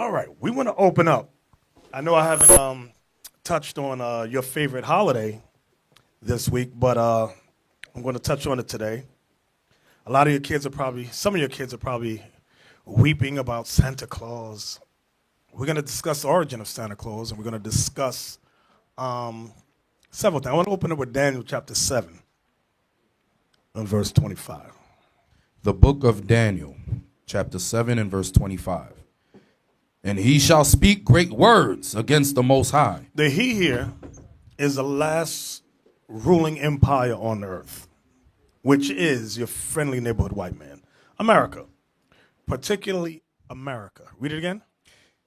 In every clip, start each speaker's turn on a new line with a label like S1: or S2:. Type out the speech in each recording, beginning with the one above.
S1: All right, we want to open up. I know I haven't touched on your favorite holiday this week, but I'm going to touch on it today. A lot of your kids are probably, some of your kids are probably weeping about Santa Claus. We're going to discuss the origin of Santa Claus, and we're going to discuss several things. I want to open up with Daniel chapter 7 and verse 25.
S2: The book of Daniel, chapter 7 and verse 25. And he shall speak great words against the Most High.
S1: The he here is the last ruling empire on earth, which is your friendly neighborhood white man. America, particularly America. Read it again.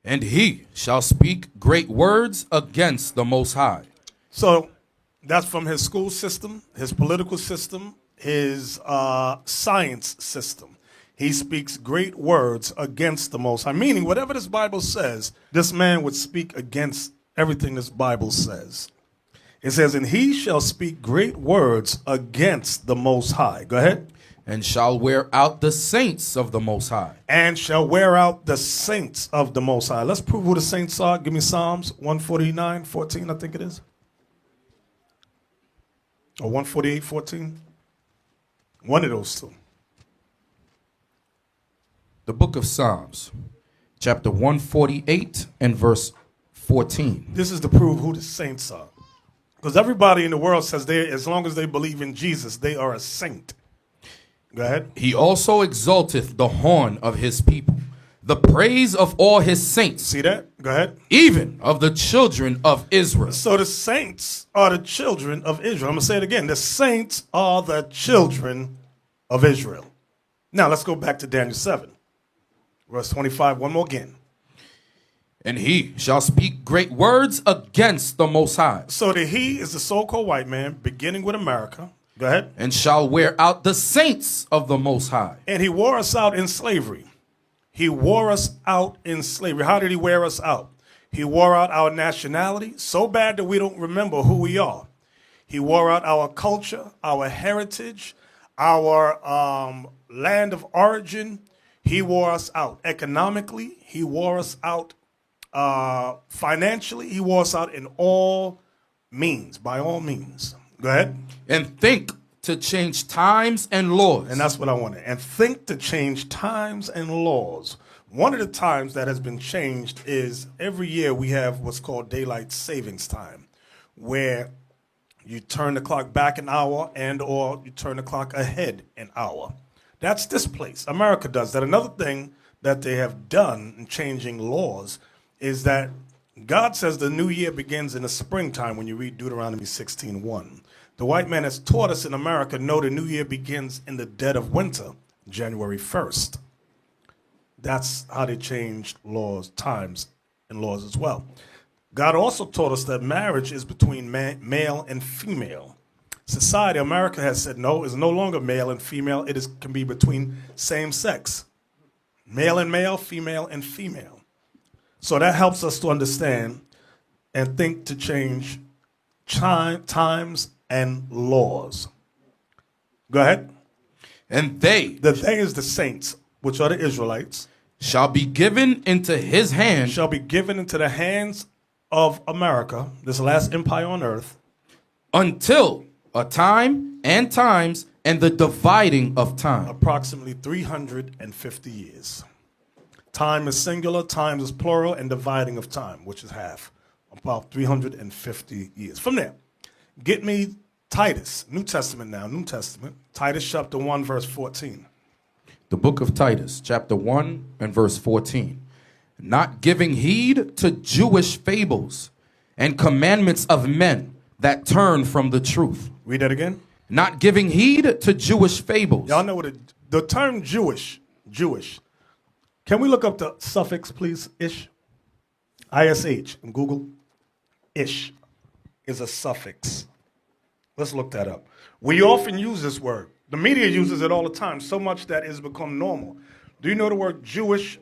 S2: And he shall speak great words against the Most High.
S1: So that's from his school system, his political system, his science system. He speaks great words against the Most High, meaning whatever this Bible says, this man would speak against everything this Bible says. It says, and he shall speak great words against the Most High. Go ahead.
S2: And shall wear out the saints of the Most High.
S1: And shall wear out the saints of the Most High. Let's prove who the saints are. Give me Psalms 149:14, I think it is. Or 148:14. One of those two.
S2: The book of Psalms, chapter 148 and verse 14.
S1: This is to prove who the saints are. Because everybody in the world says as long as they believe in Jesus, they are a saint. Go ahead.
S2: He also exalteth the horn of his people, the praise of all his saints.
S1: See that? Go ahead.
S2: Even of the children of Israel.
S1: So the saints are the children of Israel. I'm going to say it again. The saints are the children of Israel. Now let's go back to Daniel 7. Verse 25, one more again.
S2: And he shall speak great words against the Most High.
S1: So the he is the so-called white man, beginning with America. Go ahead.
S2: And shall wear out the saints of the Most High.
S1: And he wore us out in slavery. He wore us out in slavery. How did he wear us out? He wore out our nationality so bad that we don't remember who we are. He wore out our culture, our heritage, our land of origin. He wore us out economically. He wore us out financially. He wore us out in all means, by all means. Go ahead.
S2: And think to change times and laws.
S1: And that's what I wanted. And think to change times and laws. One of the times that has been changed is every year we have what's called daylight savings time, where you turn the clock back an hour and or you turn the clock ahead an hour. That's this place. America does that. Another thing that they have done in changing laws is that God says the new year begins in the springtime when you read Deuteronomy 16:1. The white man has taught us in America, no, the new year begins in the dead of winter, January 1st. That's how they changed laws, times, and laws as well. God also taught us that marriage is between male and female. Society, America has said no, it's no longer male and female. It can be between same sex. Male and male, female and female. So that helps us to understand and think to change times and laws. Go ahead.
S2: And they,
S1: the they is the saints, which are the Israelites,
S2: shall be given into his hand.
S1: Shall be given into the hands of America, this last empire on earth,
S2: until a time and times and the dividing of time.
S1: Approximately 350 years. Time is singular, time is plural, and dividing of time, which is half. About 350 years. From there, get me Titus, New Testament now, New Testament. Titus chapter 1, verse 14.
S2: The book of Titus, chapter 1 and verse 14. Not giving heed to Jewish fables and commandments of men that turn from the truth.
S1: Read that again.
S2: Not giving heed to Jewish fables.
S1: Y'all know what the term Jewish. Can we look up the suffix, please? Ish. ISH in Google. Ish is a suffix. Let's look that up. We often use this word. The media uses it all the time, so much that it's become normal. Do you know the word Jewish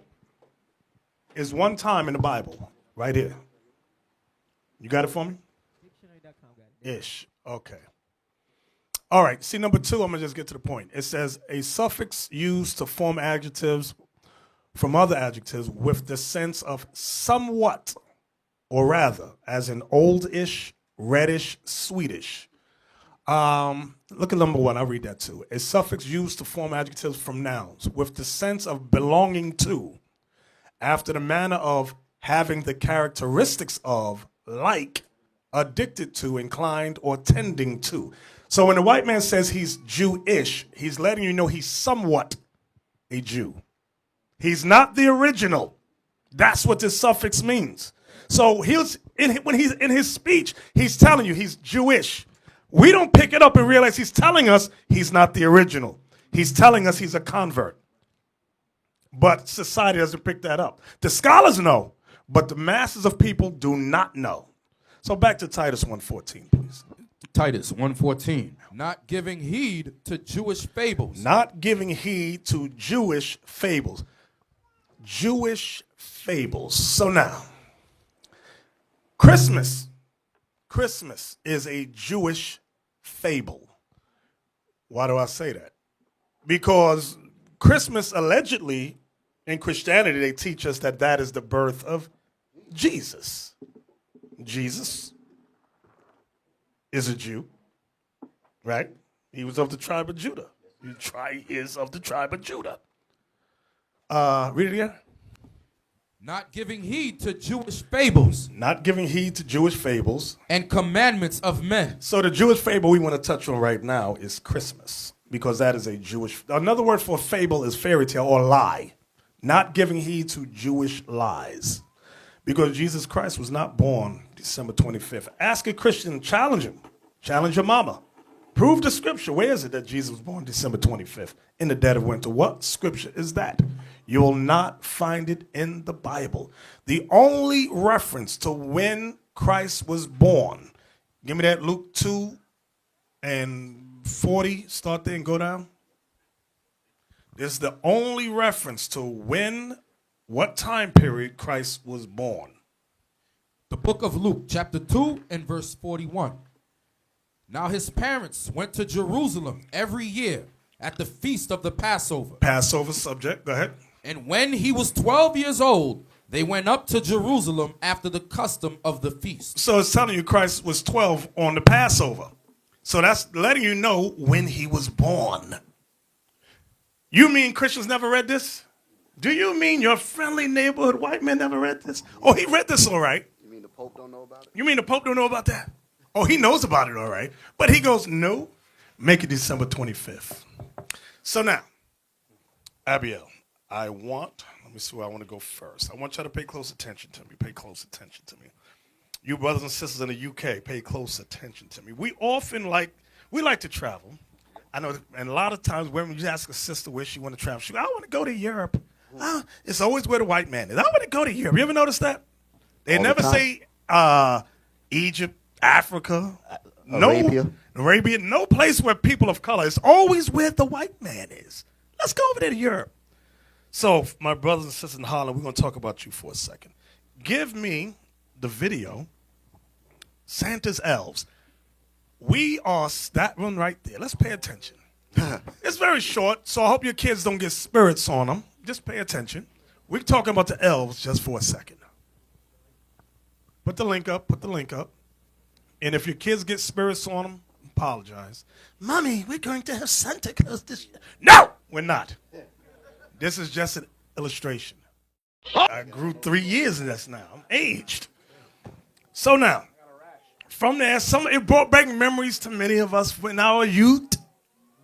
S1: is one time in the Bible? Right here. You got it for me? Dictionary.com. Ish. Okay. All right. See, number two, I'm going to just get to the point. It says a suffix used to form adjectives from other adjectives with the sense of somewhat, or rather, as in oldish, reddish, sweetish. Look at number one. I'll read that too. A suffix used to form adjectives from nouns with the sense of belonging to, after the manner of having the characteristics of, like, addicted to, inclined, or tending to. So when the white man says he's Jewish, he's letting you know he's somewhat a Jew. He's not the original. That's what this suffix means. So when he's in his speech, he's telling you he's Jewish. We don't pick it up and realize he's telling us he's not the original. He's telling us he's a convert. But society doesn't pick that up. The scholars know, but the masses of people do not know. So back to Titus 1:14, please.
S2: Titus 1:14. Not giving heed to Jewish fables.
S1: Not giving heed to Jewish fables. Jewish fables. So now, Christmas is a Jewish fable. Why do I say that? Because Christmas, allegedly, in Christianity, they teach us that that is the birth of Jesus. Jesus is a Jew, right? He was of the tribe of Judah. He is of the tribe of Judah. Read it again.
S2: Not giving heed to Jewish fables.
S1: Not giving heed to Jewish fables.
S2: And commandments of men.
S1: So the Jewish fable we want to touch on right now is Christmas, because that is a Jewish. Another word for fable is fairy tale or lie. Not giving heed to Jewish lies. Because Jesus Christ was not born December 25th. Ask a Christian, challenge him. Challenge your mama. Prove the scripture. Where is it that Jesus was born December 25th? In the dead of winter. What scripture is that? You will not find it in the Bible. The only reference to when Christ was born, give me that Luke 2:40. Start there and go down. This is the only reference to what time period Christ was born.
S2: The book of Luke, chapter 2 and verse 41. Now his parents went to Jerusalem every year at the feast of the Passover.
S1: Passover subject, go ahead.
S2: And when he was 12 years old, they went up to Jerusalem after the custom of the feast.
S1: So it's telling you Christ was 12 on the Passover. So that's letting you know when he was born. You mean Christians never read this? Do you mean your friendly neighborhood white man never read this? Oh, he read this all right.
S3: You mean the Pope don't know about it?
S1: You mean the Pope don't know about that? Oh, he knows about it all right. But he goes, no, make it December 25th. So now, Abiel, let me see where I want to go first. I want you to pay close attention to me. Pay close attention to me. You brothers and sisters in the UK, pay close attention to me. We like to travel. I know, and a lot of times when you ask a sister where she want to travel, she goes, I want to go to Europe. It's always where the white man is. I want to go to Europe. You ever notice that? They never say Egypt, Africa, Arabia, no place where people of color. It's always where the white man is. Let's go over there to Europe. So, my brothers and sisters in Holland, we're going to talk about you for a second. Give me the video, Santa's Elves. We are that one right there. Let's pay attention. It's very short, so I hope your kids don't get spirits on them. Just pay attention. We're talking about the elves just for a second. Put the link up. And if your kids get spirits on them, apologize. Mommy, we're going to have Santa Claus this year. No, we're not. This is just an illustration. I grew 3 years in this now. I'm aged. So now, from there, it brought back memories to many of us in our youth,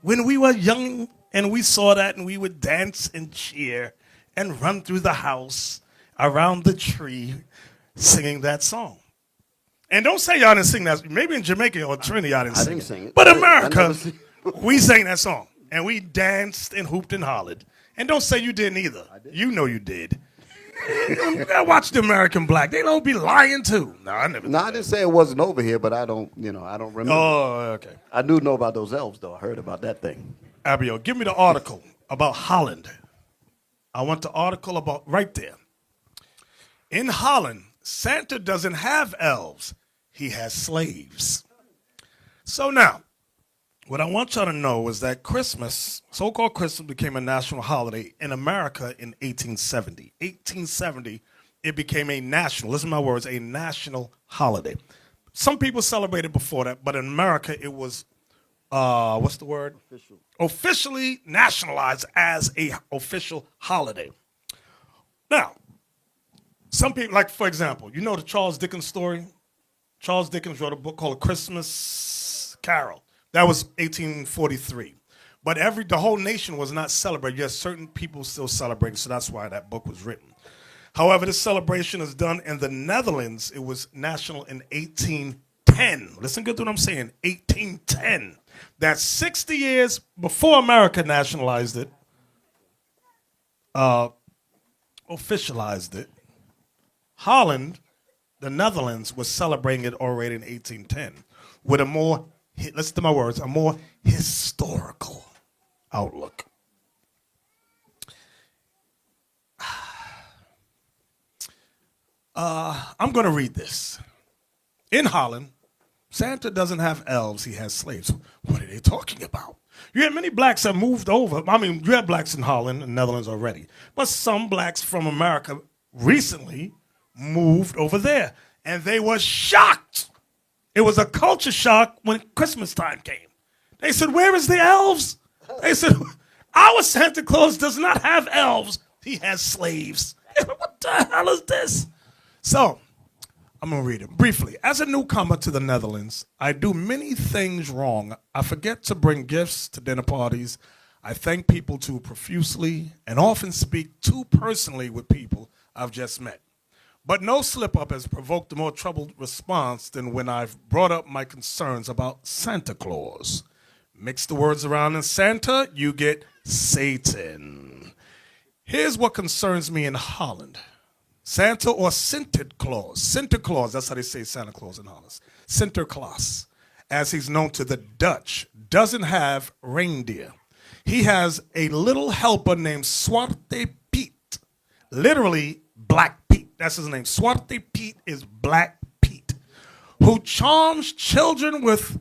S1: when we were young and we saw that and we would dance and cheer and run through the house around the tree singing that song. And don't say y'all didn't sing that. Maybe in Jamaica or Trinidad y'all didn't sing it.
S3: Sing it.
S1: But America, we sang that song. And we danced and hooped and hollered. And don't say you didn't either. You know you did. I watch the American Black. They don't be lying too. No, I never.
S3: No, I didn't say it wasn't over here, but I don't remember.
S1: Oh, okay.
S3: I do know about those elves, though. I heard about that thing.
S1: Abiel, give me the article about Holland. I want the article about right there. In Holland, Santa doesn't have elves. He has slaves. So now, What I want y'all to know is that Christmas, so-called Christmas, became a national holiday in America in 1870. 1870, it became a national, listen to my words, a national holiday. Some people celebrated before that, but in America it was, what's the word? Officially nationalized as a official holiday. Now, some people, like for example, you know the Charles Dickens story? Charles Dickens wrote a book called A Christmas Carol. That was 1843. But the whole nation was not celebrating. Yes, certain people still celebrating, so that's why that book was written. However, this celebration is done in the Netherlands. It was national in 1810. Listen good to what I'm saying, 1810. That's 60 years before America nationalized it, officialized it. Holland, the Netherlands, was celebrating it already in 1810 with a more, listen to my words, a more historical outlook. I'm going to read this. In Holland, Santa doesn't have elves, he has slaves. What are they talking about? You have many blacks that moved over. I mean, you have blacks in Holland and Netherlands already. But some blacks from America recently moved over there. And they were shocked. It was a culture shock when Christmas time came. They said, where is the elves? They said, our Santa Claus does not have elves. He has slaves. What the hell is this? So, I'm going to read it briefly. As a newcomer to the Netherlands, I do many things wrong. I forget to bring gifts to dinner parties. I thank people too profusely and often speak too personally with people I've just met. But no slip-up has provoked a more troubled response than when I've brought up my concerns about Santa Claus. Mix the words around in Santa, you get Satan. Here's what concerns me in Holland. Santa or Sinterklaas. Sinterklaas, that's how they say Santa Claus in Holland. Sinterklaas, as he's known to the Dutch, doesn't have reindeer. He has a little helper named Zwarte Piet, literally Black Pete. That's his name. Zwarte Piet is Black Pete, who charms children with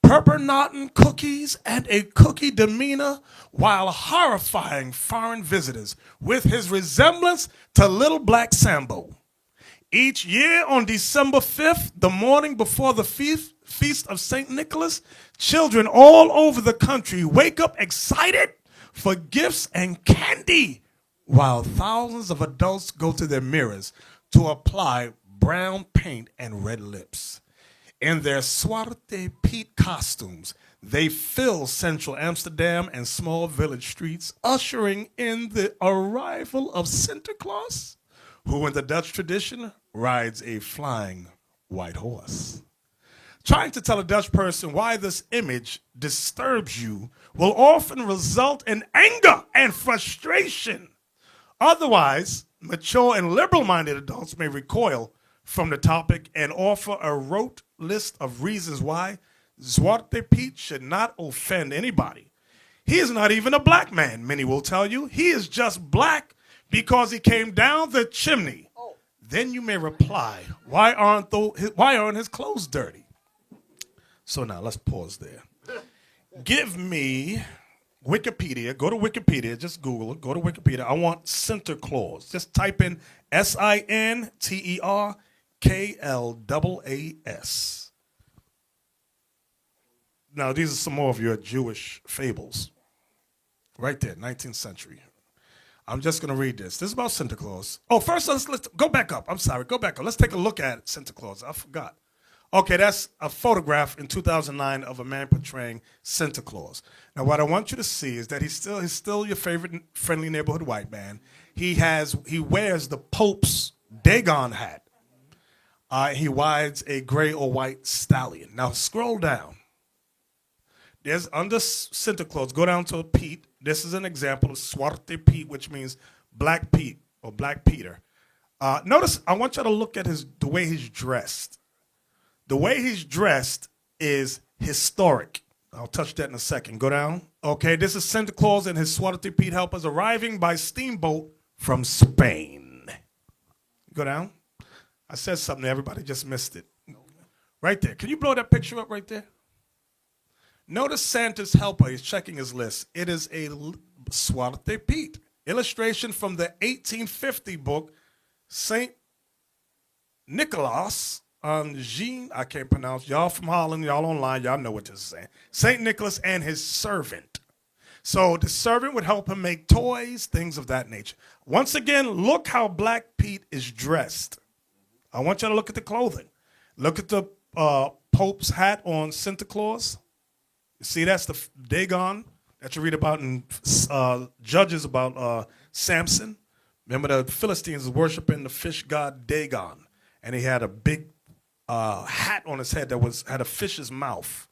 S1: peppernotten cookies and a cookie demeanor while horrifying foreign visitors with his resemblance to Little Black Sambo. Each year on December 5th, the morning before the feast of St. Nicholas, children all over the country wake up excited for gifts and candy, while thousands of adults go to their mirrors to apply brown paint and red lips. In their Zwarte Piet costumes, they fill central Amsterdam and small village streets, ushering in the arrival of Sinterklaas, who in the Dutch tradition rides a flying white horse. Trying to tell a Dutch person why this image disturbs you will often result in anger and frustration. Otherwise, mature and liberal-minded adults may recoil from the topic and offer a rote list of reasons why Zwarte Piet should not offend anybody. He is not even a black man, many will tell you. He is just black because he came down the chimney. Then you may reply, why aren't his clothes dirty? So now let's pause there. Give me Wikipedia. Go to Wikipedia. Just Google it. Go to Wikipedia. I want Sinterklaas. Just type in Sinterklaas. Now, these are some more of your Jewish fables. Right there, 19th century. I'm just going to read this. This is about Santa Claus. Oh, first, let's go back up. I'm sorry, go back up. Let's take a look at Santa Claus. I forgot. Okay, that's a photograph in 2009 of a man portraying Santa Claus. Now, what I want you to see is that he's still your favorite friendly neighborhood white man. He wears the Pope's Dagon hat. He rides a gray or white stallion. Now, scroll down. There's under Santa Claus, go down to a Pete. This is an example of Zwarte Piet, which means Black Pete or Black Peter. Notice, I want you to look at the way he's dressed. The way he's dressed is historic. I'll touch that in a second. Go down. Okay, this is Santa Claus and his Zwarte Piet helpers arriving by steamboat from Spain. Go down. I said something, everybody just missed it. Right there. Can you blow that picture up right there? Notice Santa's helper. He's checking his list. It is a Swarte Piet illustration from the 1850 book Saint Nicholas Jean. I can't pronounce. Y'all from Holland, y'all online, y'all know what this is saying. Saint Nicholas and his servant. So the servant would help him make toys, things of that nature. Once again, look how Black Pete is dressed. I want you to look at the clothing. Look at the Pope's hat on Santa Claus. You see, that's the Dagon that you read about in Judges about Samson. Remember, the Philistines were worshiping the fish god Dagon, and he had a big hat on his head that had a fish's mouth.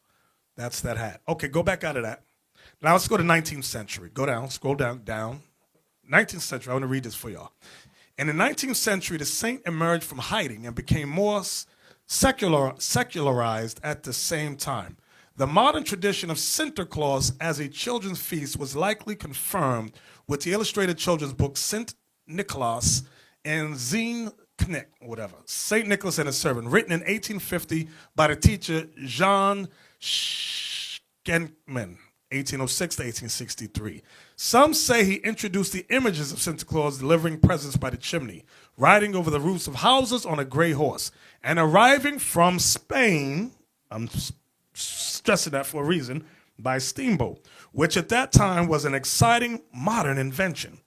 S1: That's that hat. Okay, go back out of that. Now let's go to 19th century. Go down, scroll down. 19th century, I want to read this for y'all. In the 19th century, the saint emerged from hiding and became more secularized at the same time. The modern tradition of Santa Claus as a children's feast was likely confirmed with the illustrated children's book Saint Nicholas and Zijn Knecht, or whatever. Saint Nicholas and his servant, written in 1850 by the teacher Jean Schenkman, 1806 to 1863. Some say he introduced the images of Santa Claus delivering presents by the chimney, riding over the roofs of houses on a gray horse, and arriving from Spain, I'm stressing that for a reason, by steamboat, which at that time was an exciting modern invention.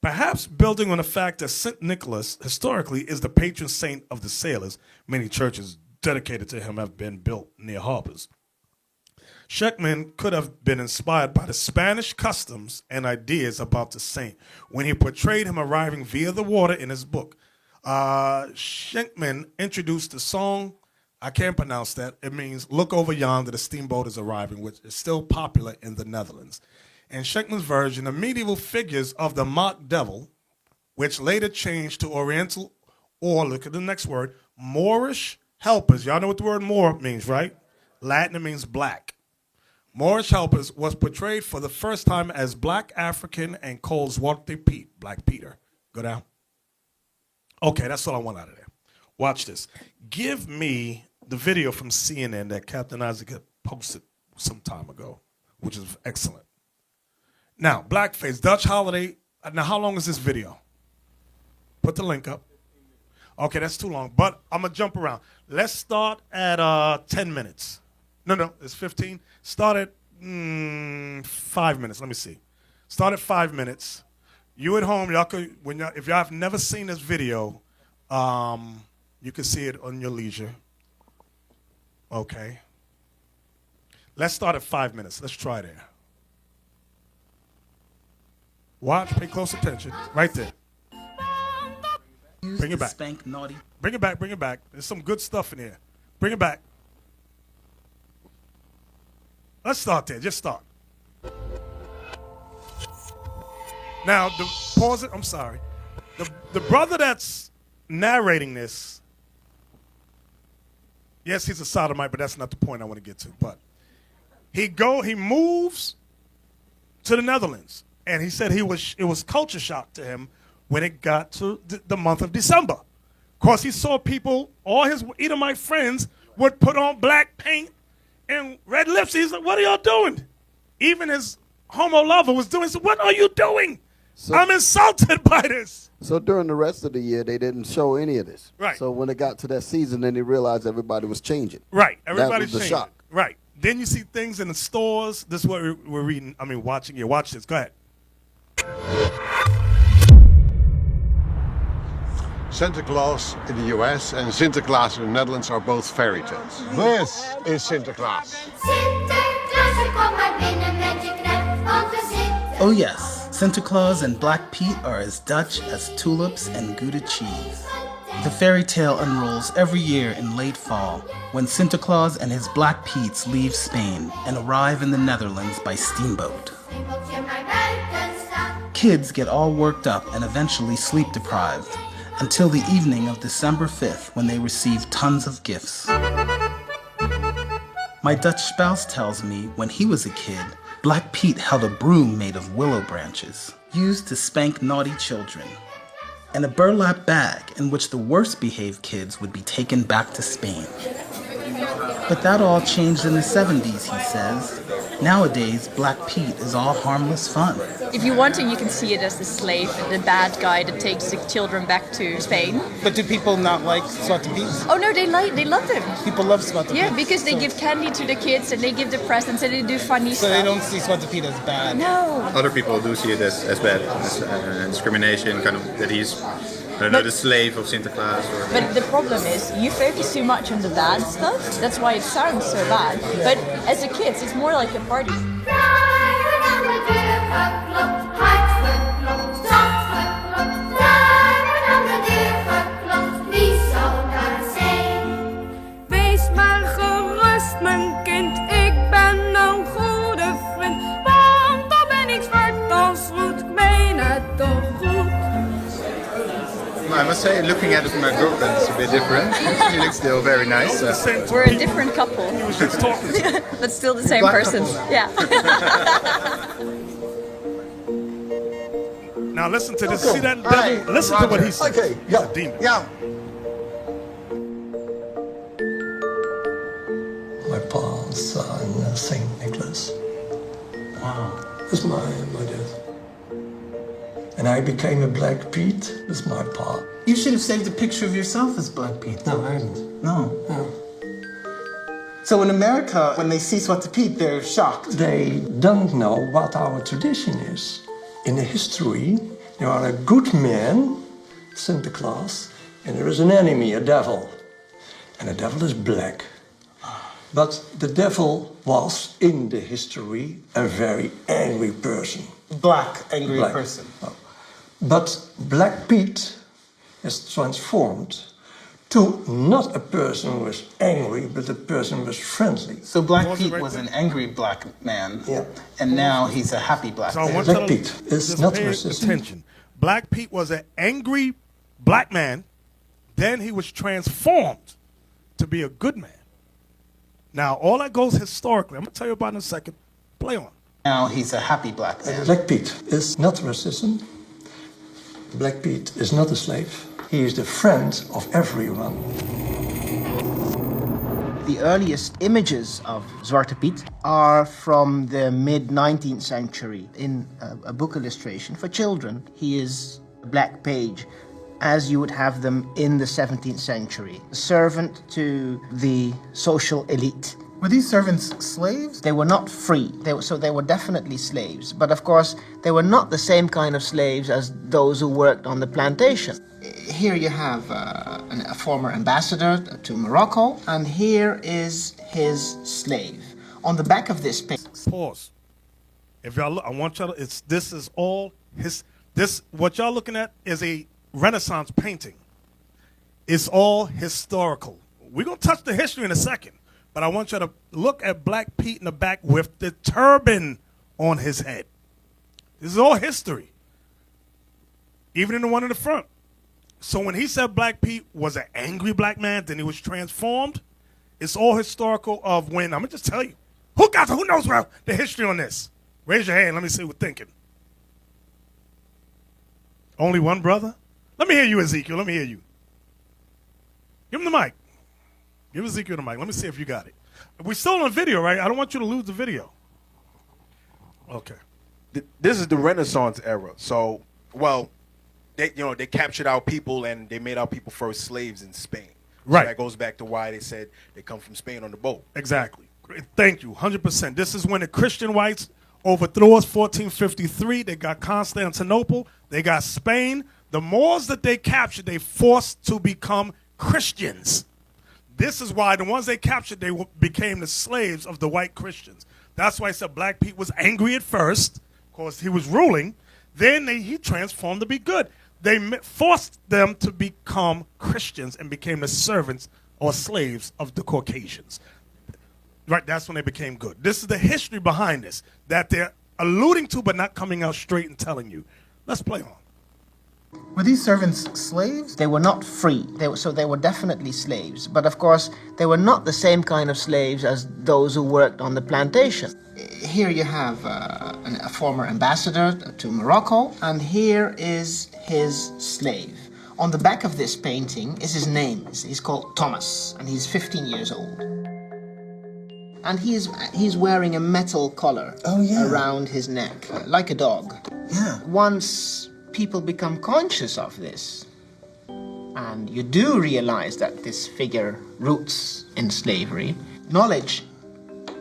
S1: Perhaps building on the fact that St. Nicholas historically is the patron saint of the sailors, many churches dedicated to him have been built near harbors. Schenkman could have been inspired by the Spanish customs and ideas about the saint when he portrayed him arriving via the water in his book. Schenkman introduced the song, I can't pronounce that. It means look over yonder, the steamboat is arriving, which is still popular in the Netherlands. In Schenkman's version, the medieval figures of the mock devil, which later changed to Oriental, or look at the next word, Moorish helpers. Y'all know what the word Moor means, right? Latin, it means black. Moorish helpers was portrayed for the first time as black African and called Zwarte Piet, Black Peter. Go down. Okay, that's all I want out of there. Watch this. Give me the video from CNN that Captain Isaac had posted some time ago, which is excellent. Now, blackface, Dutch holiday. Now, how long is this video? Put the link up. Okay, that's too long, but I'm going to jump around. Let's start at 10 minutes. No, it's 15. Start at 5 minutes. Let me see. Start at 5 minutes. You at home, y'all could, if y'all have never seen this video, you can see it on your leisure. Okay. Let's start at 5 minutes. Let's try there. Watch, pay close attention. Right there. Bring it back.
S4: Spank naughty.
S1: Bring it back. There's some good stuff in here. Bring it back. Let's start there. Just start. Now, pause it. I'm sorry. The brother that's narrating this, yes, he's a sodomite, but that's not the point I want to get to. But he moves to the Netherlands, and he said it was culture shock to him when it got to the month of December. Of course, he saw people, all his Edomite friends would put on black paint and red lips. He's like, what are y'all doing? Even his homo lover was doing, so what are you doing? So, I'm insulted by this.
S3: So during the rest of the year, they didn't show any of this.
S1: Right.
S3: So when it got to that season, then they realized everybody was changing.
S1: Right. Everybody's
S3: that was the
S1: changing.
S3: shock.
S1: Right. Then you see things in the stores. This is what we're reading. Watching here. Watch this. Go ahead.
S5: Santa Claus in the US and Sinterklaas in the Netherlands are both fairy tales. This is Sinterklaas.
S4: Oh yes, Santa Claus and Black Pete are as Dutch as tulips and Gouda cheese. The fairy tale unrolls every year in late fall when Santa Claus and his Black Petes leave Spain and arrive in the Netherlands by steamboat. Kids get all worked up and eventually sleep deprived until the evening of December 5th when they receive tons of gifts. My Dutch spouse tells me when he was a kid, Black Pete held a broom made of willow branches, used to spank naughty children, and a burlap bag in which the worst behaved kids would be taken back to Spain. But that all changed in the 70s, he says, Nowadays, Black Pete is all harmless fun.
S6: If you want to, you can see it as the slave, the bad guy that takes the children back to Spain.
S4: But do people not like Zwarte Piet?
S6: Oh no, they love them.
S4: People love Zwarte Piet.
S6: Yeah, because they give candy to the kids and they give the presents and they do funny
S4: So
S6: stuff.
S4: they don't see Zwarte Piet as bad.
S6: No.
S7: Other people do see it as bad, as discrimination, kind of that he's, I don't know, the slave of Sinterklaas. Or...
S6: But the problem is, you focus too much on the bad stuff. That's why it sounds so bad. But as a kid, it's more like a party.
S8: Wees maar gerust, mijn kind, ik ben een goede vriend. Want dan ben ik zwart als roet, ik meen het toch goed.
S7: I must say, looking at it from my girlfriend, it's a bit different. She looks still very nice.
S6: We're a different couple. But still the same person. Yeah.
S1: Now listen to this. See that devil? Listen to what he said.
S5: Okay,
S1: He's a demon.
S5: Yeah.
S9: My pa's son, Saint Nicholas.
S4: Wow.
S9: That's my dad. And I became a Black Pete. That's my pa.
S4: You should have saved a picture of yourself as Black Pete.
S9: No, I haven't.
S4: No.
S9: No.
S4: So in America, when they see Zwarte Piet, they're shocked.
S9: They don't know what our tradition is. In the history, there are a good man, Santa Claus, and there is an enemy, a devil. And the devil is black. But the devil was, in the history, a very angry person.
S4: Black, angry
S9: Black.
S4: person.
S9: But Black Pete is transformed to not a person who was angry, but a person who was friendly.
S4: So Black
S1: Pause it
S4: Pete
S1: right
S4: was
S1: there.
S4: an angry black man.
S9: Yeah.
S4: And now he's a happy black
S1: So I
S4: man.
S1: want
S9: Black
S1: you to
S9: Pete is
S1: just
S9: not
S1: pay
S9: racist.
S1: attention. Black Pete was an angry black man. Then he was transformed to be a good man. Now, all that goes historically. I'm going to tell you about in a second. Play on.
S4: Now he's a happy black man.
S9: Black Pete is not racism. Black Pete is not a slave. He is the friend of everyone.
S10: The earliest images of Zwarte Piet are from the mid-19th century in a book illustration for children. He is a black page, as you would have them in the 17th century, a servant to the social elite.
S4: Were these servants slaves?
S10: They were not free, so they were definitely slaves. But of course, they were not the same kind of slaves as those who worked on the plantation. Here you have a former ambassador to Morocco, and here is his slave. On the back of this page.
S1: Pause. If y'all look, I want y'all to, this is all what y'all looking at is a Renaissance painting. It's all historical. We're going to touch the history in a second, but I want you to look at Black Pete in the back with the turban on his head. This is all history. Even in the one in the front. So when he said Black Pete was an angry black man, then he was transformed, it's all historical of when, I'm going to just tell you, who knows the history on this? Raise your hand, let me see what's thinking. Only one brother? Let me hear you, Ezekiel, let me hear you. Give him the mic. Give Ezekiel the mic, let me see if you got it. We're still on video, right? I don't want you to lose the video. Okay.
S11: This is the Renaissance era. So, well, they captured our people and they made our people first slaves in Spain.
S1: Right.
S11: So that goes back to why they said they come from Spain on the boat.
S1: Exactly. Thank you, 100%. This is when the Christian whites overthrew us, 1453. They got Constantinople. They got Spain. The Moors that they captured, they forced to become Christians. This is why the ones they captured, they became the slaves of the white Christians. That's why I said Black Pete was angry at first, because he was ruling. Then he transformed to be good. They forced them to become Christians and became the servants or slaves of the Caucasians. Right, that's when they became good. This is the history behind this that they're alluding to but not coming out straight and telling you. Let's play on.
S4: Were these servants slaves?
S10: They were not free, so they were definitely slaves. But of course, they were not the same kind of slaves as those who worked on the plantation. Here you have a former ambassador to Morocco, and here is his slave. On the back of this painting is his name. He's called Thomas, and he's 15 years old. And he's wearing a metal collar around his neck, like a dog.
S4: Yeah.
S10: Once people become conscious of this, and you do realize that this figure roots in slavery, knowledge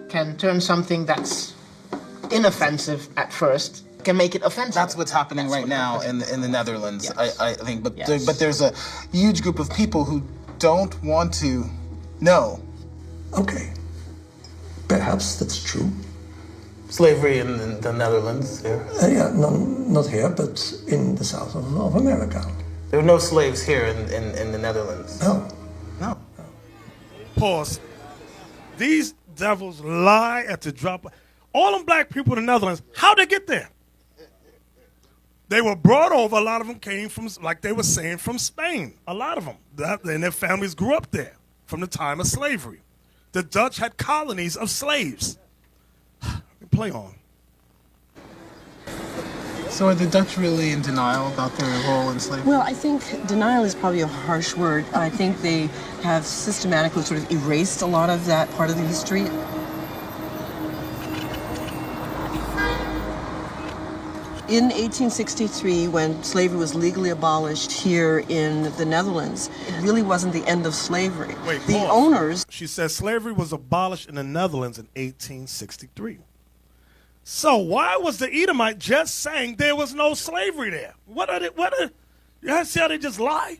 S10: can turn something that's inoffensive at first, can make it offensive.
S4: That's what's happening right now in the Netherlands, yes. I think. But there's a huge group of people who don't want to know.
S9: Okay. Perhaps that's true.
S4: Slavery in the Netherlands here?
S9: Yeah, no, not here, but in the south of America.
S4: There were no slaves here in the Netherlands.
S9: No.
S1: Pause. These devils lie at the drop. All them black people in the Netherlands, how'd they get there? They were brought over. A lot of them came from, like they were saying, from Spain. A lot of them. And their families grew up there from the time of slavery. The Dutch had colonies of slaves. Play on.
S4: So are the Dutch really in denial about their role in slavery?
S12: Well, I think denial is probably a harsh word. I think they have systematically sort of erased a lot of that part of the history. In 1863, when slavery was legally abolished here in the Netherlands, it really wasn't the end of slavery.
S1: Wait,
S12: the
S1: pause.
S12: owners...
S1: She says slavery was abolished in the Netherlands in 1863. So why was the Edomite just saying there was no slavery there? You see how they just lie?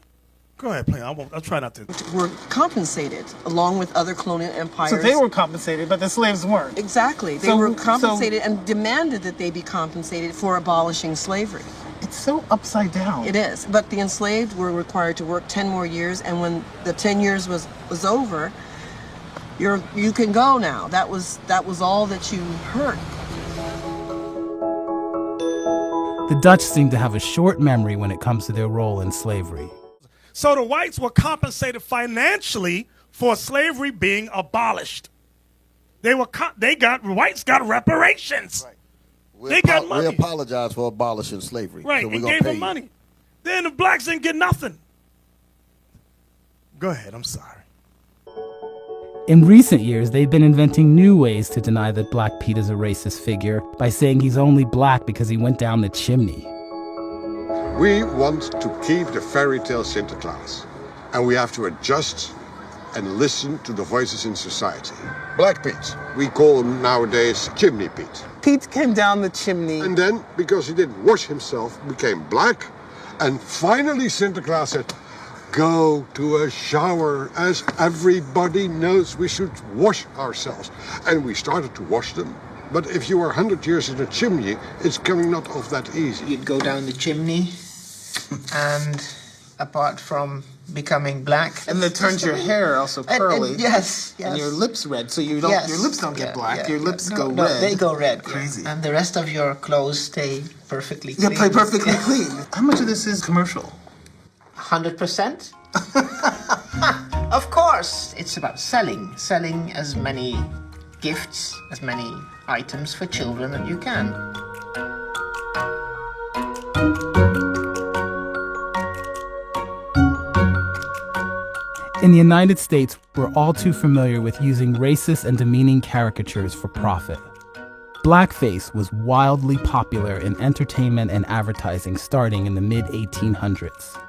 S1: Go ahead, play. I'll try not to.
S12: Were compensated along with other colonial empires.
S4: So they were compensated, but the slaves weren't.
S12: Exactly. They were compensated and demanded that they be compensated for abolishing slavery.
S4: It's so upside down.
S12: It is. But the enslaved were required to work 10 more years, and when the 10 years was over, you can go now. That was all that you heard.
S4: The Dutch seem to have a short memory when it comes to their role in slavery.
S1: So the whites were compensated financially for slavery being abolished. Whites got reparations.
S3: Right.
S1: They got money.
S3: We apologize for abolishing slavery.
S1: Right,
S3: so
S1: and gave them money. Then the blacks didn't get nothing. Go ahead, I'm sorry.
S4: In recent years, they've been inventing new ways to deny that Black Pete is a racist figure by saying he's only black because he went down the chimney.
S5: We want to keep the fairy tale Sinterklaas, and we have to adjust and listen to the voices in society. Black Pete, we call him nowadays Chimney Pete.
S4: Pete came down the chimney.
S5: And then, because he didn't wash himself, became black, and finally Sinterklaas said, go to a shower, as everybody knows we should wash ourselves. And we started to wash them. But if you are 100 years in a chimney, it's coming not off that easy.
S10: You'd go down the chimney, and apart from becoming black,
S4: And that turns your hair also curly.
S10: Yes.
S4: And your lips red, so your lips don't get black. Your lips go
S10: no,
S4: red.
S10: They go red.
S4: Crazy.
S10: And the rest of your clothes stay perfectly clean.
S4: Yeah, perfectly clean. How much of this is commercial?
S10: 100%. Of course, it's about selling as many gifts, as many items for children as you can.
S4: In the United States, we're all too familiar with using racist and demeaning caricatures for profit. Blackface was wildly popular in entertainment and advertising starting in the mid-1800s.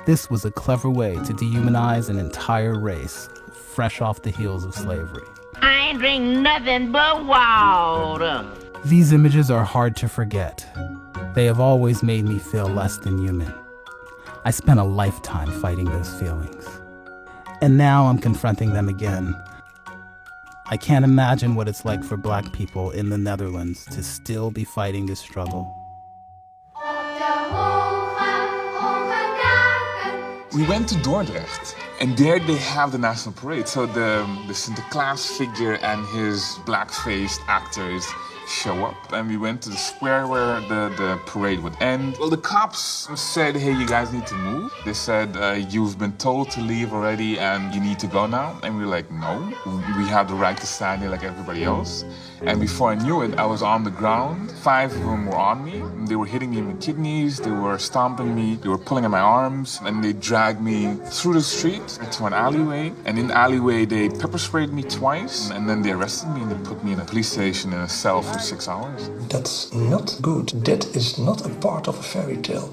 S4: This was a clever way to dehumanize an entire race, fresh off the heels of slavery.
S13: I ain't drink nothing but water.
S4: These images are hard to forget. They have always made me feel less than human. I spent a lifetime fighting those feelings. And now I'm confronting them again. I can't imagine what it's like for Black people in the Netherlands to still be fighting this struggle.
S14: We went to Dordrecht, and there they have the National Parade. So the Sinterklaas figure and his black-faced actors show up. And we went to the square where the parade would end. Well, the cops said, hey, you guys need to move. They said, you've been told to leave already and you need to go now. And we were like, no, we have the right to stand here like everybody else. And before I knew it, I was on the ground. 5 of them were on me. They were hitting me in the kidneys, they were stomping me, they were pulling at my arms, and they dragged me through the street to an alleyway. And in the alleyway, they pepper sprayed me twice, and then they arrested me and they put me in a police station in a cell for 6 hours.
S9: That's not good. That is not a part of a fairy tale.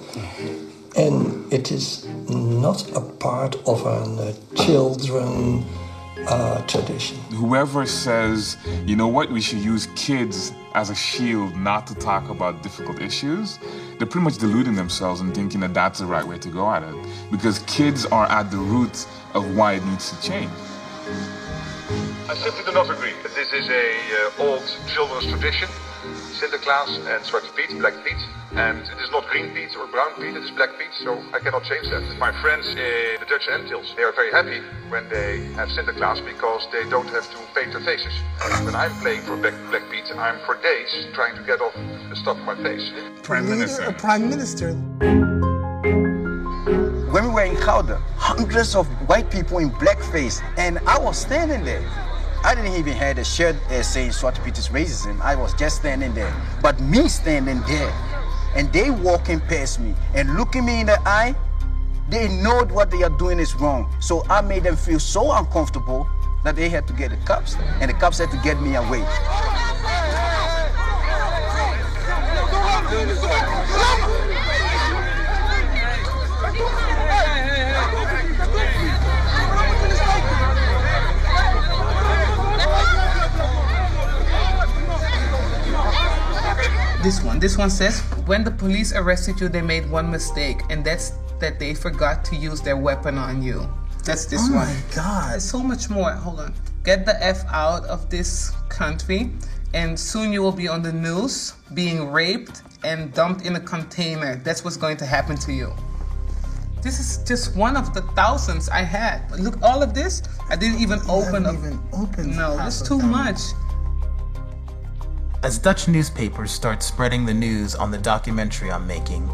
S9: And it is not a part of a children tradition.
S14: Whoever says, you know what, we should use kids as a shield not to talk about difficult issues, they're pretty much deluding themselves and thinking that that's the right way to go at it. Because kids are at the root of why it needs to change.
S15: I simply do not agree. This is a old children's tradition. Sinterklaas and Zwarte Piet, Black Piet. And it is not green Piet or brown Piet, it is Black Piet, so I cannot change that. My friends in the Dutch Antilles, they are very happy when they have Sinterklaas because they don't have to paint their faces. When I'm playing for Black Piet, I'm for days trying to get off the stuff on my face.
S14: Prime Minister.
S16: A Prime Minister.
S17: When we were in Gouda, hundreds of white people in blackface, and I was standing there. I didn't even have a shirt saying Zwarte Piet is racism. I was just standing there. But me standing there, and they walking past me and looking me in the eye, they know what they are doing is wrong. So I made them feel so uncomfortable that they had to get the cops, and the cops had to get me away.
S4: This one says, when the police arrested you, they made one mistake, and that's that they forgot to use their weapon on you. That's this one.
S16: Oh my God.
S4: There's so much more. Hold on. Get the F out of this country, and soon you will be on the news, being raped and dumped in a container. That's what's going to happen to you. This is just one of the thousands I had. Look, all of this, I didn't even open. No, it's too much.
S18: As Dutch newspapers start spreading the news on the documentary I'm making,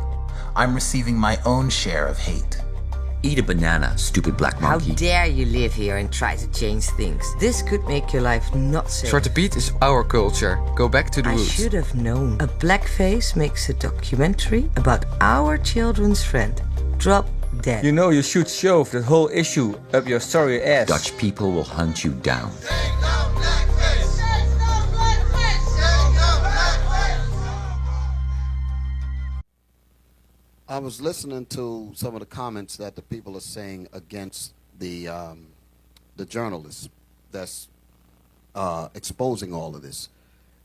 S18: I'm receiving my own share of hate.
S19: Eat a banana, stupid black monkey.
S20: How dare you live here and try to change things? This could make your life not safe.
S21: Zwarte Piet is our culture. Go back to the roots.
S20: I should have known. A blackface makes a documentary about our children's friend. Drop dead.
S22: You know you should shove that whole issue up your sorry ass.
S19: Dutch people will hunt you down.
S3: I was listening to some of the comments that the people are saying against the journalists that's exposing all of this.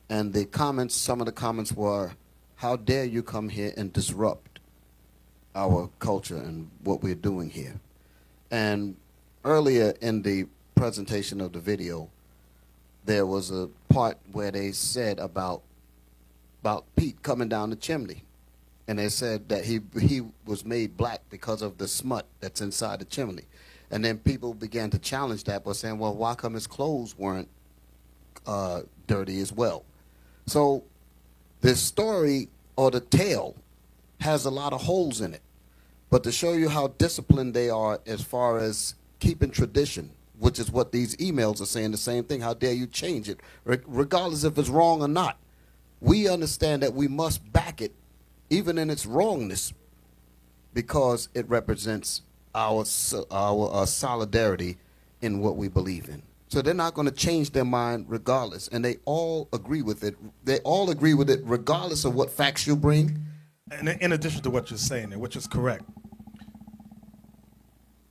S3: And the comments, some of the comments were, how dare you come here and disrupt our culture and what we're doing here. And earlier in the presentation of the video, there was a part where they said about Pete coming down the chimney. And they said that he was made black because of the smut that's inside the chimney. And then people began to challenge that by saying, well, why come his clothes weren't dirty as well? So this story, or the tale, has a lot of holes in it. But to show you how disciplined they are as far as keeping tradition, which is what these emails are saying, the same thing, how dare you change it, regardless if it's wrong or not. We understand that we must back it even in its wrongness, because it represents our solidarity in what we believe in. So they're not going to change their mind regardless, and they all agree with it. They all agree with it regardless of what facts you bring.
S1: And in addition to what you're saying there, which is correct,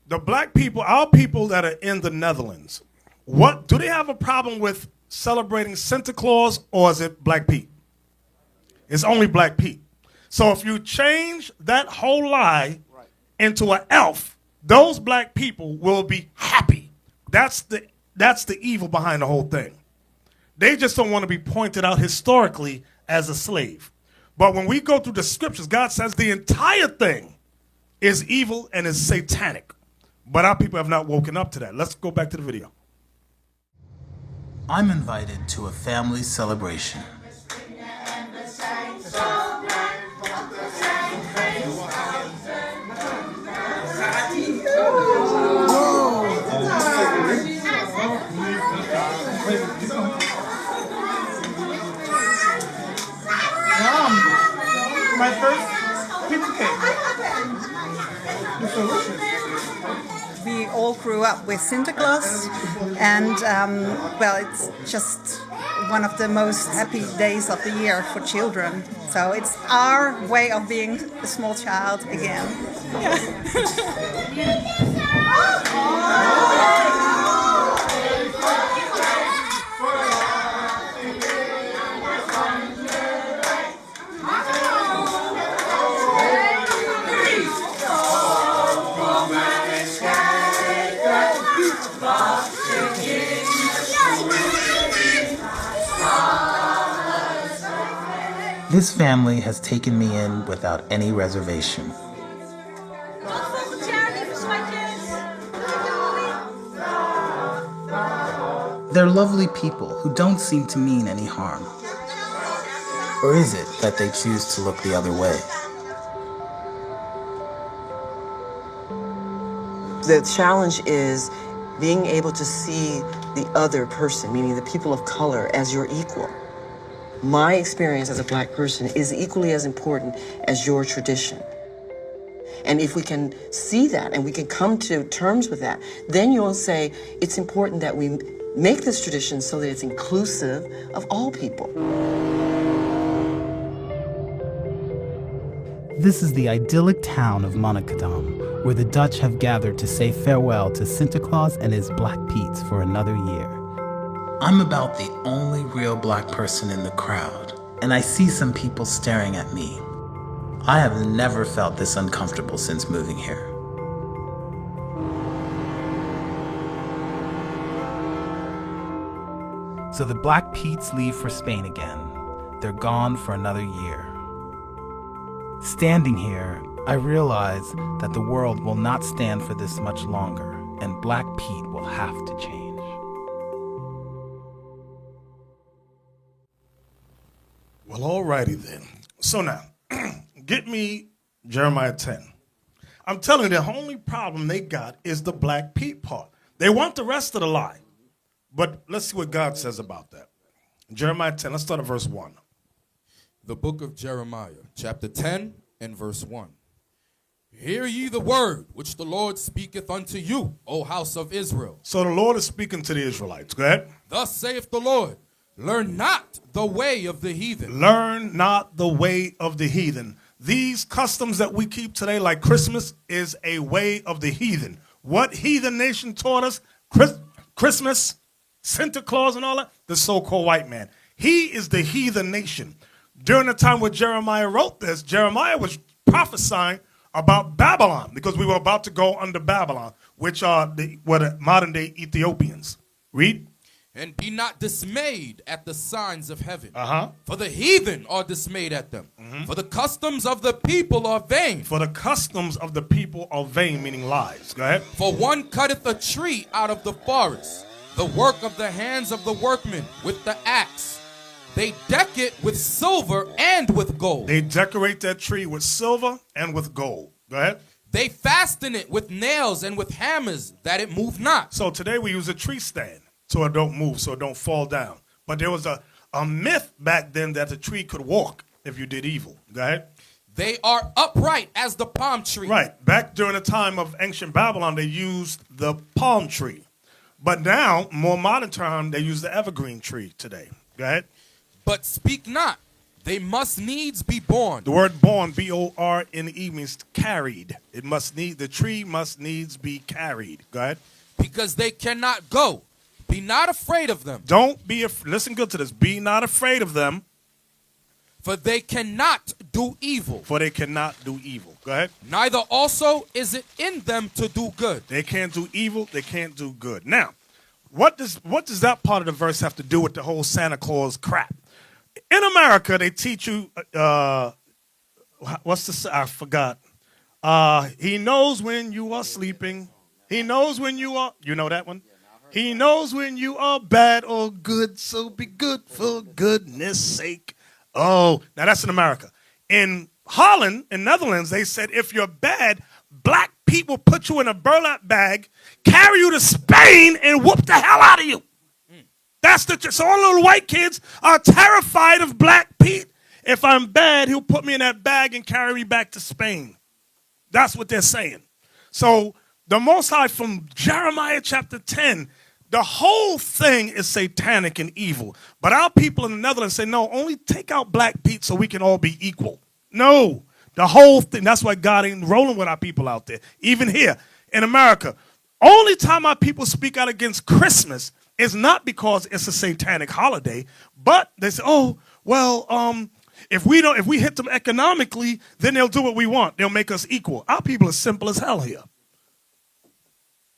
S1: the black people, our people that are in the Netherlands, what do they have a problem with celebrating Santa Claus, or is it Black Pete? It's only Black Pete. So if you change that whole lie into an elf, those black people will be happy. That's the evil behind the whole thing. They just don't want to be pointed out historically as a slave. But when we go through the scriptures, God says the entire thing is evil and is satanic. But our people have not woken up to that. Let's go back to the video.
S18: I'm invited to a family celebration.
S4: My first pizza cake. It's delicious.
S2: We all grew up with Santa Claus, and well, it's just one of the most happy days of the year for children. So it's our way of being a small child again. Yeah.
S4: This family has taken me in without any reservation. They're lovely people who don't seem to mean any harm. Or is it that they choose to look the other way?
S12: The challenge is being able to see the other person, meaning the people of color, as your equal. My experience as a black person is equally as important as your tradition. And if we can see that and we can come to terms with that, then you'll say it's important that we make this tradition so that it's inclusive of all people.
S4: This is the idyllic town of Monnickendam, where the Dutch have gathered to say farewell to Santa Claus and his Black Pete's for another year. I'm about the only real black person in the crowd, and I see some people staring at me. I have never felt this uncomfortable since moving here. So the Black Pete's leave for Spain again. They're gone for another year. Standing here, I realize that the world will not stand for this much longer, and Black Pete will have to change.
S1: Well, alrighty then. So now, get me Jeremiah 10. I'm telling you, the only problem they got is the Black Pete part. They want the rest of the lie. But let's see what God says about that. Jeremiah 10, let's start at verse 1.
S16: The book of Jeremiah, chapter 10 and verse 1. Hear ye the word which the Lord speaketh unto you, O house of Israel.
S1: So the Lord is speaking to the Israelites. Go ahead.
S16: Thus saith the Lord, learn not the way of the heathen.
S1: Learn not the way of the heathen. These customs that we keep today, like Christmas, is a way of the heathen. What heathen nation taught us? Christmas, Santa Claus and all that? The so-called white man. He is the heathen nation. During the time when Jeremiah wrote this, Jeremiah was prophesying about Babylon, because we were about to go under Babylon, which are the modern-day Ethiopians. Read.
S16: And be not dismayed at the signs of heaven.
S1: For
S16: the heathen are dismayed at them. For the customs of the people are vain.
S1: For the customs of the people are vain, meaning lies. Go ahead.
S16: For one cutteth a tree out of the forest, the work of the hands of the workmen with the axe. They deck it with silver and with gold.
S1: They decorate that tree with silver and with gold. Go ahead.
S16: They fasten it with nails and with hammers, that it move not.
S1: So today we use a tree stand so it don't move, so it don't fall down. But there was a myth back then that the tree could walk if you did evil. Go ahead.
S16: They are upright as the palm tree.
S1: Right. Back during the time of ancient Babylon, they used the palm tree. But now, more modern time, they use the evergreen tree today. Go ahead.
S16: But speak not. They must needs be born.
S1: The word born, B-O-R-N-E, means carried. The tree must needs be carried. Go ahead.
S16: Because they cannot go. Be not afraid of them.
S1: Listen good to this. Be not afraid of them.
S16: For they cannot do evil.
S1: For they cannot do evil. Go ahead.
S16: Neither also is it in them to do good.
S1: They can't do evil. They can't do good. Now, what does that part of the verse have to do with the whole Santa Claus crap? In America, they teach you, I forgot. He knows when you are sleeping. He knows when you are, you know that one? He knows when you are bad or good, so be good for goodness sake. Oh, now that's in America. In Holland, in Netherlands, they said if you're bad, black people put you in a burlap bag, carry you to Spain, and whoop the hell out of you. So all little white kids are terrified of Black Pete, If I'm bad, he'll put me in that bag and carry me back to Spain. That's what they're saying. So the Most High from Jeremiah chapter 10, the whole thing is satanic and evil. But our people in the Netherlands say, no, only take out Black Pete so we can all be equal. No, the whole thing. That's why God ain't rolling with our people out there. Even here in America, only time our people speak out against Christmas is not because it's a satanic holiday, but they say, oh, well, if we hit them economically, then they'll do what we want. They'll make us equal. Our people are simple as hell here.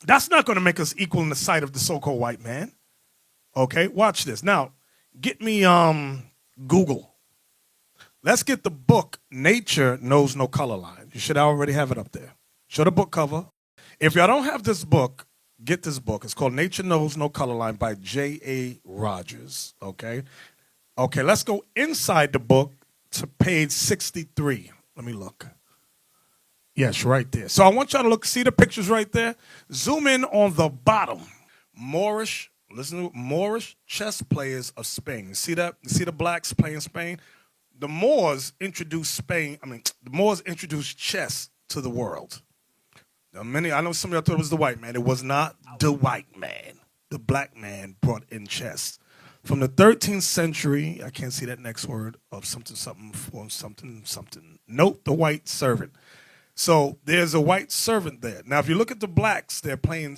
S1: That's not going to make us equal in the sight of the so-called white man. Okay, watch this. Now, get me Google. Let's get the book Nature Knows No Color Line. You should already have it up there. Show the book cover. If y'all don't have this book, get this book. It's called Nature Knows No Color Line by J.A. Rogers. Okay? Okay, let's go inside the book to page 63. Let me look. Yes, right there. So I want y'all to look, see the pictures right there? Zoom in on the bottom. Moorish, listen to Moorish chess players of Spain. See that? You see the blacks playing Spain? The Moors introduced the Moors introduced chess to the world. Now, I know some of y'all thought it was the white man. It was not the white man. The black man brought in chess. From the 13th century, I can't see that next word, of something. Note the white servant. So there's a white servant there. Now, if you look at the blacks, they're playing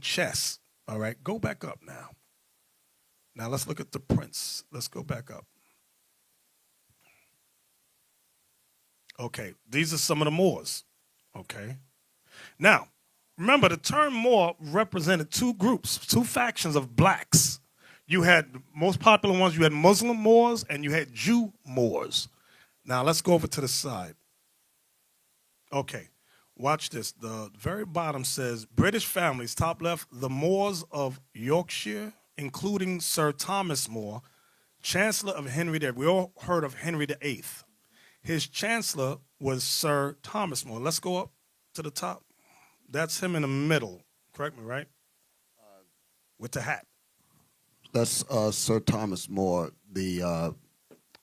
S1: chess. All right, go back up now. Now let's look at the prince. Let's go back up. Okay, these are some of the Moors. Okay. Now, remember, the term Moor represented two groups, two factions of blacks. You had the most popular ones, you had Muslim Moors and you had Jew Moors. Now, let's go over to the side. Okay, watch this. The very bottom says, British families, top left, the Moors of Yorkshire, including Sir Thomas More, Chancellor of Henry VIII. We all heard of Henry VIII. His chancellor was Sir Thomas More. Let's go up to the top. That's him in the middle. Correct me, right? With the hat.
S3: That's Sir Thomas More, the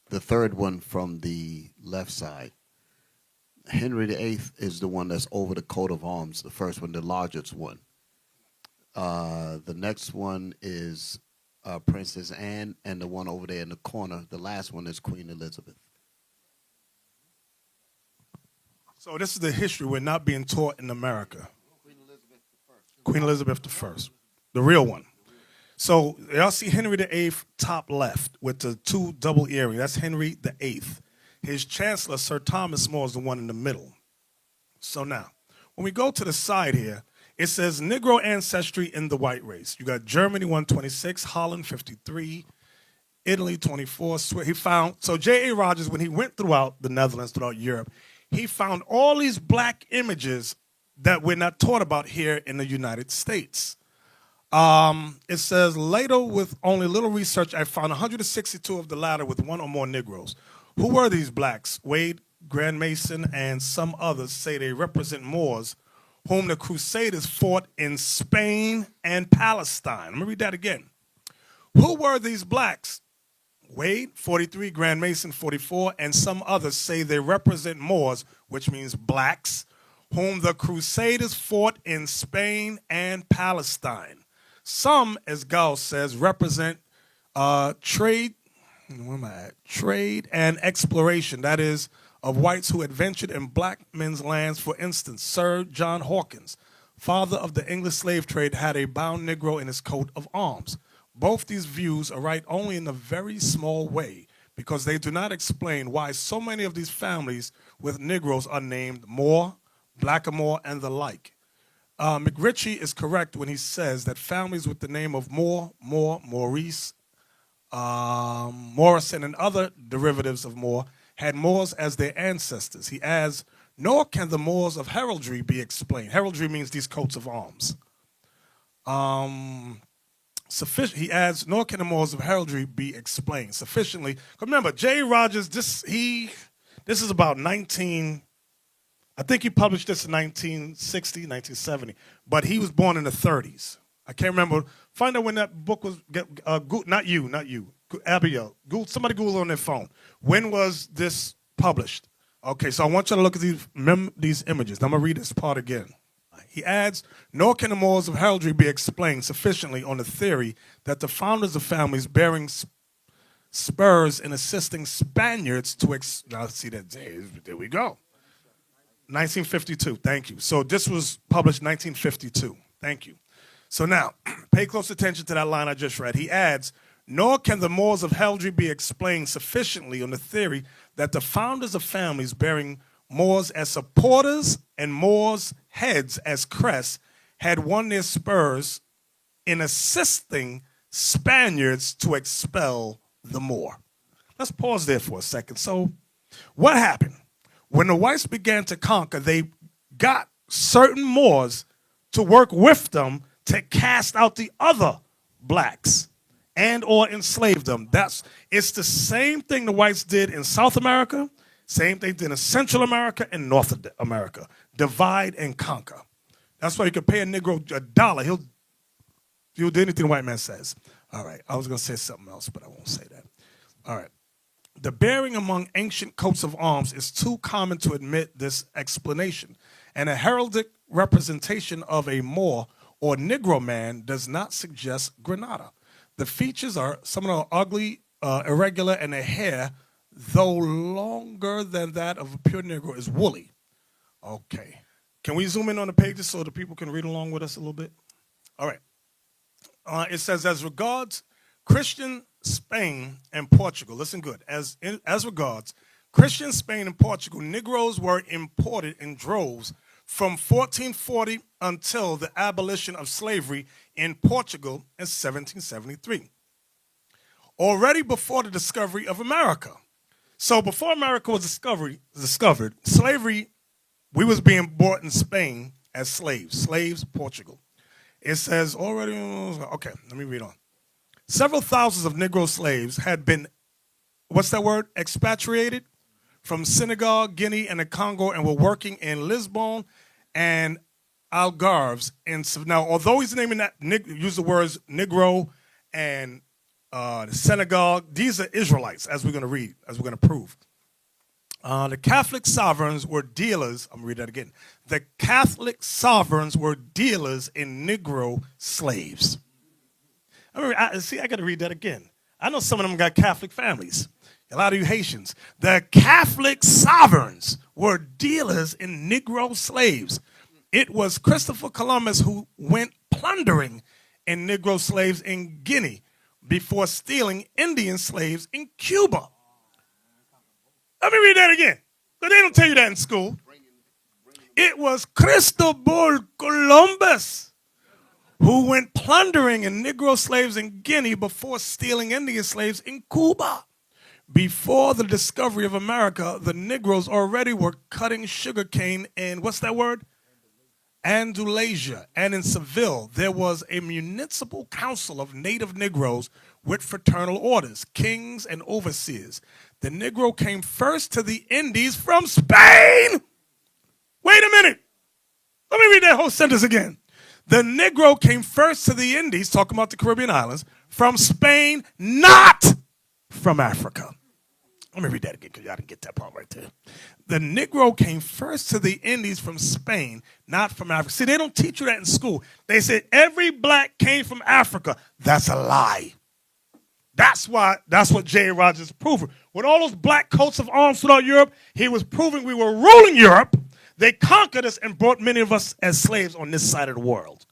S3: third one from the left side. Henry VIII is the one that's over the coat of arms, the first one, the largest one. The next one is Princess Anne, and the one over there in the corner, the last one is Queen Elizabeth.
S1: So this is the history we're not being taught in America. Queen Elizabeth I, the real one. So y'all see Henry VIII top left with the two double earrings. That's Henry VIII. His chancellor, Sir Thomas More, is the one in the middle. So now, when we go to the side here, it says Negro ancestry in the white race. You got Germany 126, Holland 53, Italy 24. He found, so J.A. Rogers, when he went throughout the Netherlands, throughout Europe, he found all these black images that we're not taught about here in the United States. It says, later, with only little research, I found 162 of the latter with one or more Negroes. Who were these blacks? Wade, Grand Mason, and some others say they represent Moors, whom the Crusaders fought in Spain and Palestine. Let me read that again. Who were these blacks? Wade, 43, Grand Mason, 44, and some others say they represent Moors, which means blacks, whom the Crusaders fought in Spain and Palestine. Some, as Gauss says, represent trade and exploration, that is, of whites who adventured in black men's lands. For instance, Sir John Hawkins, father of the English slave trade, had a bound Negro in his coat of arms. Both these views are right only in a very small way, because they do not explain why so many of these families with Negroes are named Moore, Blackamoor, and the like. McRitchie is correct when he says that families with the name of Moore, Maurice, Morrison, and other derivatives of Moore had Moors as their ancestors. He adds, nor can the Moors of heraldry be explained. Heraldry means these coats of arms. He adds, nor can the Moors of heraldry be explained sufficiently. Remember, J. Rogers, this is about I think he published this in 1960, 1970, but he was born in the 30s. I can't remember. Find out when that book was, not you. Abigail, somebody Google on their phone. When was this published? Okay, so I want you to look at these images. I'm going to read this part again. He adds, nor can the morals of heraldry be explained sufficiently on the theory that the founders of families bearing spurs in assisting Spaniards to now see that there we go. 1952, thank you. So this was published 1952, thank you. So now, pay close attention to that line I just read. He adds, nor can the morals of heraldry be explained sufficiently on the theory that the founders of families bearing Moors as supporters and Moors' heads as crests had won their spurs in assisting Spaniards to expel the Moor. Let's pause there for a second. So what happened? When the whites began to conquer, they got certain Moors to work with them to cast out the other blacks and or enslave them. It's the same thing the whites did in South America, same thing they did in Central America and North America. Divide and conquer. That's why you can pay a Negro $1. He'll do anything the white man says. All right, I was going to say something else, but I won't say that. All right. The bearing among ancient coats of arms is too common to admit this explanation, and a heraldic representation of a Moor or Negro man does not suggest Granada. The features are somewhat ugly, irregular, and the hair, though longer than that of a pure Negro, is woolly. Okay. Can we zoom in on the pages so the people can read along with us a little bit? All right. It says, as regards Christian Spain and Portugal, listen good, as regards Christian Spain and Portugal, Negroes were imported in droves from 1440 until the abolition of slavery in Portugal in 1773. Already before the discovery of America. So before America was discovered, slavery, we was being bought in Spain as slaves, Portugal. It says already, okay, let me read on. Several thousands of Negro slaves had been, what's that word, expatriated from Senegal, Guinea, and the Congo, and were working in Lisbon and Algarves. And so now, although he's naming that, use the words Negro and Senegal, these are Israelites, as we're going to read, as we're going to prove. The Catholic sovereigns were dealers. I'm going to read that again. The Catholic sovereigns were dealers in Negro slaves. I got to read that again. I know some of them got Catholic families. A lot of you Haitians. The Catholic sovereigns were dealers in Negro slaves. It was Christopher Columbus who went plundering in Negro slaves in Guinea before stealing Indian slaves in Cuba. Let me read that again, because they don't tell you that in school. It was Cristobal Columbus who went plundering in Negro slaves in Guinea before stealing Indian slaves in Cuba. Before the discovery of America, the Negroes already were cutting sugarcane in, what's that word? Andalusia. And in Seville, there was a municipal council of native Negroes with fraternal orders, kings and overseers. The Negro came first to the Indies from Spain. Wait a minute. Let me read that whole sentence again. The Negro came first to the Indies, talking about the Caribbean islands, from Spain, not from Africa. Let me read that again because y'all didn't get that part right there. The Negro came first to the Indies from Spain, not from Africa. See, they don't teach you that in school. They say every black came from Africa. That's a lie. That's what J. Rogers proved. With all those black coats of arms throughout Europe, he was proving we were ruling Europe. They conquered us and brought many of us as slaves on this side of the world.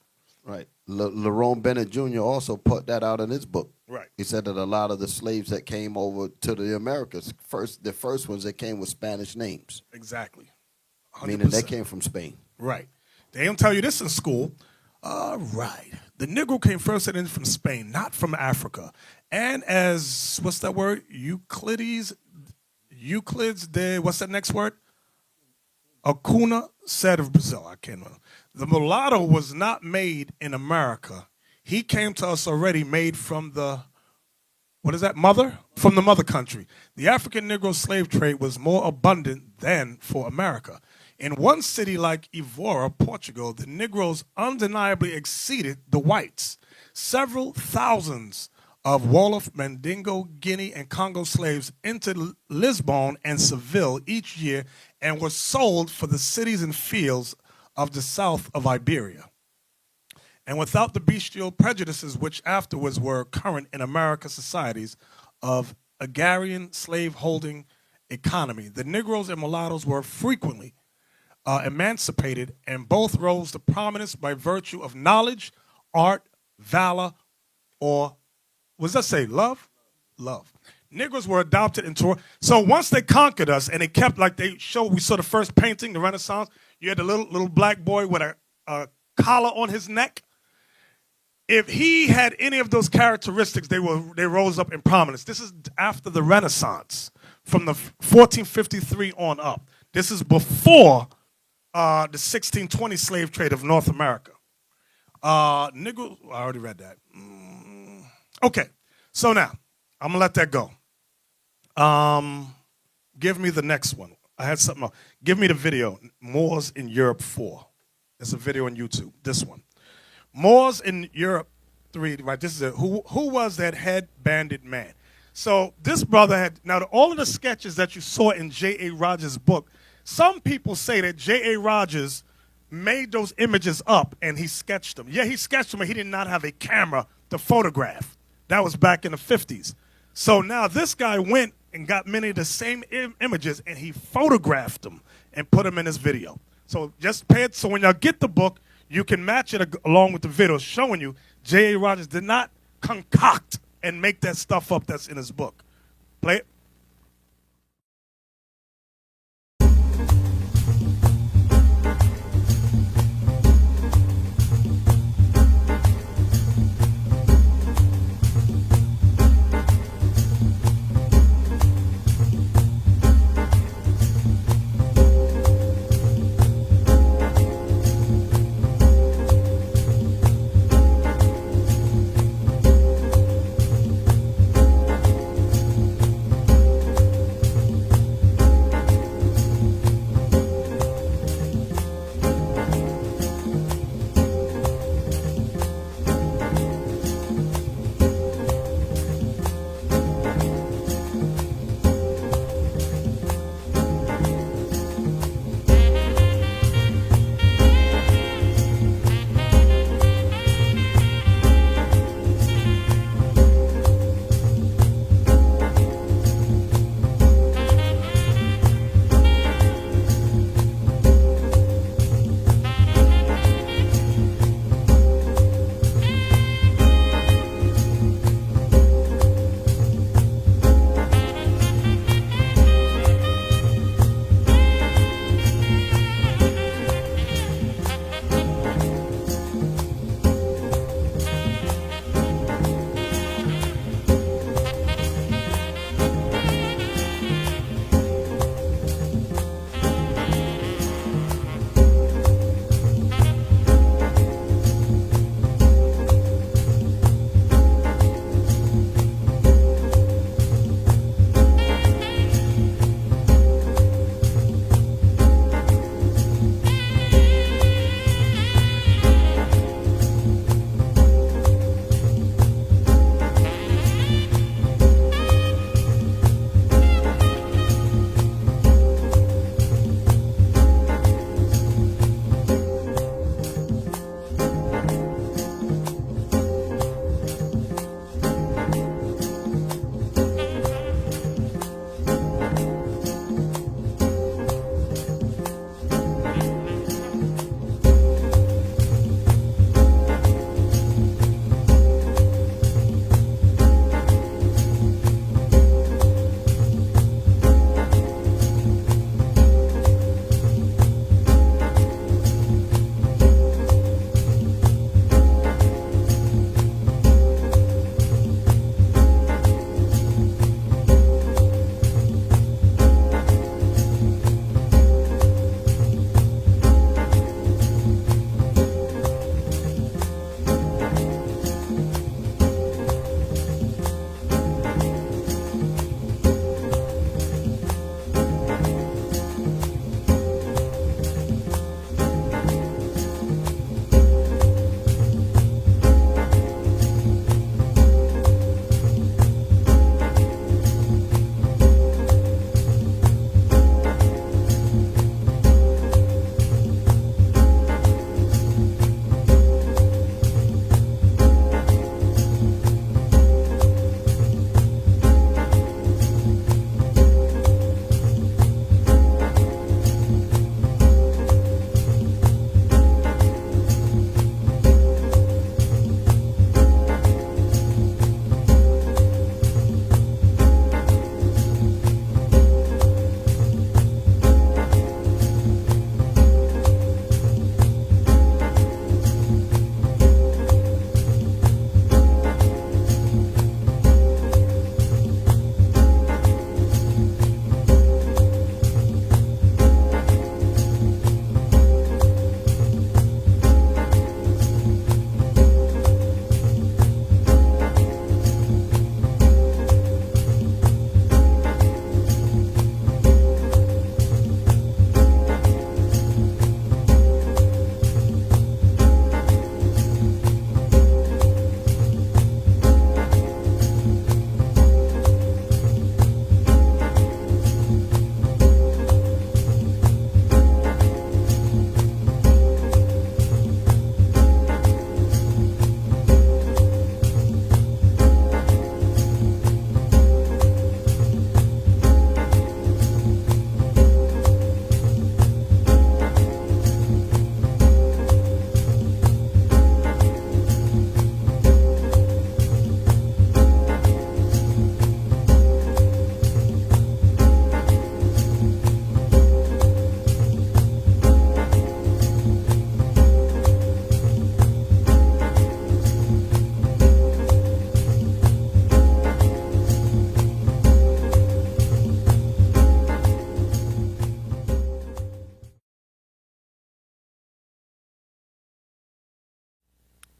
S3: Right. Lerone Bennett Jr. also put that out in his book.
S1: Right.
S3: He said that a lot of the slaves that came over to the Americas, the first ones that came with Spanish names.
S1: Exactly. 100%.
S3: Meaning they came from Spain.
S1: Right. They don't tell you this in school. All right. The Negro came first and then from Spain, not from Africa. And as, what's that word? Euclides, what's that next word? Acuna said of Brazil. I can't remember. The mulatto was not made in America. He came to us already made from the, what is that, mother? From the mother country. The African Negro slave trade was more abundant than for America. In one city like Evora, Portugal, the Negroes undeniably exceeded the whites. Several thousands of Wolof, Mandingo, Guinea, and Congo slaves entered Lisbon and Seville each year and were sold for the cities and fields of the south of Iberia. And without the bestial prejudices which afterwards were current in American societies of agrarian slave-holding economy, the Negroes and mulattoes were frequently emancipated, and both rose to prominence by virtue of knowledge, art, valor, or, what does that say, love? Love. Negroes were adopted into, so once they conquered us and they kept, like they showed, we saw the first painting, the Renaissance, you had the little black boy with a collar on his neck. If he had any of those characteristics, they rose up in prominence. This is after the Renaissance, from the 1453 on up. This is before the 1620 slave trade of North America. Negro, I already read that. Okay, so now, I'm gonna let that go. Give me the next one. I had something else. Give me the video, Moors in Europe 4. It's a video on YouTube, this one. Moors in Europe 3, right, this is it. Who was that head-banded man? So this brother had, now all of the sketches that you saw in J.A. Rogers' book, some people say that J.A. Rogers made those images up and he sketched them. Yeah, he sketched them, but he did not have a camera to photograph. That was back in the 50s. So now this guy went and got many of the same images and he photographed them and put them in his video. So just pay it, so when y'all get the book, you can match it along with the video showing you J.A. Rogers did not concoct and make that stuff up that's in his book. Play it.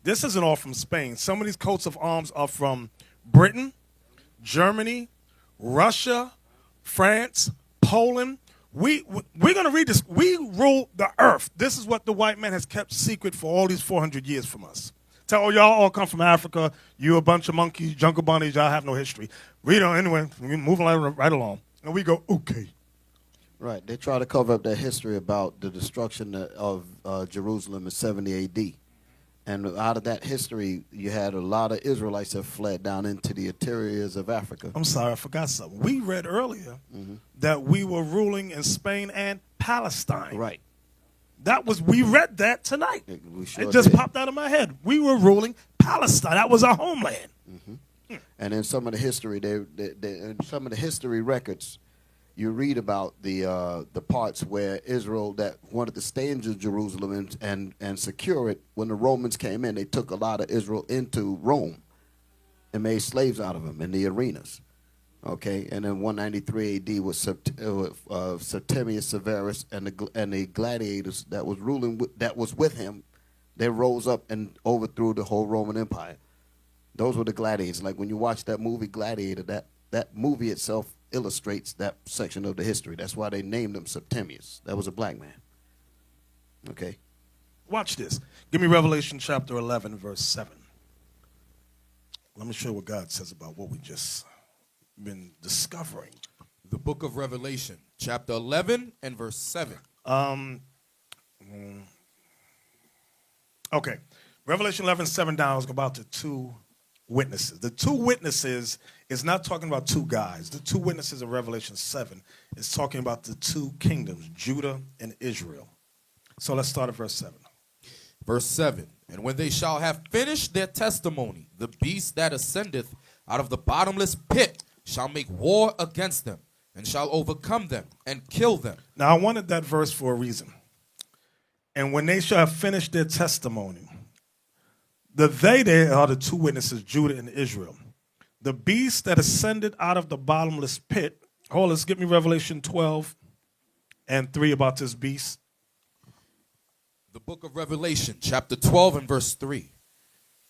S1: This isn't all from Spain. Some of these coats of arms are from Britain, Germany, Russia, France, Poland. We're going to read this. We rule the earth. This is what the white man has kept secret for all these 400 years from us. Tell y'all all come from Africa. You a bunch of monkeys, jungle bunnies. Y'all have no history. We don't. Anyway, we're moving right along. And we go, okay.
S3: Right. They try to cover up their history about the destruction of Jerusalem in 70 A.D. And out of that history, you had a lot of Israelites that fled down into the interiors of Africa.
S1: I'm sorry, I forgot something. We read earlier that we were ruling in Spain and Palestine.
S3: Right.
S1: We read that tonight.
S3: We sure
S1: it just
S3: did.
S1: popped out of my head. We were ruling Palestine. That was our homeland.
S3: And in some of the history, in some of the history records, you read about the parts where Israel that wanted to stay in Jerusalem and secure it. When the Romans came in, they took a lot of Israel into Rome and made slaves out of them in the arenas. Okay, and in 193 A.D. was Septimius Severus and the gladiators that was with him. They rose up and overthrew the whole Roman Empire. Those were the gladiators. Like when you watch that movie Gladiator, that movie itself illustrates that section of the history. That's why they named him Septimius. That was a black man. Okay.
S1: Watch this. Give me Revelation chapter 11, verse 7. Let me show you what God says about what we just been discovering.
S16: The book of Revelation, chapter 11 and verse 7.
S1: Okay. Revelation 11, 7 down is about the two witnesses. The two witnesses is not talking about two guys. The two witnesses in Revelation 7 is talking about the two kingdoms, Judah and Israel. So let's start at verse 7.
S16: Verse 7. And when they shall have finished their testimony, the beast that ascendeth out of the bottomless pit shall make war against them, and shall overcome them, and kill them.
S1: Now, I wanted that verse for a reason. And when they shall have finished their testimony, they are the two witnesses, Judah and Israel. The beast that ascended out of the bottomless pit. Hold on, let's get me Revelation 12 and 3 about this beast.
S16: The book of Revelation, chapter 12 and verse 3.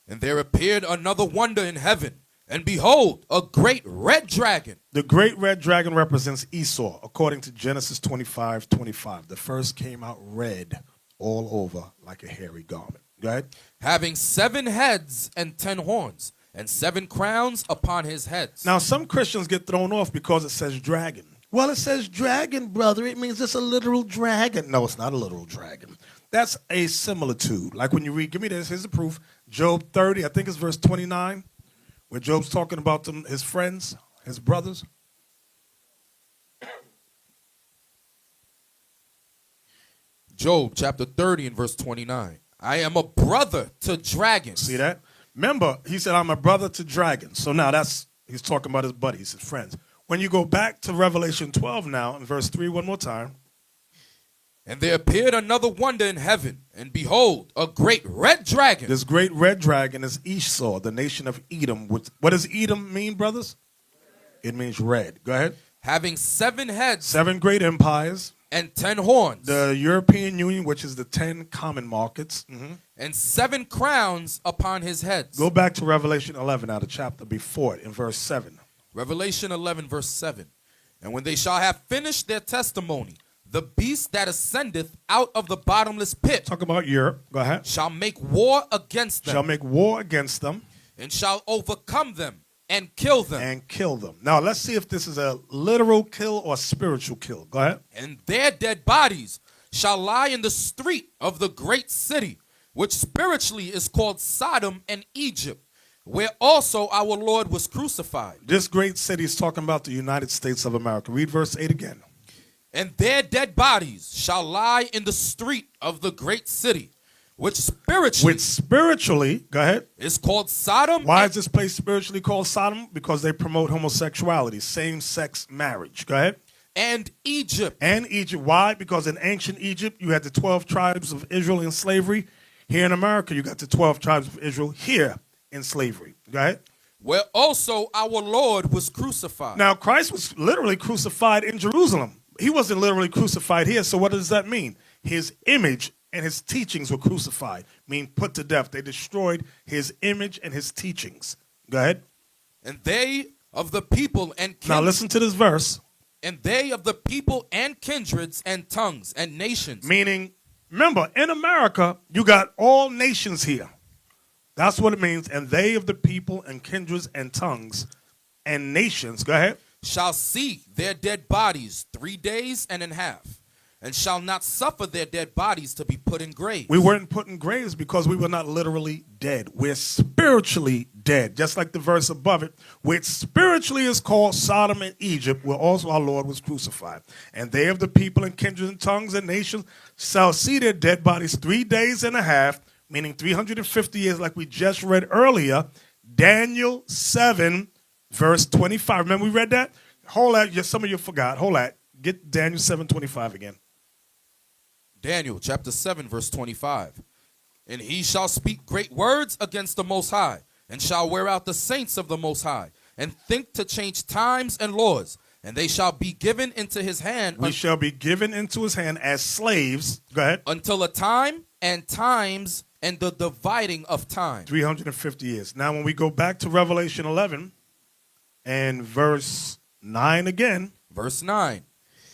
S16: And there appeared another wonder in heaven, and behold, a great red dragon.
S1: The great red dragon represents Esau, according to Genesis 25:25. The first came out red all over like a hairy garment. Go ahead.
S16: Having 7 heads and 10 horns, and 7 crowns upon his heads.
S1: Now, some Christians get thrown off because it says dragon. Well, it says dragon, brother. It means it's a literal dragon. No, it's not a literal dragon. That's a similitude. Like when you read, give me this, here's the proof. Job 30, I think it's verse 29, where Job's talking about them, his friends, his brothers.
S16: Job chapter 30 and verse 29. I am a brother to dragons.
S1: See that? Remember, he said, I'm a brother to dragons. So now he's talking about his buddies, his friends. When you go back to Revelation 12 now, in verse 3, one more time.
S16: And there appeared another wonder in heaven, and behold, a great red dragon.
S1: This great red dragon is Esau, the nation of Edom. What does Edom mean, brothers? It means red. Go ahead.
S16: Having 7 heads.
S1: 7 great empires.
S16: And 10 horns.
S1: The European Union, which is the 10 common markets.
S16: And 7 crowns upon his heads.
S1: Go back to Revelation 11, now the chapter before it, in verse 7.
S16: Revelation 11, verse 7. And when they shall have finished their testimony, the beast that ascendeth out of the bottomless pit.
S1: Talk about Europe. Go ahead.
S16: Shall make war against them.
S1: Shall make war against them.
S16: And shall overcome them and kill them.
S1: And kill them. Now, let's see if this is a literal kill or spiritual kill. Go ahead.
S16: And their dead bodies shall lie in the street of the great city, which spiritually is called Sodom and Egypt, where also our Lord was crucified.
S1: This great city is talking about the United States of America. Read verse 8 again.
S16: And their dead bodies shall lie in the street of the great city, which spiritually,
S1: go ahead,
S16: is called Sodom.
S1: Why is this place spiritually called Sodom? Because they promote homosexuality, same-sex marriage. Go ahead.
S16: And Egypt.
S1: And Egypt. Why? Because in ancient Egypt, you had the 12 tribes of Israel in slavery. Here in America, you got the 12 tribes of Israel here in slavery. Go ahead.
S16: Where also our Lord was crucified.
S1: Now, Christ was literally crucified in Jerusalem. He wasn't literally crucified here, so what does that mean? His image and his teachings were crucified, meaning put to death. They destroyed his image and his teachings. Go ahead.
S16: And they of the people and kindreds.
S1: Now listen to this verse.
S16: And they of the people and kindreds and tongues and nations.
S1: Meaning, remember, in America, you got all nations here. That's what it means. And they of the people and kindreds and tongues and nations. Go ahead.
S16: Shall see their dead bodies 3 days and a half, and shall not suffer their dead bodies to be put in graves.
S1: We weren't put in graves because we were not literally dead. We're spiritually dead. Just like the verse above it, which spiritually is called Sodom and Egypt, where also our Lord was crucified. And they of the people and kindred and tongues and nations shall see their dead bodies 3 days and a half, meaning 350 years, like we just read earlier. Daniel 7, verse 25. Remember we read that? Hold that. Some of you forgot. Hold that. Get Daniel 7:25 again.
S16: Daniel chapter 7 verse 25. And he shall speak great words against the Most High, and shall wear out the saints of the Most High, and think to change times and laws, and they shall be given into his hand.
S1: We shall be given into his hand as slaves. Go ahead.
S16: Until a time and times and the dividing of time.
S1: 350 years. Now when we go back to Revelation 11 and verse 9 again.
S16: Verse 9.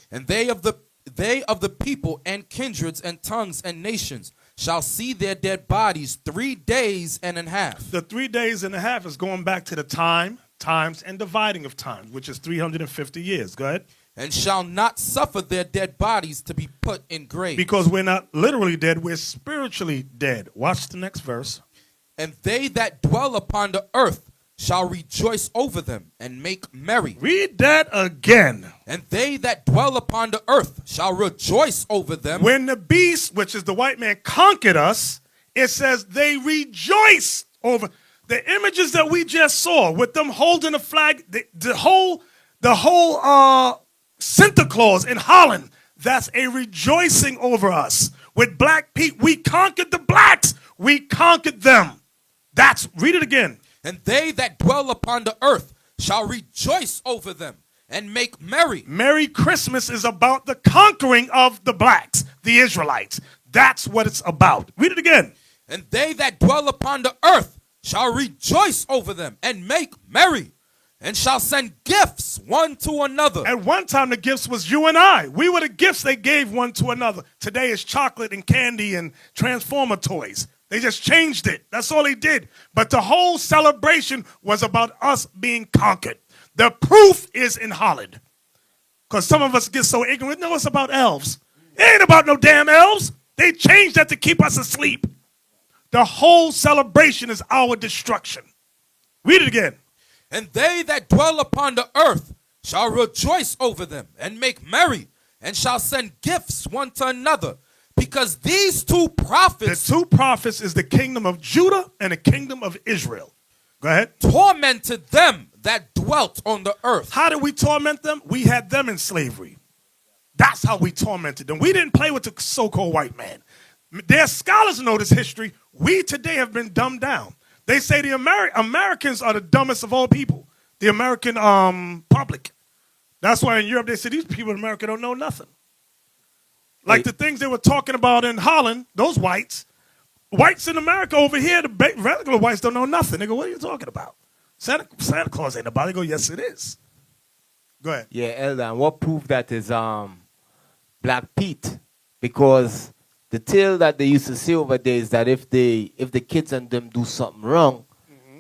S16: And they of the people and kindreds and tongues and nations shall see their dead bodies 3 days and a half.
S1: The 3 days and a half is going back to the times, and dividing of times, which is 350 years. Go ahead.
S16: And shall not suffer their dead bodies to be put in graves.
S1: Because we're not literally dead, we're spiritually dead. Watch the next verse.
S16: And they that dwell upon the earth shall rejoice over them and make merry.
S1: Read that again.
S16: And they that dwell upon the earth shall rejoice over them.
S1: When the beast, which is the white man, conquered us, it says they rejoice over the images that we just saw with them holding a flag. The whole Santa Claus in Holland, that's a rejoicing over us. With Black Pete, we conquered the blacks. We conquered them. Read it again.
S16: And they that dwell upon the earth shall rejoice over them and make merry.
S1: Merry Christmas is about the conquering of the blacks, the Israelites. That's what it's about. Read it again.
S16: And they that dwell upon the earth shall rejoice over them and make merry, and shall send gifts one to another.
S1: At one time, the gifts was you and I. We were the gifts they gave one to another. Today is chocolate and candy and Transformer toys. They just changed it. That's all they did. But the whole celebration was about us being conquered. The proof is in Holland. Because some of us get so ignorant. No, it's about elves. It ain't about no damn elves. They changed that to keep us asleep. The whole celebration is our destruction. Read it again.
S16: And they that dwell upon the earth shall rejoice over them and make merry, and shall send gifts one to another. Because these two prophets.
S1: The two prophets is the kingdom of Judah and the kingdom of Israel. Go ahead.
S16: Tormented them that dwelt on the earth.
S1: How did we torment them? We had them in slavery. That's how we tormented them. We didn't play with the so-called white man. Their scholars know this history. We today have been dumbed down. They say the Americans are the dumbest of all people. The American public. That's why in Europe they say these people in America don't know nothing. Like the things they were talking about in Holland, those whites in America over here, the regular whites don't know nothing. They go, what are you talking about? Santa Claus ain't about it. They go, yes, it is. Go ahead.
S10: Yeah, Elder, and what proved that is Black Pete. Because the tale that they used to say over there is that if the kids and them do something wrong,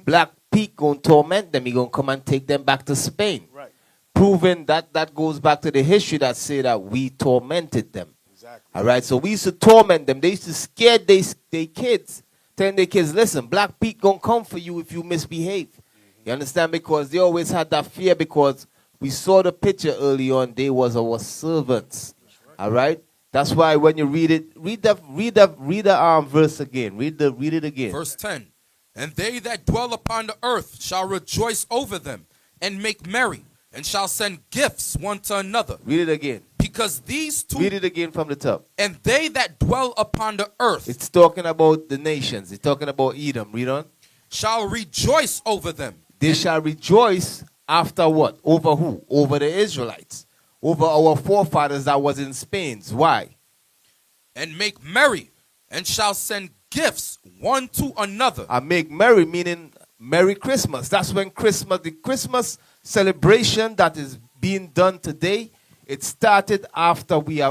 S10: Black Pete gonna torment them. He gonna come and take them back to Spain.
S1: Right.
S10: Proving that goes back to the history that say that we tormented them. All right, so we used to torment them. They used to scare their kids, telling their kids, listen, Black Pete gonna come for you if you misbehave. You understand? Because they always had that fear because we saw the picture early on. They was our servants. Right. All right, that's why when you read it, read the verse again. Read it again.
S16: Verse 10. And they that dwell upon the earth shall rejoice over them and make merry, and shall send gifts one to another.
S10: Read it again.
S16: Because these two.
S10: Read it again from the top.
S16: And they that dwell upon the earth.
S10: It's talking about the nations. It's talking about Edom. Read on.
S16: Shall rejoice over them.
S10: They shall rejoice after what? Over who? Over the Israelites. Over our forefathers that was in Spain. Why?
S16: And make merry, and shall send gifts one to another.
S7: I make merry, meaning Merry Christmas. That's when Christmas, the Christmas celebration that is being done today, it started after we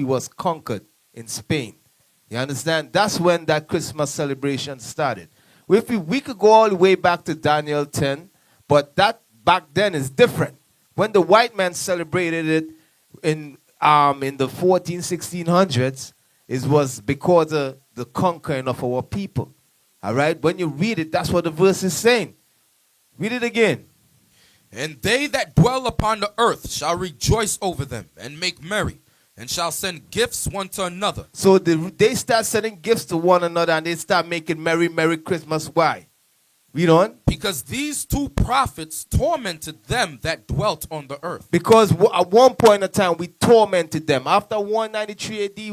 S7: was conquered in Spain. You understand? That's when that Christmas celebration started. If we could go all the way back to Daniel 10, but that back then is different. When the white man celebrated it in the 1600s, it was because of the conquering of our people. All right? When you read it, that's what the verse is saying. Read it again.
S16: And they that dwell upon the earth shall rejoice over them and make merry, and shall send gifts one to another.
S7: So they start sending gifts to one another, and they start making merry Christmas. Why? Read on.
S16: Because these two prophets tormented them that dwelt on the earth.
S7: Because at one point in time we tormented them. After 193 AD,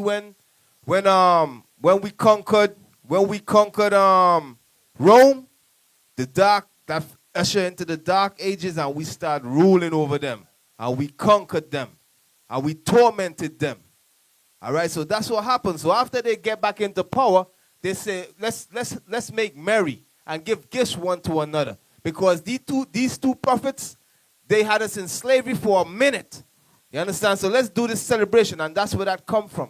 S7: when we conquered Rome, that ushered into the dark ages, and we started ruling over them, and we conquered them, and we tormented them. All right, so that's what happens. So after they get back into power, they say, let's make merry and give gifts one to another. Because these two prophets, they had us in slavery for a minute. You understand? So let's do this celebration, and that's where that come from.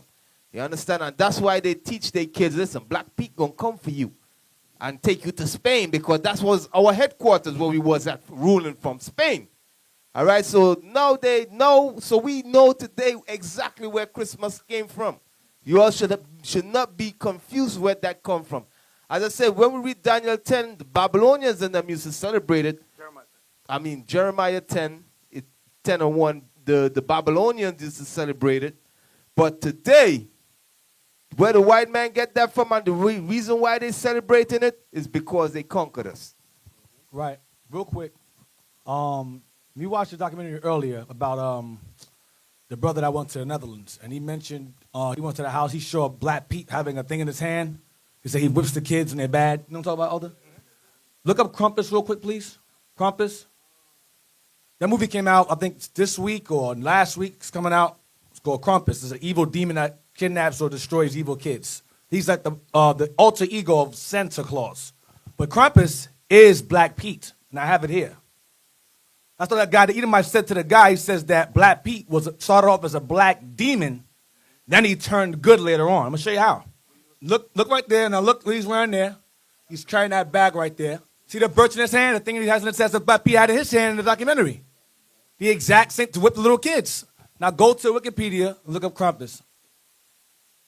S7: You understand? And that's why they teach their kids, listen, Black Pete gonna come for you and take you to Spain, because that was our headquarters where we was at, ruling from Spain. All right, so now they know, so we know today exactly where Christmas came from. You all should not be confused where that come from. As I said, when we read Daniel 10, the Babylonians and them used to celebrate it. Jeremiah 10, 10:1, the Babylonians used to celebrate it. But today, where the white man get that from, and the reason why they celebrating it is because they conquered us.
S8: Right. Real quick. We watched a documentary earlier about the brother that went to the Netherlands, and he mentioned he went to the house. He showed Black Pete having a thing in his hand. He said he whips the kids and they're bad. You know what I'm talking about, Elder? Look up Krampus real quick, please. Krampus. That movie came out, I think, this week or last week. It's coming out. It's called Krampus. It's an evil demon that kidnaps or destroys evil kids. He's like the alter ego of Santa Claus. But Krampus is Black Pete, and I have it here. That's what that guy, the Edomite, said to the guy. He says that Black Pete started off as a black demon, then he turned good later on. I'm going to show you how. Look right there. Now look what he's wearing there. He's carrying that bag right there. See the birch in his hand? The thing he has in it says that Black Pete had in his hand in the documentary. The exact same to whip the little kids. Now go to Wikipedia and look up Krampus.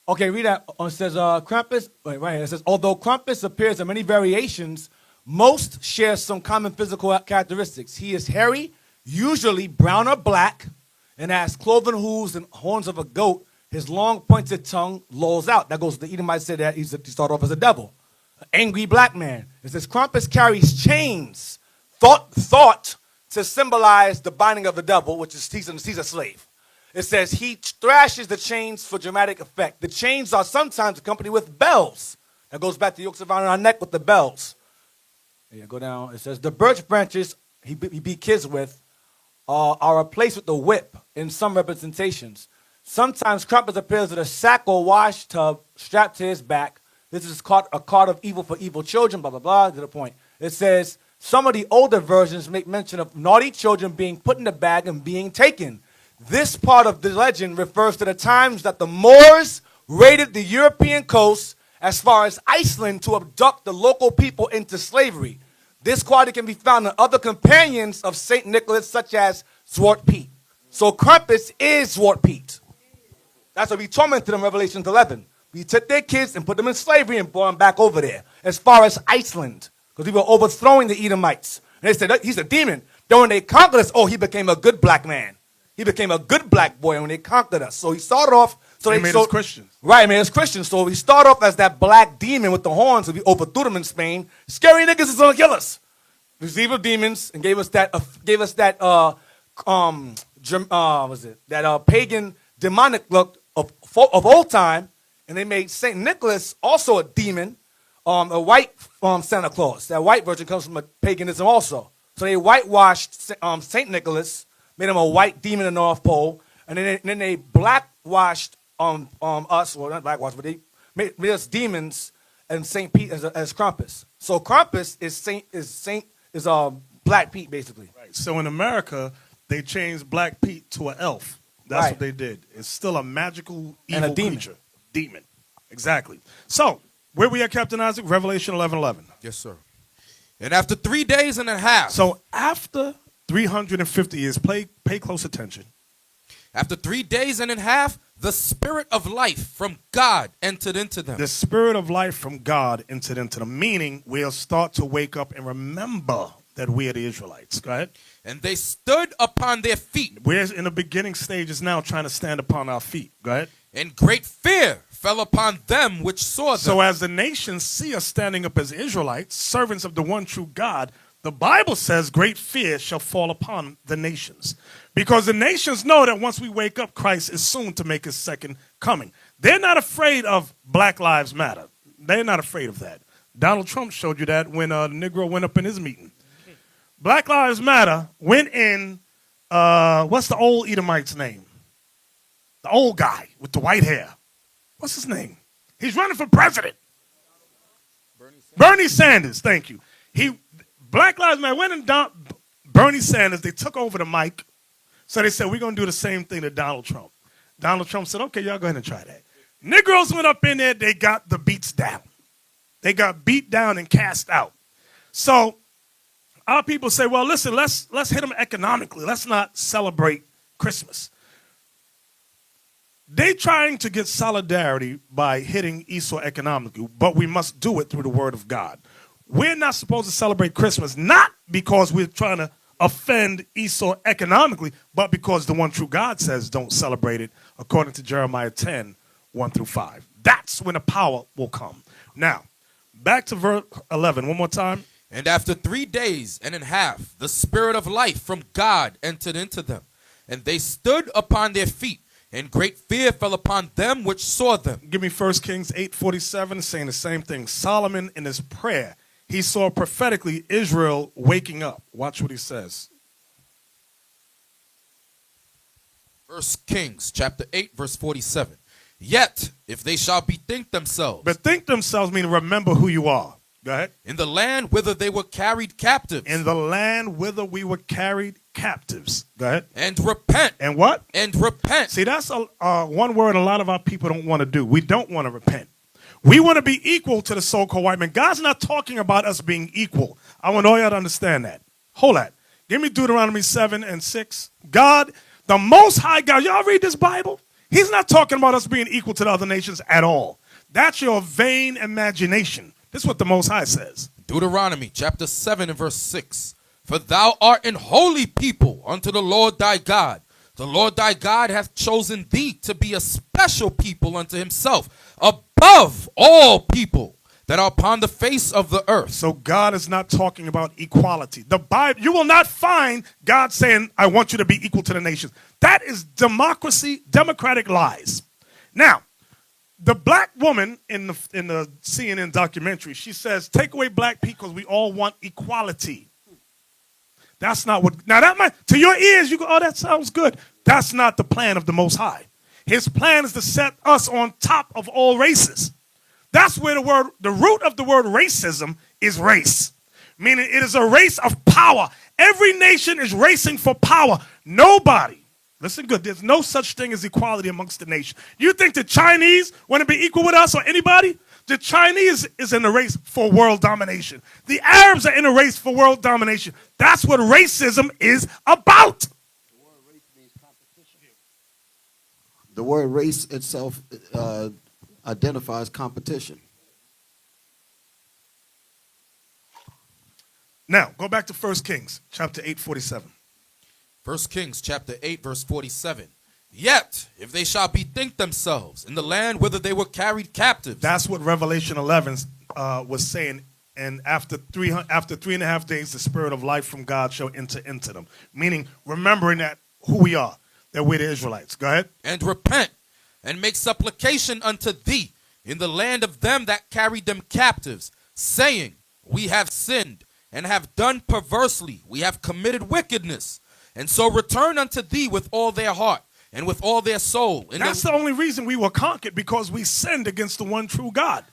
S8: Okay, read that. It says Krampus. Wait, right here. It says, although Krampus appears in many variations, most share some common physical characteristics. He is hairy, usually brown or black, and has cloven hooves and horns of a goat. His long pointed tongue lolls out. That goes to the Edomite said that he started off as a devil. An angry black man. It says Krampus carries chains, thought to symbolize the binding of the devil, which is he's a slave. It says he thrashes the chains for dramatic effect. The chains are sometimes accompanied with bells. That goes back to the yokes around our neck with the bells. Yeah, go down. It says the birch branches he beat kids with are replaced with the whip in some representations. Sometimes Krampus appears with a sack or wash tub strapped to his back. This is called a card of evil for evil children, blah, blah, blah, to the point. It says some of the older versions make mention of naughty children being put in the bag and being taken. This part of the legend refers to the times that the Moors raided the European coast as far as Iceland to abduct the local people into slavery. This quality can be found in other companions of St. Nicholas, such as Zwart Piet. So Krampus is Zwart Piet. That's what we tormented them in Revelation 11. We took their kids and put them in slavery and brought them back over there, as far as Iceland, because we were overthrowing the Edomites. And they said, he's a demon. Then when they conquered us, he became a good black man. He became a good black boy when they conquered us. So he started off. So
S1: they made us Christians.
S8: Right, made us Christians. So he started off as that black demon with the horns, and we overthrew them in Spain. Scary niggas is gonna kill us. These evil demons, and gave us that pagan demonic look of old time, and they made St. Nicholas also a demon, a white Santa Claus. That white version comes from paganism also. So they whitewashed St. Nicholas, made him a white demon in the North Pole, and then they blackwashed us, well not blackwashed, but they made us demons, and Saint Pete as Krampus. So Krampus is Black Pete basically.
S1: Right. So in America, they changed Black Pete to an elf. That's what they did. It's still a magical evil
S8: And a demon.
S1: creature. Demon. Exactly. So where we at, Captain Isaac? Revelation 11:11.
S16: Yes, sir. And after 3 days and a half.
S1: So after 350 years, pay close attention.
S16: After 3 days and a half, the spirit of life from God entered into them.
S1: The spirit of life from God entered into them, meaning we'll start to wake up and remember that we are the Israelites. Go ahead.
S16: And they stood upon their feet.
S1: We're in the beginning stages now trying to stand upon our feet. Go ahead.
S16: And great fear fell upon them which saw them.
S1: So as the nations see us standing up as Israelites, servants of the one true God, the Bible says great fear shall fall upon the nations. Because the nations know that once we wake up, Christ is soon to make his second coming. They're not afraid of Black Lives Matter. They're not afraid of that. Donald Trump showed you that when the Negro went up in his meeting. Black Lives Matter went in, what's the old Edomite's name? The old guy with the white hair. What's his name? He's running for president. Bernie Sanders, thank you. Black Lives Matter went and Bernie Sanders, they took over the mic. So they said, we're going to do the same thing to Donald Trump. Donald Trump said, okay, y'all go ahead and try that. Negroes went up in there, they got the beats down. They got beat down and cast out. So our people say, well, listen, let's hit them economically. Let's not celebrate Christmas. They trying to get solidarity by hitting Esau economically, but we must do it through the word of God. We're not supposed to celebrate Christmas, not because we're trying to offend Esau economically, but because the one true God says don't celebrate it, according to Jeremiah 10, 1-5. That's when the power will come. Now, back to verse 11, one more time.
S16: And after 3 days and a half, the spirit of life from God entered into them. And they stood upon their feet, and great fear fell upon them which saw them.
S1: Give me 1 Kings 8:47, saying the same thing. Solomon, in his prayer, he saw prophetically Israel waking up. Watch what he says.
S16: 1 Kings chapter 8, verse 47. Yet, if they shall bethink themselves.
S1: Bethink themselves means remember who you are. Go ahead.
S16: In the land whither they were carried captives.
S1: In the land whither we were carried captives. Go ahead.
S16: And repent.
S1: And what?
S16: And repent.
S1: See, that's one word a lot of our people don't want to do. We don't want to repent. We want to be equal to the so-called white man. God's not talking about us being equal. I want all y'all to understand that. Hold that. Give me Deuteronomy 7:6. God, the Most High God, y'all read this Bible? He's not talking about us being equal to the other nations at all. That's your vain imagination. This is what the Most High says.
S16: Deuteronomy chapter 7 and verse 6. For thou art an holy people unto the Lord thy God. The Lord thy God hath chosen thee to be a special people unto himself, above all people that are upon the face of the earth.
S1: So God is not talking about equality. The Bible, you will not find God saying, I want you to be equal to the nations. That is democracy, democratic lies. Now, the black woman in the CNN documentary, she says, take away black people because we all want equality. That's not what, now that might, to your ears, you go, oh, that sounds good. That's not the plan of the Most High. His plan is to set us on top of all races. That's where the root of the word racism is race. Meaning it is a race of power. Every nation is racing for power. Nobody, listen good, there's no such thing as equality amongst the nations. You think the Chinese want to be equal with us or anybody? The Chinese is in a race for world domination. The Arabs are in a race for world domination. That's what racism is about.
S3: The word race means competition. The word race itself identifies competition.
S1: Now, go back to 1 Kings chapter 8:47.
S16: 1 Kings chapter 8 verse 47. Yet, if they shall bethink themselves in the land whither they were carried captives.
S1: That's what Revelation 11 was saying. And after 3.5 days, the spirit of life from God shall enter into them. Meaning, remembering that who we are, that we're the Israelites. Go ahead.
S16: And repent and make supplication unto thee in the land of them that carried them captives, saying, we have sinned and have done perversely. We have committed wickedness. And so return unto thee with all their heart, and with all their soul. And
S1: That's the only reason we were conquered, because we sinned against the one true God.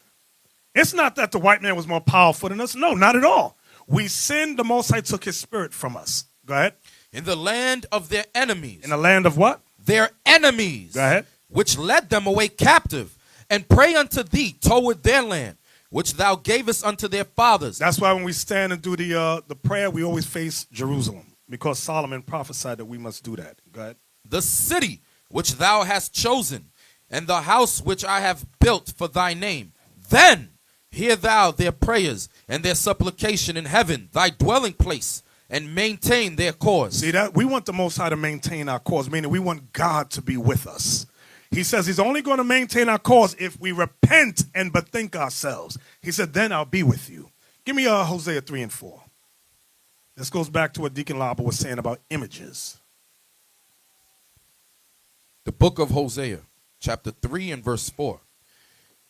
S1: It's not that the white man was more powerful than us. No, not at all. We sinned. The Most High took his spirit from us. Go ahead.
S16: In the land of their enemies.
S1: In the land of what?
S16: Their enemies.
S1: Go ahead.
S16: Which led them away captive, and pray unto thee toward their land, which thou gavest unto their fathers.
S1: That's why when we stand and do the prayer, we always face Jerusalem, because Solomon prophesied that we must do that. Go ahead.
S16: The city which thou hast chosen, and the house which I have built for thy name. Then hear thou their prayers and their supplication in heaven, thy dwelling place, and maintain their cause.
S1: See that? We want the Most High to maintain our cause, meaning we want God to be with us. He says he's only going to maintain our cause if we repent and bethink ourselves. He said, then I'll be with you. Give me Hosea 3 and 4. This goes back to what Deacon Laba was saying about images.
S16: The book of Hosea, chapter 3 and verse 4.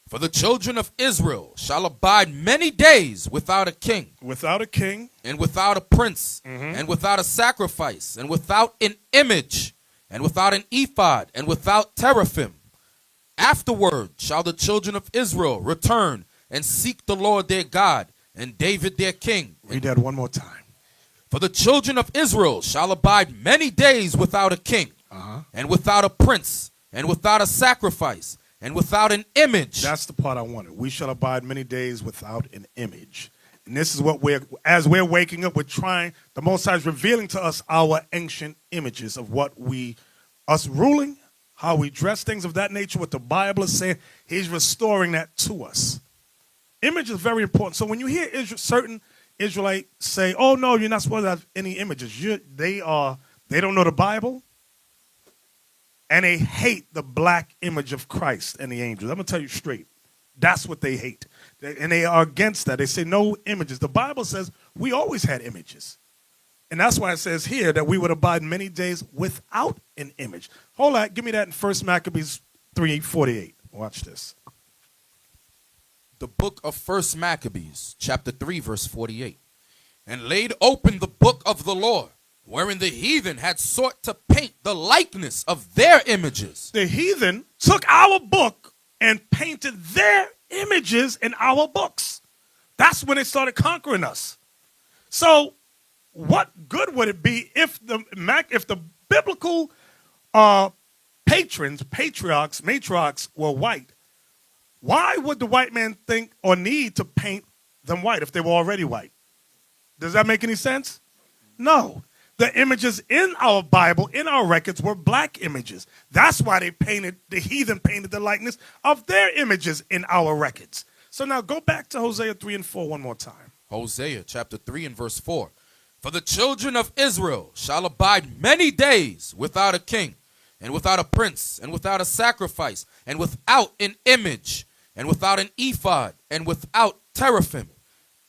S16: For the children of Israel shall abide many days without a king.
S1: Without a king.
S16: And without a prince. And without a sacrifice. And without an image. And without an ephod. And without teraphim. Afterward shall the children of Israel return and seek the Lord their God and David their king.
S1: Read that one more time.
S16: For the children of Israel shall abide many days without a king. And without a prince. And without a sacrifice. And without an image.
S1: That's the part I wanted. We shall abide many days without an image. And this is what as we're waking up, we're trying, the Most High is revealing to us our ancient images of what us ruling, how we dress, things of that nature, what the Bible is saying. He's restoring that to us. Image is very important. So when you hear certain Israelites say, oh no, you're not supposed to have any images. They don't know the Bible. And they hate the black image of Christ and the angels. I'm going to tell you straight. That's what they hate. And they are against that. They say no images. The Bible says we always had images. And that's why it says here that we would abide many days without an image. Hold on. Give me that in 1 Maccabees 3:48. Watch this.
S16: The book of 1 Maccabees, chapter 3, verse 48. And laid open the book of the Lord, wherein the heathen had sought to paint the likeness of their images.
S1: The heathen took our book and painted their images in our books. That's when they started conquering us. So what good would it be if the biblical matriarchs were white? Why would the white man think or need to paint them white if they were already white? Does that make any sense? No. The images in our Bible, in our records, were black images. That's why the heathen painted the likeness of their images in our records. So now go back to Hosea 3 and 4 one more time.
S16: Hosea chapter 3 and verse 4. For the children of Israel shall abide many days without a king, and without a prince, and without a sacrifice, and without an image, and without an ephod, and without teraphim.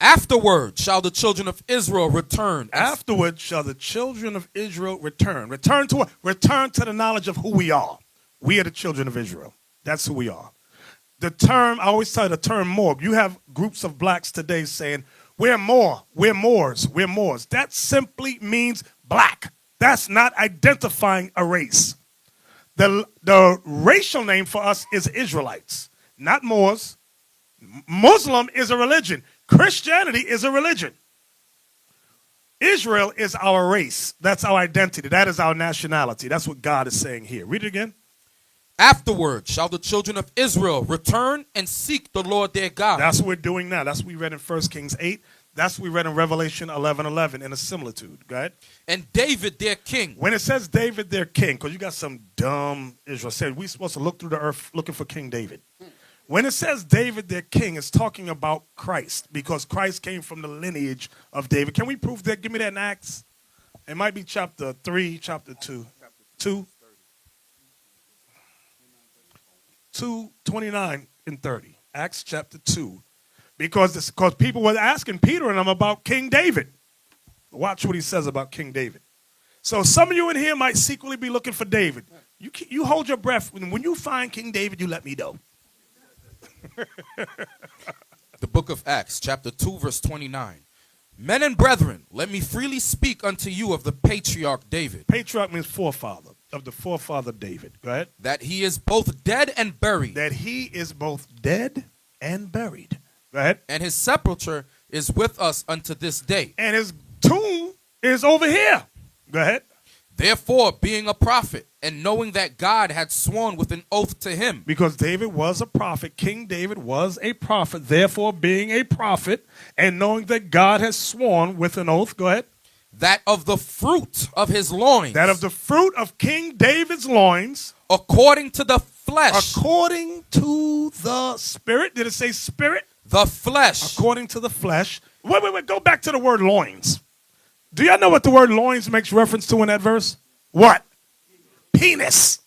S16: Afterward shall the children of Israel return.
S1: Afterward shall the children of Israel return. Return to what? Return to the knowledge of who we are. We are the children of Israel. That's who we are. The term, I always tell you the term more. You have groups of blacks today saying, we're more, we're Moors, we're Moors. That simply means black. That's not identifying a race. The racial name for us is Israelites, not Moors. Muslim is a religion. Christianity is a religion. Israel is our race. That's our identity. That is our nationality. That's what God is saying here. Read it again.
S16: Afterward shall the children of Israel return and seek the Lord their God.
S1: That's what we're doing now. That's what we read in 1 Kings 8. That's what we read in Revelation 11:11 in a similitude. Go ahead.
S16: And David their king.
S1: When it says David their king, because you got some dumb Israel said we're supposed to look through the earth looking for King David. When it says David their king, it's talking about Christ, because Christ came from the lineage of David. Can we prove that? Give me that in Acts. It might be chapter 3, chapter 2. 29 and 30. Acts chapter 2. Because people were asking Peter and them about King David. Watch what he says about King David. So some of you in here might secretly be looking for David. You hold your breath. When you find King David, you let me know.
S16: The book of Acts, chapter 2, verse 29. Men and brethren, let me freely speak unto you of the patriarch David.
S1: Patriarch means forefather. of the forefather David. Go ahead.
S16: That he is both dead and buried.
S1: That he is both dead and buried. Go ahead.
S16: And his sepulture is with us unto this day.
S1: And his tomb is over here. Go ahead.
S16: Therefore, being a prophet, and knowing that God had sworn with an oath to him.
S1: Because David was a prophet. King David was a prophet. Therefore, being a prophet, and knowing that God has sworn with an oath. Go ahead.
S16: That of the fruit of his loins.
S1: That of the fruit of King David's loins.
S16: According to the flesh.
S1: According to the spirit. Did it say spirit?
S16: The flesh.
S1: According to the flesh. Wait. Go back to the word loins. Do y'all know what the word loins makes reference to in that verse? What? Penis.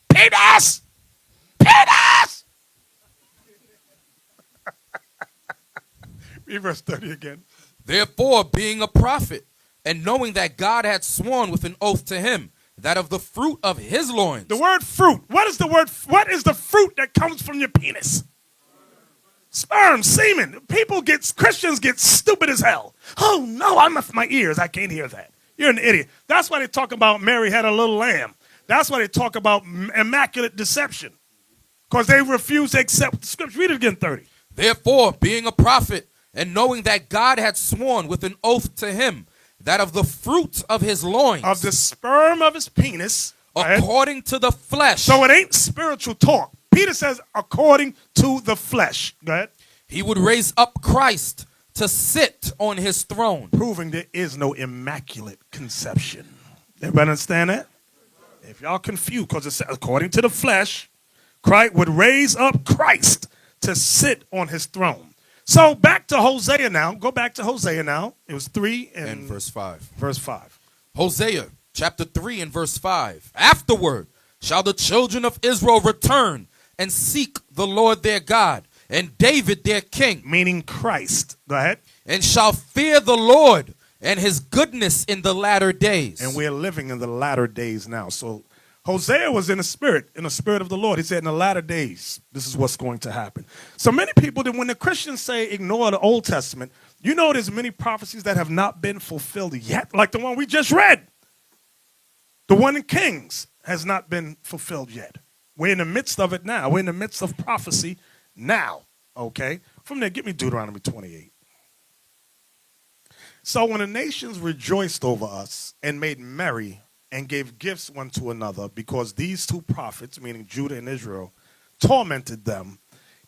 S1: Penis. Penis. Read verse 30 again.
S16: Therefore, being a prophet, and knowing that God had sworn with an oath to him, that of the fruit of his loins.
S1: The word fruit. What is the word? What is the fruit that comes from your penis? Sperm, semen. Christians get stupid as hell. Oh no, I muffed my ears. I can't hear that. You're an idiot. That's why they talk about Mary had a little lamb. That's why they talk about immaculate deception. Because they refuse to accept the scripture. Read it again, 30.
S16: Therefore, being a prophet, and knowing that God had sworn with an oath to him, that of the fruit of his loins.
S1: Of the sperm of his penis.
S16: According to the flesh.
S1: So it ain't spiritual talk. Peter says, according to the flesh. Go ahead.
S16: He would raise up Christ to sit on his throne.
S1: Proving there is no immaculate conception. Everybody understand that? If y'all confused, because it says, according to the flesh, Christ would raise up Christ to sit on his throne. So back to Hosea now. Go back to Hosea now. It was 3 and
S16: verse 5.
S1: Verse 5.
S16: Hosea chapter 3 and verse 5. Afterward shall the children of Israel return and seek the Lord their God and David their king.
S1: Meaning Christ. Go ahead.
S16: And shall fear the Lord and his goodness in the latter days.
S1: And we're living in the latter days now. So Hosea was in the spirit of the Lord. He said in the latter days, this is what's going to happen. So many people, that when the Christians say ignore the Old Testament, you know there's many prophecies that have not been fulfilled yet, like the one we just read. The one in Kings has not been fulfilled yet. We're in the midst of it now. We're in the midst of prophecy now, okay? From there, get me Deuteronomy 28. So when the nations rejoiced over us and made merry and gave gifts one to another, because these two prophets, meaning Judah and Israel, tormented them,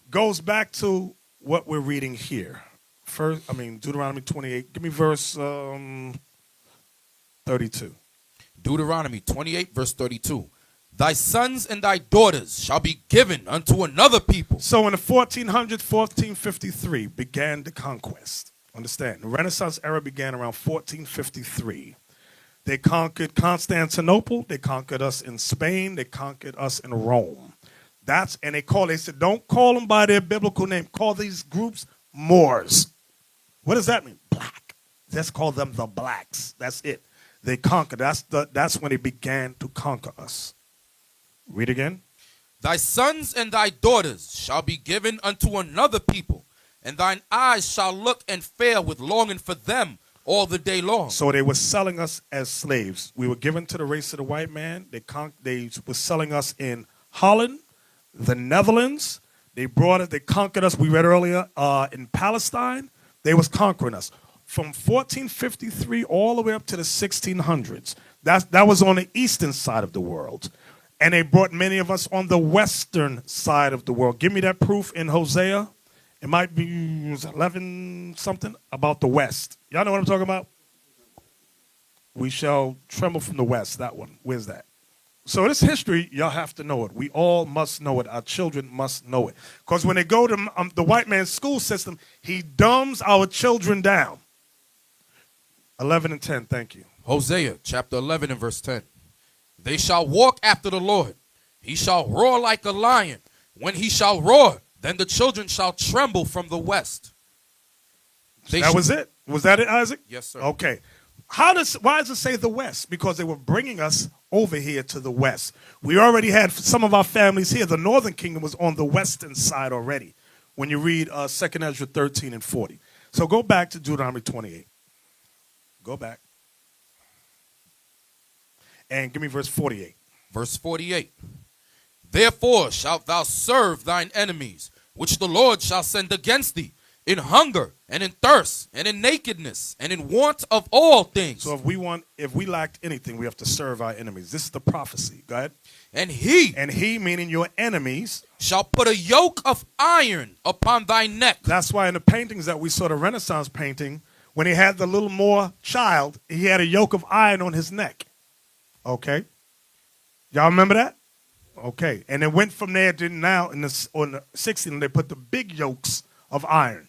S1: goes back to what we're reading here. Deuteronomy 28. Give me verse 32.
S16: Deuteronomy 28, verse 32. Thy sons and thy daughters shall be given unto another people.
S1: So in the 1453 began the conquest. Understand, the Renaissance era began around 1453. They conquered Constantinople. They conquered us in Spain. They conquered us in Rome. They said, don't call them by their biblical name. Call these groups Moors. What does that mean? Black. Let's call them the blacks. That's it. They conquered. That's when they began to conquer us. Read again.
S16: Thy sons and thy daughters shall be given unto another people, and thine eyes shall look and fare with longing for them all the day long.
S1: So they were selling us as slaves. We were given to the race of the white man. They were selling us in Holland, the Netherlands. They conquered us. We read earlier in Palestine. They was conquering us from 1453 all the way up to the 1600s. That was on the eastern side of the world. And they brought many of us on the western side of the world. Give me that proof in Hosea. It might be 11 something about the west. Y'all know what I'm talking about? We shall tremble from the west. That one. Where's that? So this history, y'all have to know it. We all must know it. Our children must know it. Because when they go to the white man's school system, he dumbs our children down. 11 and 10, thank you.
S16: Hosea chapter 11 and verse 10. They shall walk after the Lord. He shall roar like a lion. When he shall roar, then the children shall tremble from the west.
S1: That was it? Was that it, Isaac?
S16: Yes, sir.
S1: Okay. Why does it say the west? Because they were bringing us over here to the west. We already had some of our families here. The northern kingdom was on the western side already when you read 2 Ezra 13 and 40. So go back to Deuteronomy 28. Go back. And give me verse 48.
S16: Verse 48. Therefore shalt thou serve thine enemies, which the Lord shall send against thee, in hunger and in thirst and in nakedness and in want of all things.
S1: So if we lacked anything, we have to serve our enemies. This is the prophecy. Go ahead.
S16: And he
S1: meaning your enemies,
S16: shall put a yoke of iron upon thy neck.
S1: That's why in the paintings that we saw, the Renaissance painting, when he had the little Moor child, he had a yoke of iron on his neck. Okay? Y'all remember that? Okay. And it went from there to now on the 16th, they put the big yokes of iron.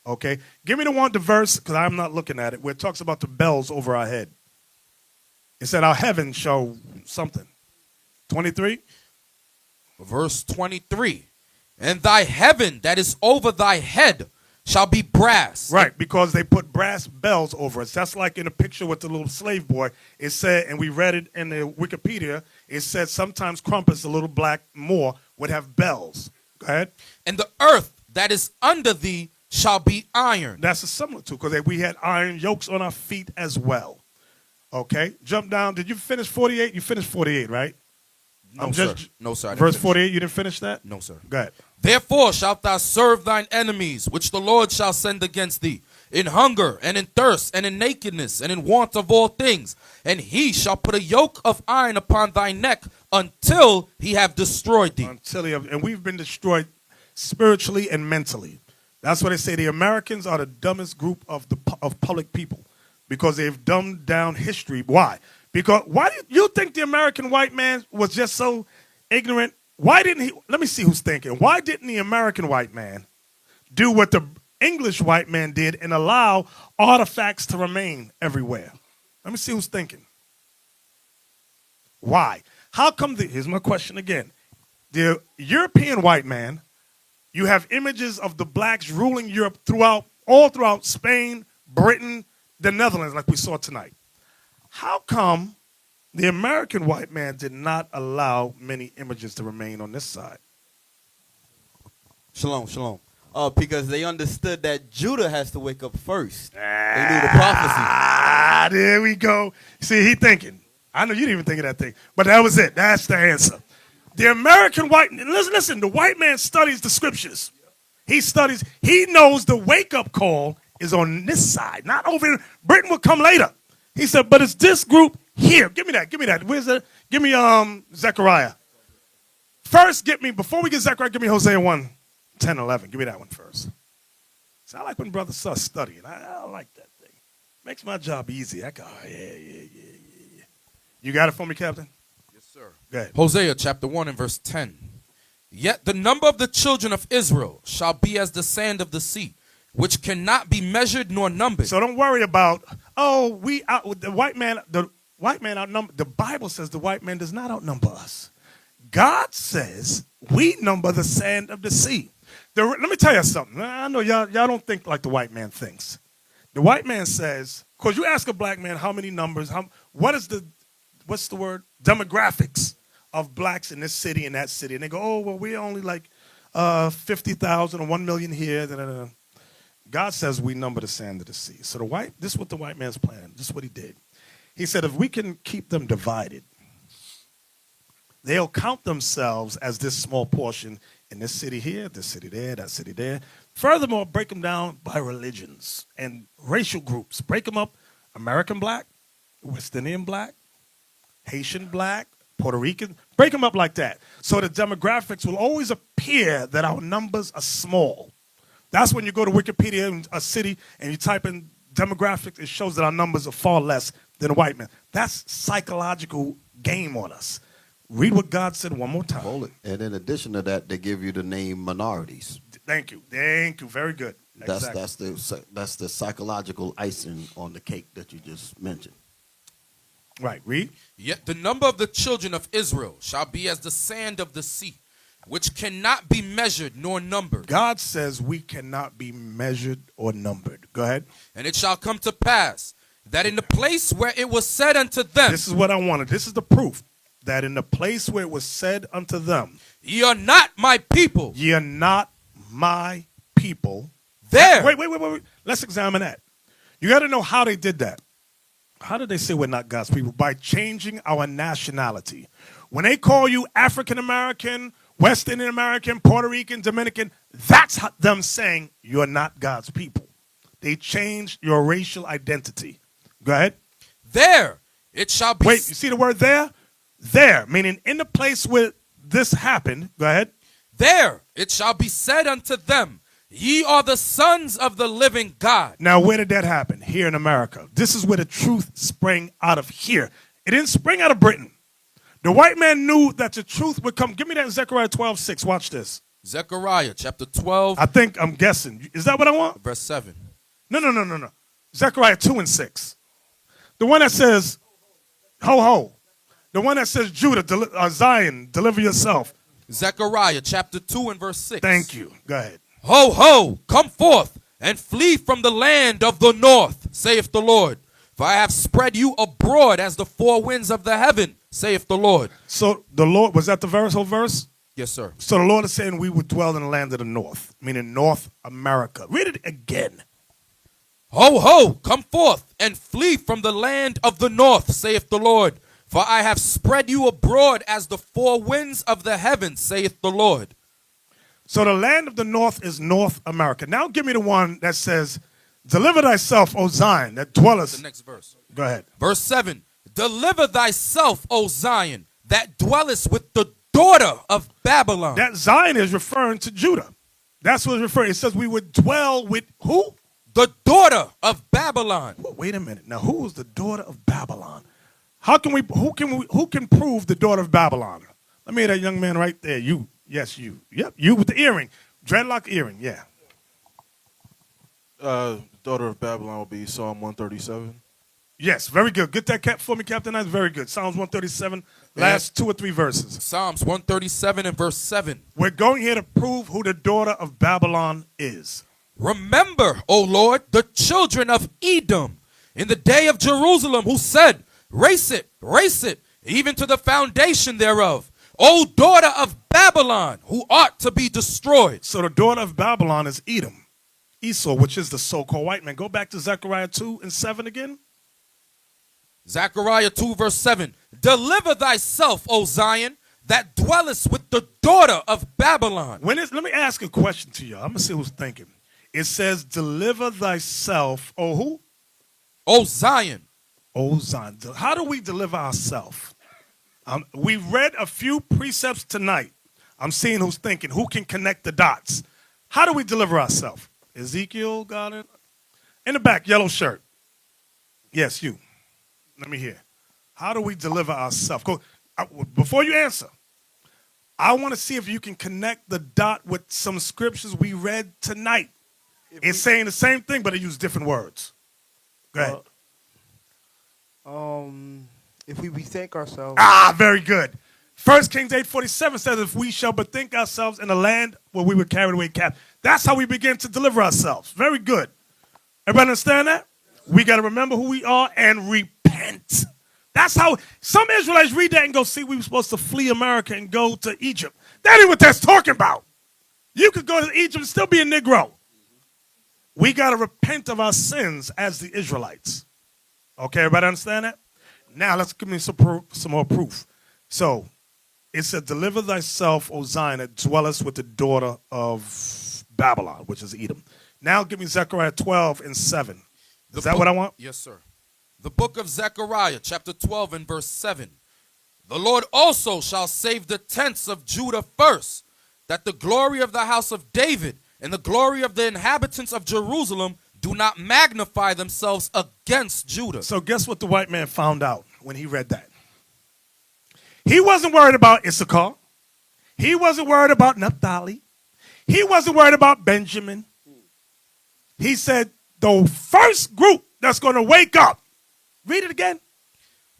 S1: Okay? Give me the verse, because I'm not looking at it, where it talks about the bells over our head. It said our heaven shall something. 23?
S16: Verse 23. And thy heaven that is over thy head shall be brass.
S1: Right, because they put brass bells over us. That's like in the picture with the little slave boy. It said, and we read it in the Wikipedia, it said sometimes crumpets, the little black Moor, would have bells. Go ahead.
S16: And the earth that is under thee shall be iron.
S1: That's a similar to, because we had iron yokes on our feet as well. Okay, jump down. Did you finish 48? You finished 48, right?
S16: No, sir. No, sir.
S1: Verse 48, you didn't finish that?
S16: No, sir.
S1: Go ahead.
S16: Therefore shalt thou serve thine enemies, which the Lord shall send against thee, in hunger and in thirst and in nakedness and in want of all things. And he shall put a yoke of iron upon thy neck until he have destroyed thee.
S1: And we've been destroyed spiritually and mentally. That's why they say the Americans are the dumbest group of public people, because they've dumbed down history. Why? Because why do you think the American white man was just so ignorant? Why didn't he? Let me see who's thinking. Why didn't the American white man do what the English white man did and allow artifacts to remain everywhere? Let me see who's thinking. Why? How come here's my question again. The European white man, you have images of the blacks ruling Europe all throughout Spain, Britain, the Netherlands, like we saw tonight. How come the American white man did not allow many images to remain on this side?
S6: Shalom, shalom. Because they understood that Judah has to wake up first. They knew the prophecy.
S1: There we go. See, he thinking. I know you didn't even think of that thing, but that was it. That's the answer. The American white, listen, the white man studies the scriptures. He knows the wake-up call is on this side, not over here. Britain will come later. He said, but it's this group here. Give me that. Where's that? Give me Zechariah. First, before we get Zechariah, give me Hosea 1, 10, 11. Give me that one first. See, I like when brothers start studying. I like that thing. Makes my job easy. I go, yeah. You got it for me, Captain?
S16: Yes, sir.
S1: Go ahead.
S16: Hosea chapter 1 and verse 10. Yet the number of the children of Israel shall be as the sand of the sea, which cannot be measured nor numbered.
S1: So don't worry about, the white man outnumber. The Bible says the white man does not outnumber us. God says we number the sand of the sea. Let me tell you something. I know y'all don't think like the white man thinks. The white man says, because you ask a black man how many numbers, what's the word? Demographics of blacks in this city and that city. And they go, oh, well, we're only like 50,000 or 1 million here. Da, da, da. God says we number the sand of the sea. So this is what the white man's plan. This is what he did. He said, if we can keep them divided, they'll count themselves as this small portion in this city here, this city there, that city there. Furthermore, break them down by religions and racial groups. Break them up, American black, West Indian black, Haitian black, Puerto Rican. Break them up like that. So the demographics will always appear that our numbers are small. That's when you go to Wikipedia in a city and you type in demographics, it shows that our numbers are far less than white men. That's psychological game on us. Read what God said one more time.
S3: Hold it. And in addition to that, they give you the name minorities.
S1: Thank you. Very good. Exactly.
S3: That's the psychological icing on the cake that you just mentioned.
S1: Right. Read.
S16: Yet the number of the children of Israel shall be as the sand of the sea, which cannot be measured nor numbered.
S1: God says we cannot be measured or numbered. Go ahead.
S16: And it shall come to pass that in the place where it was said unto them.
S1: This is what I wanted. This is the proof. That in the place where it was said unto them.
S16: Ye are not my people.
S1: Ye are not my people.
S16: There.
S1: Wait. Let's examine that. You got to know how they did that. How did they say we're not God's people? By changing our nationality. When they call you African American, West Indian American, Puerto Rican, Dominican, that's them saying you're not God's people. They changed your racial identity. Go ahead.
S16: There it shall be.
S1: Wait, you see the word there? There, meaning in the place where this happened. Go ahead.
S16: There it shall be said unto them, ye are the sons of the living God.
S1: Now, where did that happen? Here in America. This is where the truth sprang out of here. It didn't spring out of Britain. The white man knew that the truth would come. Give me that in Zechariah 12:6. Watch this.
S16: Zechariah chapter 12.
S1: I'm guessing. Is that what I want?
S16: Verse 7.
S1: No. Zechariah 2:6. The one that says, ho, ho. The one that says, Judah, Zion, deliver yourself.
S16: Zechariah chapter 2 and verse 6.
S1: Thank you. Go ahead.
S16: Ho, ho, come forth and flee from the land of the north, saith the Lord. For I have spread you abroad as the four winds of the heaven, saith the Lord.
S1: So the Lord, was that the whole verse?
S16: Yes, sir.
S1: So the Lord is saying we would dwell in the land of the north, meaning North America. Read it again.
S16: Ho, ho, come forth and flee from the land of the north, saith the Lord. For I have spread you abroad as the four winds of the heavens, saith the Lord.
S1: So the land of the north is North America. Now give me the one that says, deliver thyself, O Zion, that dwellest.
S16: The next verse.
S1: Go ahead.
S16: Verse 7. Deliver thyself, O Zion, that dwellest with the daughter of Babylon.
S1: That Zion is referring to Judah. That's what it's referring. It says we would dwell with who?
S16: The daughter of Babylon.
S1: Wait a minute. Now, who is the daughter of Babylon? Who can prove the daughter of Babylon? Let me hear that young man right there. You. Yes, you. Yep, you with the earring. Dreadlock earring, yeah.
S5: Daughter of Babylon will be Psalm 137.
S1: Yes, very good. Get that for me, Captain. That's very good. Psalms 137, last 2 or 3 verses.
S16: Psalms 137 and verse 7.
S1: We're going here to prove who the daughter of Babylon is.
S16: Remember, O Lord, the children of Edom in the day of Jerusalem, who said, race it, even to the foundation thereof. O daughter of Babylon, who ought to be destroyed.
S1: So the daughter of Babylon is Edom, Esau, which is the so-called white man. Go back to Zechariah 2 and 7 again.
S16: Zechariah 2 verse 7. Deliver thyself, O Zion, that dwellest with the daughter of Babylon.
S1: Let me ask a question to y'all. I'm going to see who's thinking. It says, deliver thyself, O who?
S16: O Zion.
S1: O Zion. How do we deliver ourselves? We read a few precepts tonight. I'm seeing who's thinking, who can connect the dots. How do we deliver ourselves? Ezekiel got it. In the back, yellow shirt. Yes, you. Let me hear. How do we deliver ourselves? Before you answer, I want to see if you can connect the dot with some scriptures we read tonight. It's saying the same thing, but it used different words. Go ahead.
S11: If we bethink ourselves.
S1: Ah, very good. 1 Kings 8:47 says, if we shall bethink ourselves in a land where we were carried away captive. That's how we begin to deliver ourselves. Very good. Everybody understand that? We got to remember who we are and repent. That's how some Israelites read that and go, see, we were supposed to flee America and go to Egypt. That ain't what that's talking about. You could go to Egypt and still be a Negro. We got to repent of our sins as the Israelites. Okay, everybody understand that? Now, let's give me some more proof. So, it said, deliver thyself, O Zion, that dwellest with the daughter of Babylon, which is Edom. Now, give me Zechariah 12 and 7. Is that what I want?
S16: Yes, sir. The book of Zechariah, chapter 12 and verse 7. The Lord also shall save the tents of Judah first, that the glory of the house of David and the glory of the inhabitants of Jerusalem do not magnify themselves against Judah.
S1: So guess what the white man found out when he read that? He wasn't worried about Issachar. He wasn't worried about Naphtali. He wasn't worried about Benjamin. He said, the first group that's going to wake up. Read it again.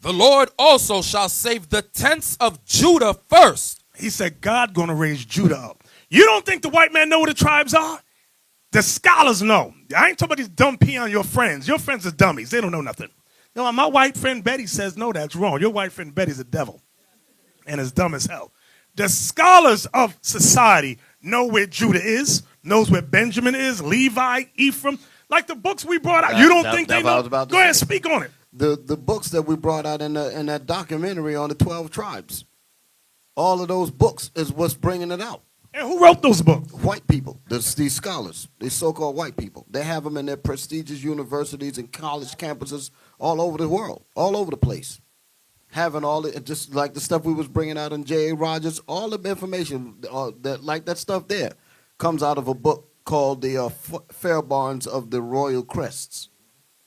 S16: The Lord also shall save the tents of Judah first.
S1: He said, God going to raise Judah up. You don't think the white man know what the tribes are? The scholars know. I ain't talking about these dumb peon your friends. Your friends are dummies. They don't know nothing. You know, my white friend Betty says, no, that's wrong. Your white friend Betty's a devil and is dumb as hell. The scholars of society know where Judah is, knows where Benjamin is, Levi, Ephraim. Like the books we brought out. You don't think they know? Go ahead, speak on it.
S3: The books that we brought out in that documentary on the 12 tribes. All of those books is what's bringing it out.
S1: And who wrote those books?
S3: White people. These scholars. These so-called white people. They have them in their prestigious universities and college campuses all over the world, all over the place. Having all the, just like the stuff we was bringing out in J.A. Rogers, all the information, that stuff there, comes out of a book called the Fairbarns of the Royal Crests.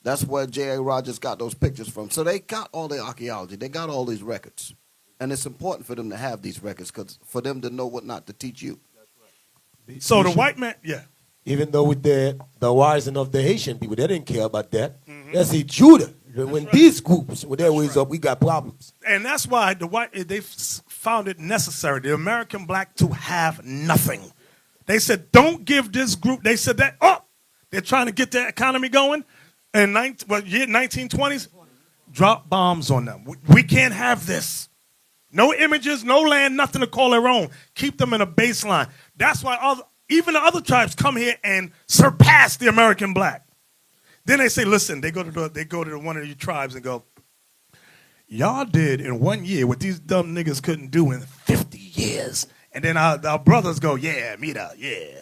S3: That's where J.A. Rogers got those pictures from. So they got all the archaeology. They got all these records. And it's important for them to have these records because for them to know what not to teach you.
S1: So the white man, yeah.
S9: Even though with the rising of the Haitian people, they didn't care about that. They say Judah. When these groups, when their ways up, we got problems.
S1: And that's why they found it necessary, the American black, to have nothing. They said, don't give this group, they said that, they're trying to get their economy going. In 1920s, drop bombs on them. We can't have this. No images, no land, nothing to call their own. Keep them in a baseline. That's why even the other tribes come here and surpass the American black. Then they say, listen, they go to one of these tribes and go, y'all did in 1 year what these dumb niggas couldn't do in 50 years. And then our brothers go, yeah, mira, yeah.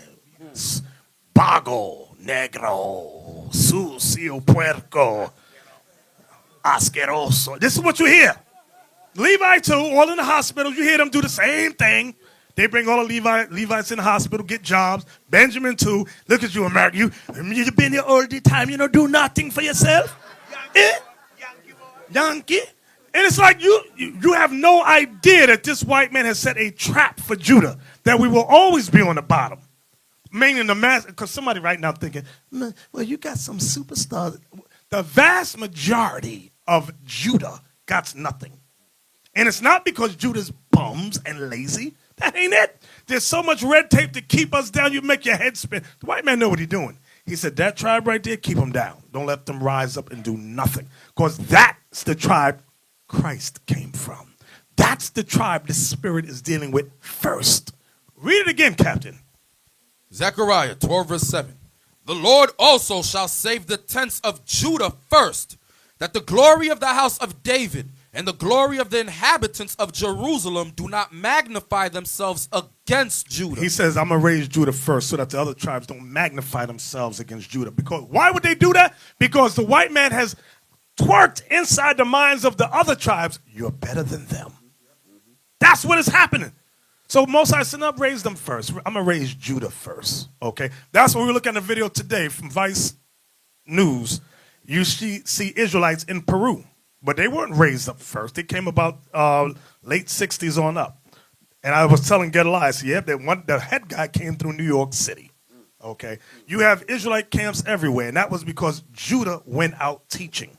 S1: Bago, negro, sucio, puerco, asqueroso. This is what you hear. Levi too, all in the hospitals, you hear them do the same thing. They bring all the Levites in the hospital, get jobs. Benjamin too. Look at you, America. You've been here all the time. You don't do nothing for yourself. Yankee. And it's like you have no idea that this white man has set a trap for Judah, that we will always be on the bottom. Meaning the mass, because somebody right now thinking, well, you got some superstars. The vast majority of Judah got nothing. And it's not because Judah's bums and lazy. That ain't it. There's so much red tape to keep us down, you make your head spin. The white man know what he's doing. He said, that tribe right there, keep them down. Don't let them rise up and do nothing. Because that's the tribe Christ came from. That's the tribe the Spirit is dealing with first. Read it again, Captain.
S16: Zechariah 12, verse 7. The Lord also shall save the tents of Judah first, that the glory of the house of David and the glory of the inhabitants of Jerusalem do not magnify themselves against Judah.
S1: He says, I'm going to raise Judah first so that the other tribes don't magnify themselves against Judah. Because why would they do that? Because the white man has twerked inside the minds of the other tribes, you're better than them. That's what is happening. So Most High said, raise them first. I'm going to raise Judah first. Okay? That's what we look at in the video today from Vice News. You see Israelites in Peru. But they weren't raised up first. They came about late 60s on up. And I was telling Gedaliah, I said, the head guy came through New York City. Okay? You have Israelite camps everywhere. And that was because Judah went out teaching.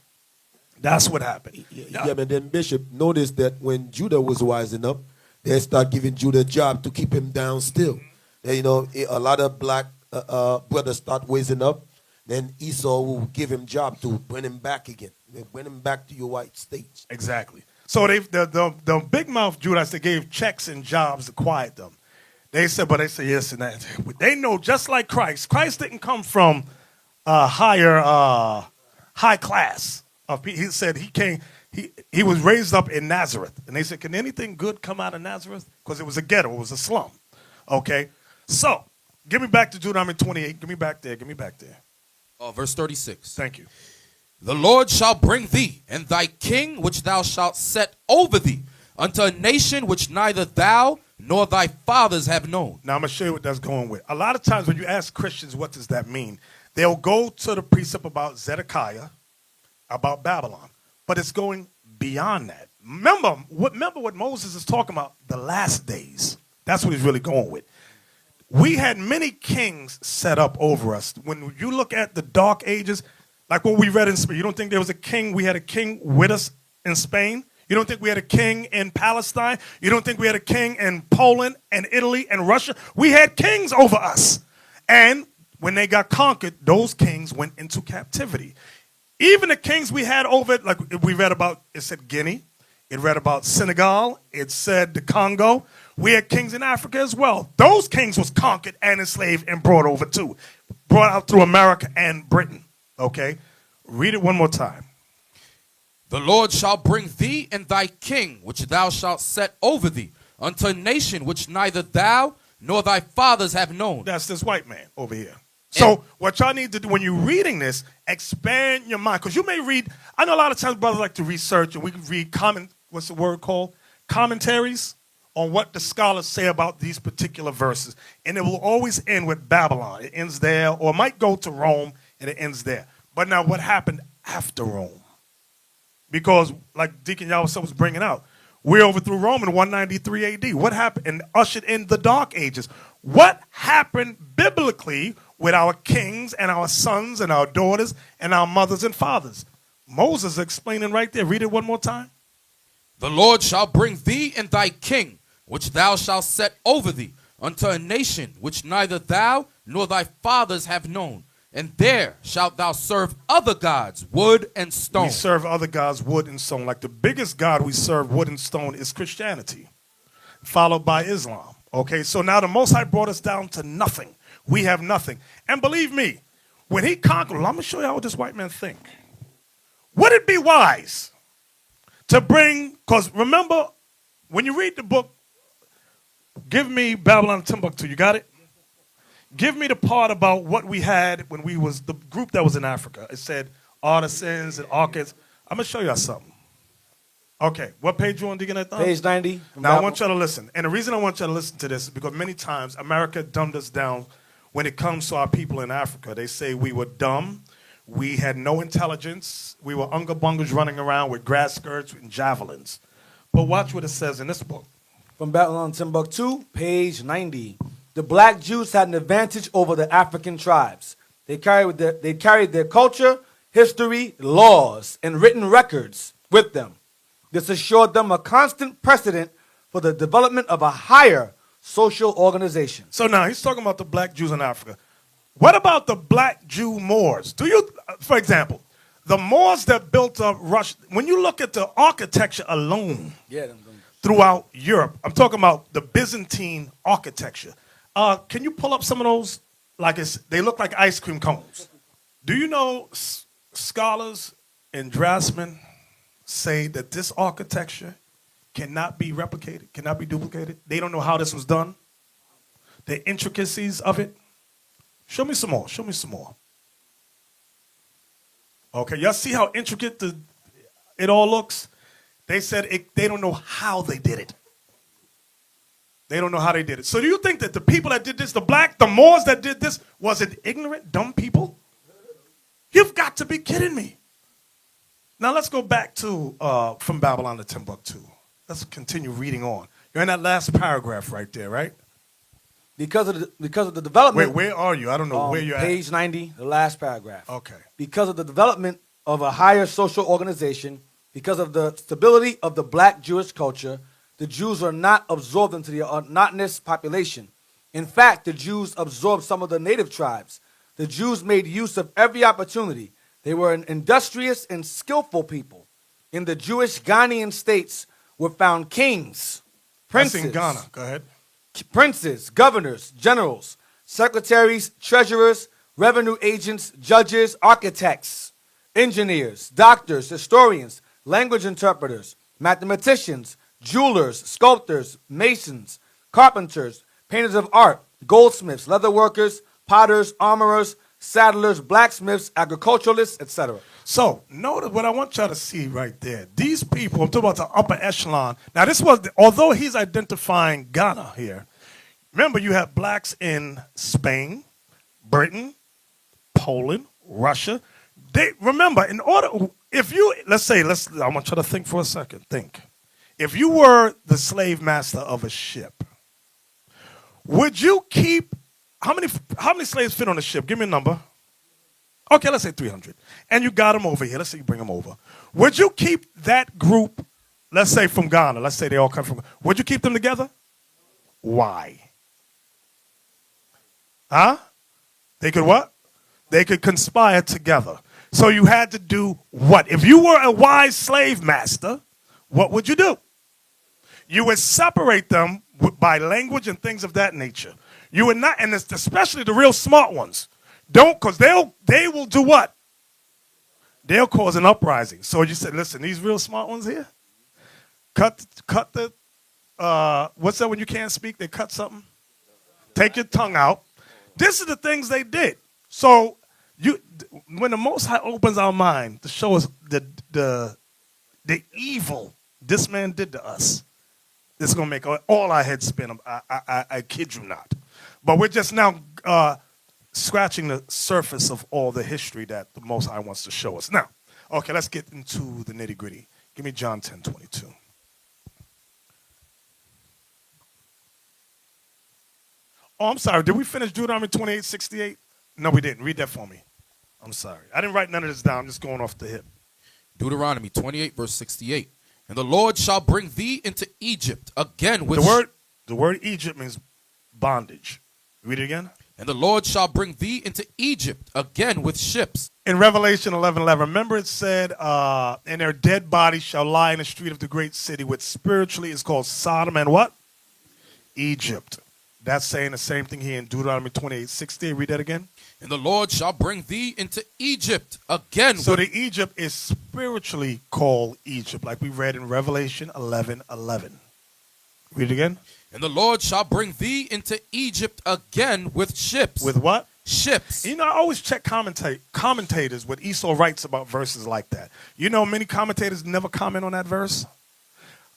S1: That's what happened.
S9: Yeah, but then Bishop noticed that when Judah was rising up, they start giving Judah a job to keep him down still. And, a lot of black brothers start raising up. Then Esau will give him job to bring him back again. They bring him back to your white states.
S1: Exactly. So the big mouth Judites, they gave checks and jobs to quiet them. They said yes and that. They know just like Christ. Christ didn't come from high class. He said he was raised up in Nazareth. And they said, can anything good come out of Nazareth? Because it was a ghetto. It was a slum. Okay. So give me back to Deuteronomy 28. Give me back there.
S16: Verse 36.
S1: Thank you.
S16: The Lord shall bring thee and thy king which thou shalt set over thee unto a nation which neither thou nor thy fathers have known.
S1: Now I'm going to show you what that's going with. A lot of times when you ask Christians what does that mean, they'll go to the precept about Zedekiah, about Babylon. But it's going beyond that. Remember what Moses is talking about, the last days. That's what he's really going with. We had many kings set up over us. When you look at the Dark Ages, like what we read in Spain, you don't think there was a king, we had a king with us in Spain? You don't think we had a king in Palestine? You don't think we had a king in Poland and Italy and Russia? We had kings over us. And when they got conquered, those kings went into captivity. Even the kings we had over, like we read about, it said Guinea, it read about Senegal, it said the Congo. We had kings in Africa as well. Those kings was conquered and enslaved and brought over too. Brought out through America and Britain. Okay? Read it one more time.
S16: The Lord shall bring thee and thy king, which thou shalt set over thee, unto a nation which neither thou nor thy fathers have known.
S1: That's this white man over here. So what y'all need to do when you're reading this, expand your mind. Because you may read, I know a lot of times brothers like to research and we can read what's the word called? Commentaries on what the scholars say about these particular verses. And it will always end with Babylon. It ends there, or it might go to Rome and it ends there. But now what happened after Rome? Because like Deacon Yawasa was bringing out, we overthrew Rome in 193 AD. What happened? And ushered in the Dark Ages. What happened biblically with our kings and our sons and our daughters and our mothers and fathers? Moses explaining right there. Read it one more time.
S16: The Lord shall bring thee and thy king, which thou shalt set over thee, unto a nation which neither thou nor thy fathers have known. And there shalt thou serve other gods, wood and stone.
S1: We serve other gods, wood and stone. Like the biggest god we serve, wood and stone, is Christianity, followed by Islam. Okay, so now the Most High brought us down to nothing. We have nothing. And believe me, when he conquered, I'm going to show you how this white man think. Would it be wise to bring, because remember, when you read the book, give me Babylon and Timbuktu, you got it? Give me the part about what we had when we was the group that was in Africa. It said artisans and architects. I'm going to show y'all something. Okay, what page you on, Deacon Nathanyel?
S8: Page 90.
S1: Now, I want y'all to listen. And the reason I want y'all to listen to this is because many times America dumbed us down when it comes to our people in Africa. They say we were dumb, we had no intelligence, we were unga bungas running around with grass skirts and javelins. But watch what it says in this book.
S8: From Babylon Timbuktu, page 90. The black Jews had an advantage over the African tribes. They carried their culture, history, laws, and written records with them. This assured them a constant precedent for the development of a higher social organization.
S1: So now he's talking about the black Jews in Africa. What about the black Jew Moors? Do you, for example, the Moors that built up Russia, when you look at the architecture alone throughout Europe, I'm talking about the Byzantine architecture. Can you pull up some of those? They look like ice cream cones. Do you know scholars and draftsmen say that this architecture cannot be replicated, cannot be duplicated? They don't know how this was done. The intricacies of it. Show me some more. Show me some more. Okay, y'all see how intricate it all looks? They said they don't know how they did it. They don't know how they did it. So do you think that the people that did this, the Moors that did this, was it ignorant, dumb people? You've got to be kidding me. Now let's go back to from Babylon to Timbuktu. Let's continue reading on. You're in that last paragraph right there, right?
S8: Because of the development.
S1: Where are you? I don't know where you're at.
S8: Page 90, the last paragraph.
S1: Okay.
S8: Because of the development of a higher social organization, because of the stability of the black Jewish culture, the Jews are not absorbed into the monotonous population. In fact, the Jews absorbed some of the native tribes. The Jews made use of every opportunity. They were an industrious and skillful people. In the Jewish Ghanaian states were found kings, princes.
S1: That's in Ghana. Go ahead.
S8: Princes, governors, generals, secretaries, treasurers, revenue agents, judges, architects, engineers, doctors, historians, language interpreters, mathematicians, jewelers, sculptors, masons, carpenters, painters of art, goldsmiths, leather workers, potters, armorers, saddlers, blacksmiths, agriculturalists, etc.
S1: So notice what I want y'all to see right there. These people, I'm talking about the upper echelon. Now this was, although he's identifying Ghana here, remember you have blacks in Spain, Britain, Poland, Russia. Remember, in order, if you, I want you to think for a second, think. If you were the slave master of a ship, would you keep, how many slaves fit on the ship? Give me a number. Okay, let's say 300. And you got them over here. Let's say you bring them over. Would you keep that group, let's say from Ghana, let's say they all come from, would you keep them together? Why? Huh? They could what? They could conspire together. So you had to do what? If you were a wise slave master, what would you do? You would separate them by language and things of that nature. You would not, and especially the real smart ones, don't, because they will do what? They'll cause an uprising. So you said, listen, these real smart ones here, cut the what's that when you can't speak? They cut something. Take your tongue out. This is the things they did. So when the Most High opens our mind to show us the evil this man did to us, it's gonna make all our heads spin. I kid you not. But we're just now scratching the surface of all the history that the Most High wants to show us. Now, okay, let's get into the nitty gritty. Give me John 10:22. Oh, I'm sorry. Did we finish Deuteronomy 28:68? No, we didn't. Read that for me. I'm sorry. I didn't write none of this down. I'm just going off the hip.
S16: Deuteronomy 28, verse 68. And the Lord shall bring thee into Egypt again with...
S1: The word Egypt means bondage. Read it again.
S16: And the Lord shall bring thee into Egypt again with ships.
S1: In Revelation 11:11, remember it said, and their dead bodies shall lie in the street of the great city, which spiritually is called Sodom and what? Egypt. That's saying the same thing here in Deuteronomy 28:68. Read that again.
S16: And the Lord shall bring thee into Egypt again.
S1: So the Egypt is spiritually called Egypt, like we read in Revelation 11:11. Read it again.
S16: And the Lord shall bring thee into Egypt again with ships.
S1: With what?
S16: Ships.
S1: You know, I always check commentators what Esau writes about verses like that. You know, many commentators never comment on that verse.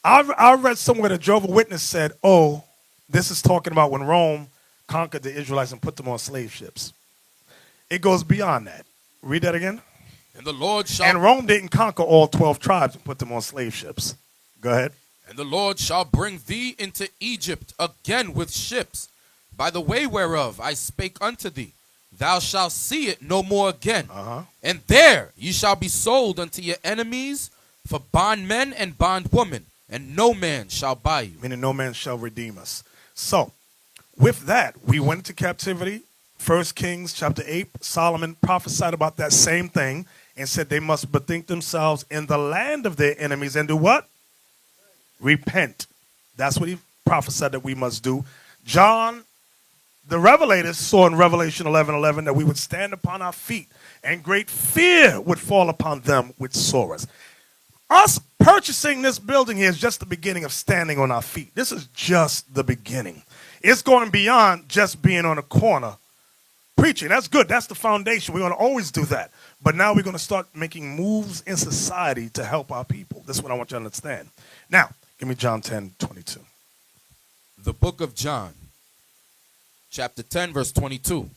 S1: I read somewhere that Jehovah's Witness said, oh, this is talking about when Rome conquered the Israelites and put them on slave ships. It goes beyond that. Read that again.
S16: And the Lord shall...
S1: And Rome didn't conquer all 12 tribes and put them on slave ships. Go ahead.
S16: And the Lord shall bring thee into Egypt again with ships, by the way whereof I spake unto thee. Thou shalt see it no more again. And there ye shall be sold unto your enemies for bondmen and bondwomen, and no man shall buy you.
S1: Meaning no man shall redeem us. So, with that, we went into captivity. 1 Kings chapter 8, Solomon prophesied about that same thing and said they must bethink themselves in the land of their enemies and do what? Repent. That's what he prophesied that we must do. John, the Revelator, saw in Revelation 11:11 that we would stand upon our feet and great fear would fall upon them which saw us. Us purchasing this building here is just the beginning of standing on our feet. This is just the beginning. It's going beyond just being on a corner preaching. That's good. That's the foundation. We're going to always do that. But now we're going to start making moves in society to help our people. This is what I want you to understand. Now, give me John 10:22.
S16: The book of John, chapter 10, verse 22.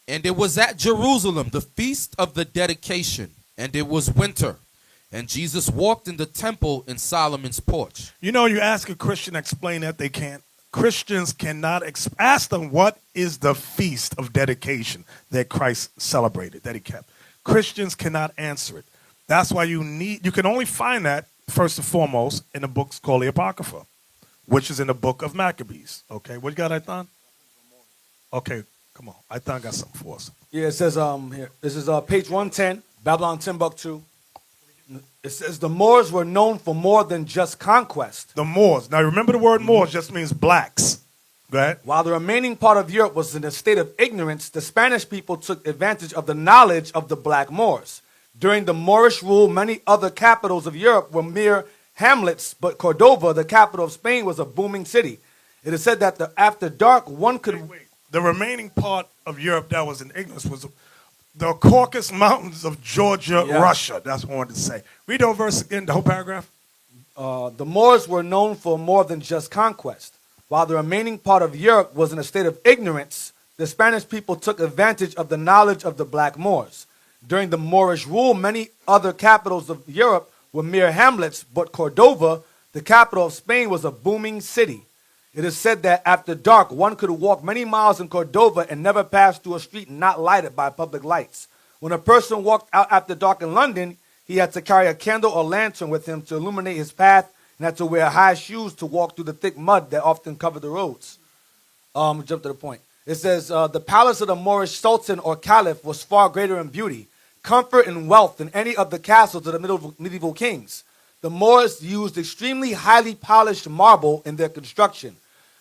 S16: And it was at Jerusalem, the feast of the dedication, and it was winter. And Jesus walked in the temple in Solomon's porch.
S1: You know, you ask a Christian to explain that, they can't. Christians cannot ask them what is the feast of dedication that Christ celebrated, that he kept. Christians cannot answer it. That's why you can only find that first and foremost in the books called the Apocrypha, which is in the book of Maccabees. Okay, what you got, Aithan? Okay, come on. Aithan got something for us.
S8: Yeah, it says here. This is page 110, Babylon Timbuktu. It says the Moors were known for more than just conquest.
S1: The Moors. Now remember the word Moors just means blacks. Go ahead.
S8: While the remaining part of Europe was in a state of ignorance, the Spanish people took advantage of the knowledge of the black Moors. During the Moorish rule, many other capitals of Europe were mere hamlets, but Cordoba, the capital of Spain, was a booming city. It is said that after dark, one could...
S1: Wait. The remaining part of Europe that was in ignorance was the Caucasus Mountains of Georgia, Russia. That's what I wanted to say. Read the verse again, the whole paragraph.
S8: The Moors were known for more than just conquest. While the remaining part of Europe was in a state of ignorance, the Spanish people took advantage of the knowledge of the black Moors. During the Moorish rule, many other capitals of Europe were mere hamlets, but Cordoba, the capital of Spain, was a booming city. It is said that after dark, one could walk many miles in Cordoba and never pass through a street not lighted by public lights. When a person walked out after dark in London, he had to carry a candle or lantern with him to illuminate his path and had to wear high shoes to walk through the thick mud that often covered the roads. Jump to the point. It says, the palace of the Moorish sultan or caliph was far greater in beauty, comfort, and wealth than any of the castles of the medieval kings. The Moors used extremely highly polished marble in their construction.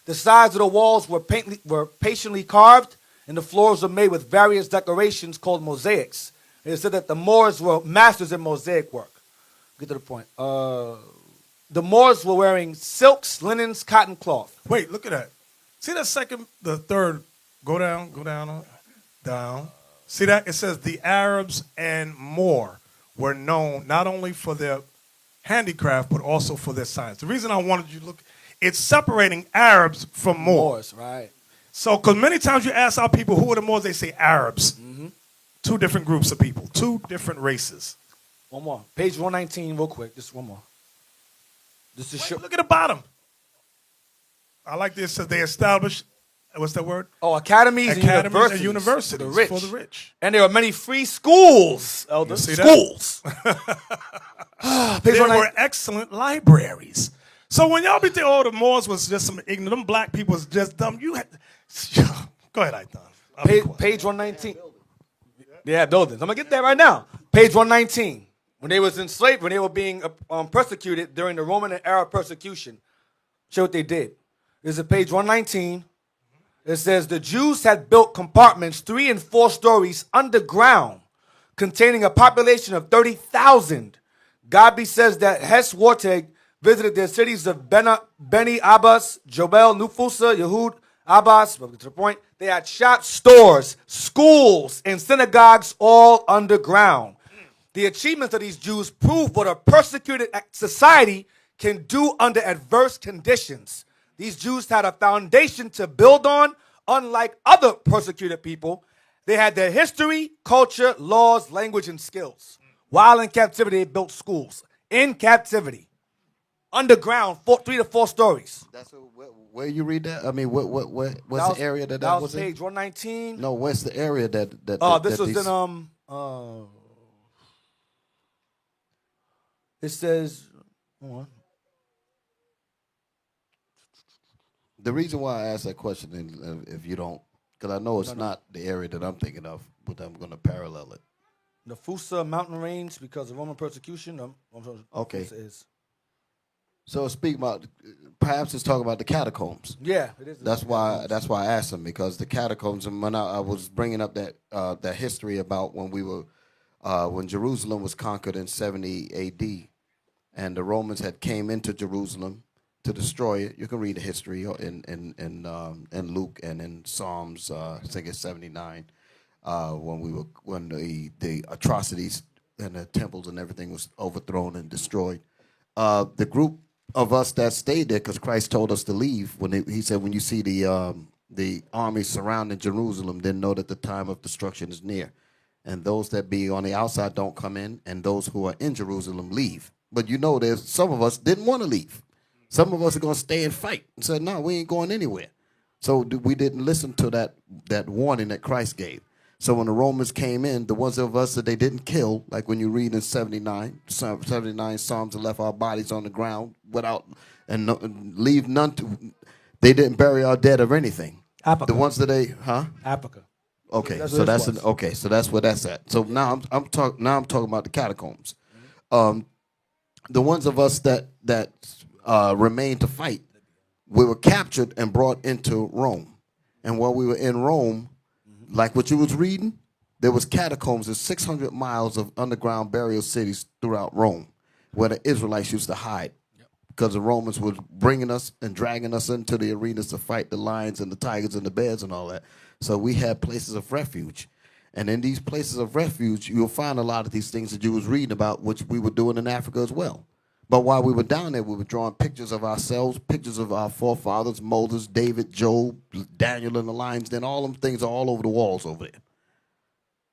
S8: The sides of the walls were patiently carved, and the floors were made with various decorations called mosaics. It is said that the Moors were masters in mosaic work. Get to the point. the Moors were wearing silks, linens, cotton cloth.
S1: Wait, look at that. See that second, the third, go down, down. See that? It says the Arabs and Moor were known not only for their handicraft, but also for their science. The reason I wanted you to look, it's separating Arabs from Moors.
S8: Right.
S1: So, because many times you ask our people, who are the Moors, they say Arabs. Two different groups of people, two different races.
S8: One more. Page 119, real quick. Just one more. This is
S1: Look at the bottom. I like this. Says they established, what's that word?
S8: Oh, academies and universities
S1: for the rich.
S8: And there are many free schools.
S1: You see
S8: schools.
S1: There were excellent libraries. So when y'all be thinking, oh, the Moors was just some ignorant, them black people was just dumb. Go ahead, Aitan.
S8: Page 119. Yeah, buildings. I'm going to get that right now. Page 119. When they was enslaved, when they were being persecuted during the Roman and Arab persecution, show what they did. This is page 119. It says, the Jews had built compartments 3 and 4 stories underground, containing a population of 30,000. Gabi says that Hes Warteg visited their cities of Beni Abbas, Jobel, Nufusa, Yehud, Abbas. But to the point, they had shops, stores, schools, and synagogues all underground. The achievements of these Jews prove what a persecuted society can do under adverse conditions. These Jews had a foundation to build on, unlike other persecuted people. They had their history, culture, laws, language, and skills. While in captivity, they built schools. In captivity. Underground, 3 to 4 stories.
S3: That's where you read that? I mean, what's the area that was in?
S8: Page 119.
S3: No, what's the area that
S8: this was
S3: these...
S8: in it says, hold on.
S3: The reason why I asked that question, if you don't, because I know it's not the area that I'm thinking of, but I'm going to parallel it.
S8: The Fusa mountain range, because of Roman persecution.
S3: Okay.
S8: Is.
S3: So speak about, perhaps it's talking about the catacombs.
S8: Yeah, it is.
S3: That's why I asked him, because the catacombs, and when I was bringing up that history about when when Jerusalem was conquered in 70 A.D. and the Romans had came into Jerusalem to destroy it. You can read the history in Luke and in Psalms. I think it's 79 when the atrocities and the temples and everything was overthrown and destroyed. The group of us that stayed there, because Christ told us to leave when he said, when you see the army surrounding Jerusalem, then know that the time of destruction is near. And those that be on the outside don't come in, and those who are in Jerusalem leave. But you know, there's some of us didn't want to leave. Some of us are going to stay and fight and said, no, we ain't going anywhere. So we didn't listen to that warning that Christ gave. So when the Romans came in, the ones of us that they didn't kill, like when you read in 79 Psalms, and left our bodies on the ground without, leave none to, they didn't bury our dead or anything.
S8: Africa.
S3: The ones that
S8: Africa.
S3: Okay,
S8: That's
S3: so so that's where that's at. So now I'm talking about the catacombs. The ones of us that remained to fight, we were captured and brought into Rome. And while we were in Rome, like what you was reading, there was catacombs of 600 miles of underground burial cities throughout Rome, where the Israelites used to hide, because the Romans were bringing us and dragging us into the arenas to fight the lions and the tigers and the bears and all that. So we had places of refuge. And in these places of refuge, you'll find a lot of these things that you was reading about, which we were doing in Africa as well. But while we were down there, we were drawing pictures of ourselves, pictures of our forefathers, Moses, David, Job, Daniel, and the lions. Then all them things are all over the walls over there.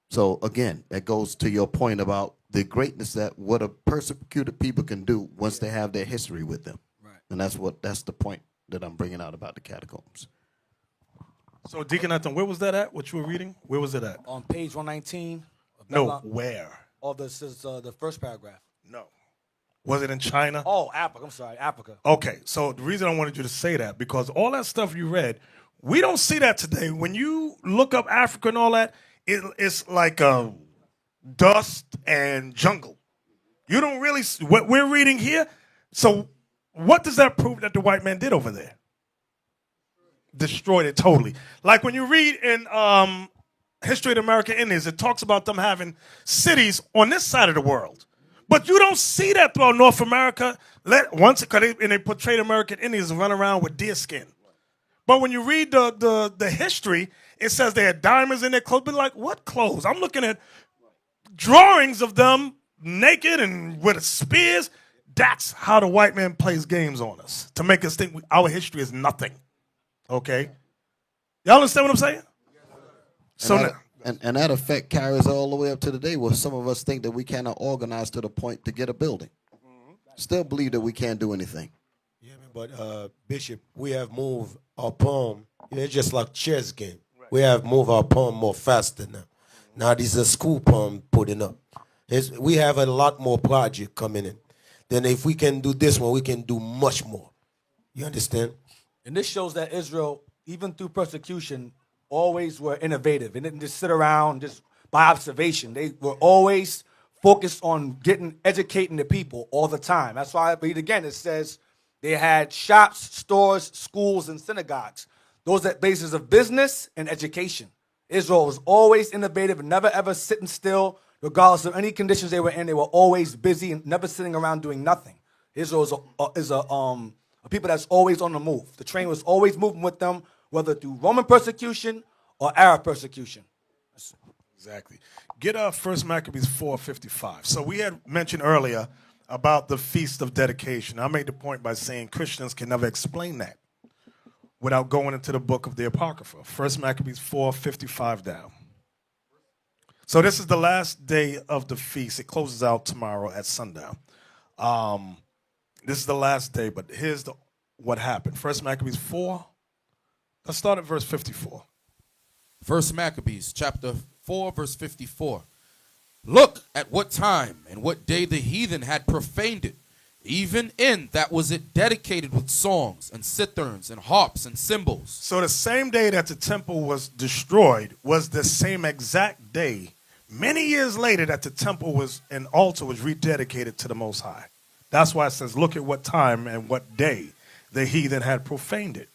S3: So again, that goes to your point about the greatness that what a persecuted people can do once they have their history with them. Right. And that's the point that I'm bringing out about the catacombs.
S1: So Deacon Anton, where was that at? What you were reading? Where was it at?
S8: On page 119.
S1: No, where?
S8: Oh, this is the first paragraph.
S1: No. Was it in China?
S8: Oh, Africa. I'm sorry, Africa.
S1: Okay, so the reason I wanted you to say that, because all that stuff you read, we don't see that today. When you look up Africa and all that, it's like dust and jungle. You don't really see what we're reading here. So what does that prove that the white man did over there? Destroyed it totally. Like when you read in History of the American Indians, it talks about them having cities on this side of the world. But you don't see that throughout North America. And they portrayed American Indians run around with deer skin. But when you read the history, it says they had diamonds in their clothes. But like, what clothes? I'm looking at drawings of them naked and with spears. That's how the white man plays games on us, to make us think our history is nothing. Okay? Y'all understand what I'm saying?
S3: And that effect carries all the way up to the day where some of us think that we cannot organize to the point to get a building. Still believe that we can't do anything.
S9: Yeah, man, but Bishop, we have moved our poem. It's just like chess game. Right. We have moved our poem more faster now. Now this is a school poem putting up. We have a lot more project coming in. Then if we can do this one, we can do much more. You understand?
S8: And this shows that Israel, even through persecution, always were innovative. They didn't just sit around just by observation. They were always focused on educating the people all the time. That's why I read again, it says they had shops, stores, schools, and synagogues. Those are bases of business and education. Israel was always innovative and never ever sitting still, regardless of any conditions they were in. They were always busy and never sitting around doing nothing. Israel is a people that's always on the move. The train was always moving with them, whether through Roman persecution or Arab persecution.
S1: Exactly. Get 1 Maccabees 4:55. So we had mentioned earlier about the Feast of Dedication. I made the point by saying Christians can never explain that without going into the book of the Apocrypha. 1 Maccabees 4:55 down. So this is the last day of the feast. It closes out tomorrow at sundown. This is the last day, but here's what happened. 1 Maccabees 4. Let's start at verse 54.
S16: 1 Maccabees chapter 4, verse 54. Look at what time and what day the heathen had profaned it, even in that was it dedicated with songs and citherns and harps and cymbals.
S1: So the same day that the temple was destroyed was the same exact day, many years later, that the temple was an altar was rededicated to the Most High. That's why it says, look at what time and what day the heathen had profaned it.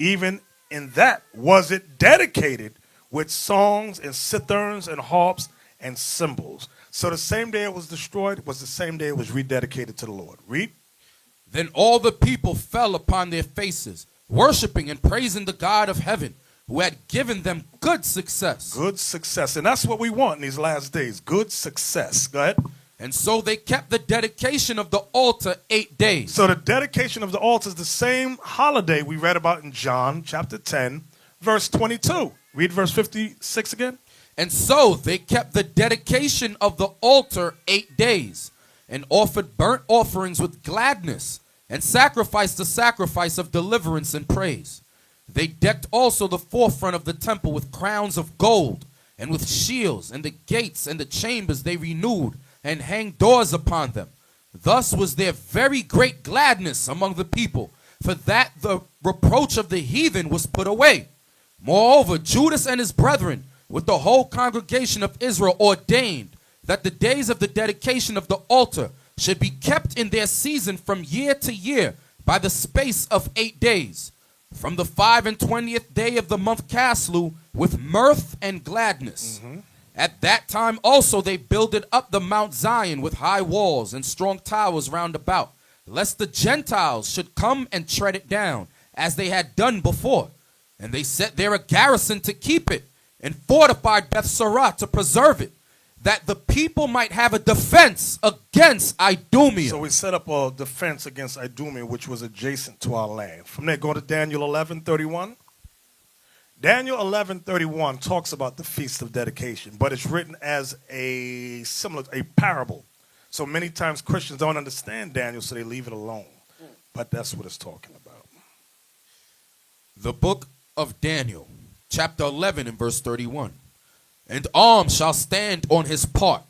S1: Even in that was it dedicated with songs and citherns and harps and cymbals. So the same day it was destroyed was the same day it was rededicated to the Lord. Read.
S16: Then all the people fell upon their faces, worshiping and praising the God of heaven, who had given them good success.
S1: Good success. And that's what we want in these last days. Good success. Go ahead.
S16: And so they kept the dedication of the altar 8 days.
S1: So the dedication of the altar is the same holiday we read about in John chapter 10, verse 22. Read verse 56 again.
S16: And so they kept the dedication of the altar 8 days, and offered burnt offerings with gladness, and sacrificed the sacrifice of deliverance and praise. They decked also the forefront of the temple with crowns of gold, and with shields, and the gates and the chambers they renewed, and hanged doors upon them. Thus was there very great gladness among the people, for that the reproach of the heathen was put away. Moreover, Judas and his brethren, with the whole congregation of Israel, ordained that the days of the dedication of the altar should be kept in their season from year to year by the space of 8 days, from the 25th day of the month Caslu, with mirth and gladness. At that time also they builded up the Mount Zion with high walls and strong towers round about, lest the Gentiles should come and tread it down, as they had done before. And they set there a garrison to keep it, and fortified Bethsarah to preserve it, that the people might have a defense against Idumea.
S1: So we set up a defense against Idumea, which was adjacent to our land. From there, go to Daniel 11:31. Daniel 11:31 talks about the Feast of Dedication, but it's written as a parable. So many times Christians don't understand Daniel, so they leave it alone. But that's what it's talking about.
S16: The book of Daniel, chapter 11 and verse 31. And arms shall stand on his part,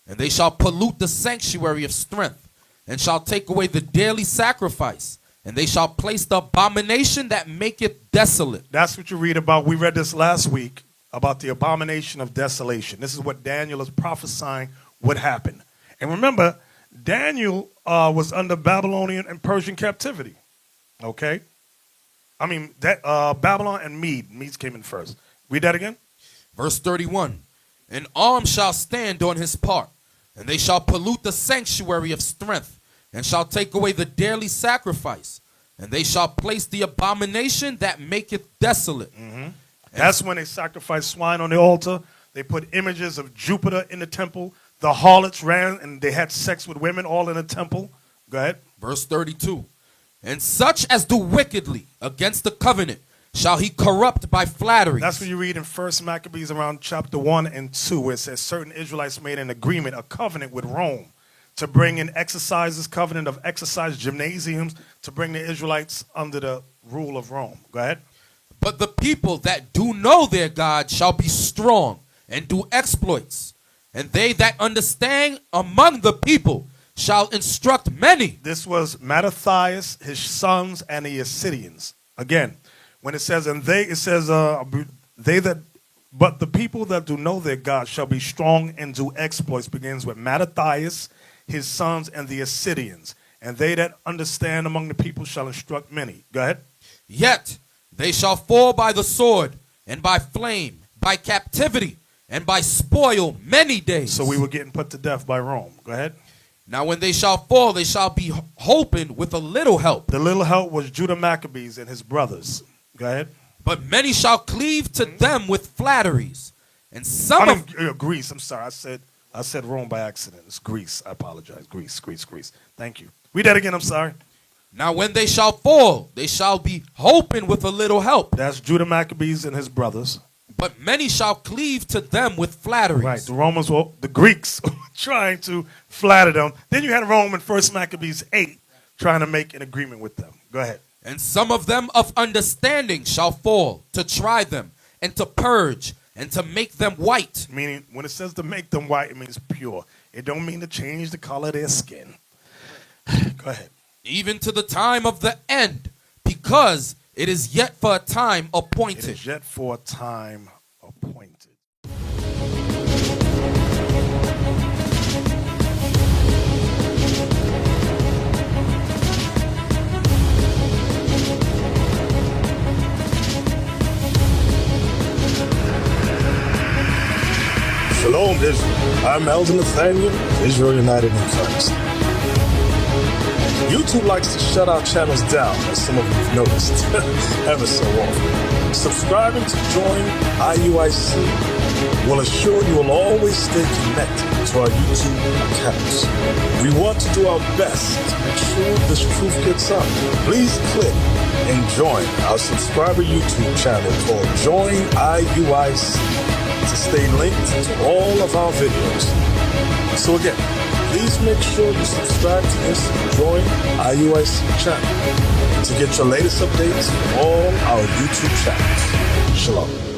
S16: and they shall pollute the sanctuary of strength, and shall take away the daily sacrifice, and they shall place the abomination that maketh desolate.
S1: That's what you read about. We read this last week about the abomination of desolation. This is what Daniel is prophesying would happen. And remember, Daniel was under Babylonian and Persian captivity. Okay? I mean, Babylon and Medes came in first. Read that again.
S16: Verse 31. An arm shall stand on his part, And they shall pollute the sanctuary of strength, and shall take away the daily sacrifice. And they shall place the abomination that maketh desolate.
S1: That's when they sacrificed swine on the altar. They put images of Jupiter in the temple. The harlots ran and they had sex with women all in the temple. Go ahead.
S16: Verse 32. And such as do wickedly against the covenant shall he corrupt by flattery.
S1: That's what you read in 1 Maccabees around chapter 1 and 2, where it says certain Israelites made an agreement, a covenant with Rome, to bring in exercises, covenant of exercise gymnasiums, to bring the Israelites under the rule of Rome. Go ahead.
S16: But the people that do know their God shall be strong and do exploits. And they that understand among the people shall instruct many.
S1: This was Mattathias, his sons, and the Assyrians. Again, when it says, and they, it says, they that, but the people that do know their God shall be strong and do exploits, begins with Mattathias, his sons, and the Assyrians. And they that understand among the people shall instruct many. Go ahead.
S16: Yet they shall fall by the sword, and by flame, by captivity, and by spoil many days.
S1: So we were getting put to death by Rome. Go ahead.
S16: Now when they shall fall, they shall be hoping with a little help.
S1: The little help was Judah Maccabees and his brothers. Go ahead.
S16: But many shall cleave to them with flatteries. And some of
S1: Greece. I'm sorry. I said Rome by accident. It's Greece. I apologize. Greece. Thank you. Read that again. I'm sorry.
S16: Now when they shall fall, they shall be hoping with a little help.
S1: That's Judah Maccabees and his brothers.
S16: But many shall cleave to them with flatteries.
S1: Right. The Romans were, the Greeks were trying to flatter them. Then you had Rome in 1 Maccabees 8 trying to make an agreement with them. Go ahead.
S16: And some of them of understanding shall fall, to try them, and to purge, and to make them white.
S1: Meaning, when it says to make them white, it means pure. It don't mean to change the color of their skin. Go ahead.
S16: Even to the time of the end, because it is yet for a time appointed.
S1: It is yet for a time appointed.
S13: Shalom, Israel. I'm Elder Nathanyel, Israel United in Christ. YouTube likes to shut our channels down, as some of you have noticed, ever so often. Subscribing to join IUIC will assure you will always stay connected to our YouTube accounts. We want to do our best to make sure this truth gets out. Please click and join our subscriber YouTube channel called Join IUIC to stay linked to all of our videos. So again, please make sure you subscribe to this and join IUIC channel to get your latest updates from all our YouTube channels. Shalom.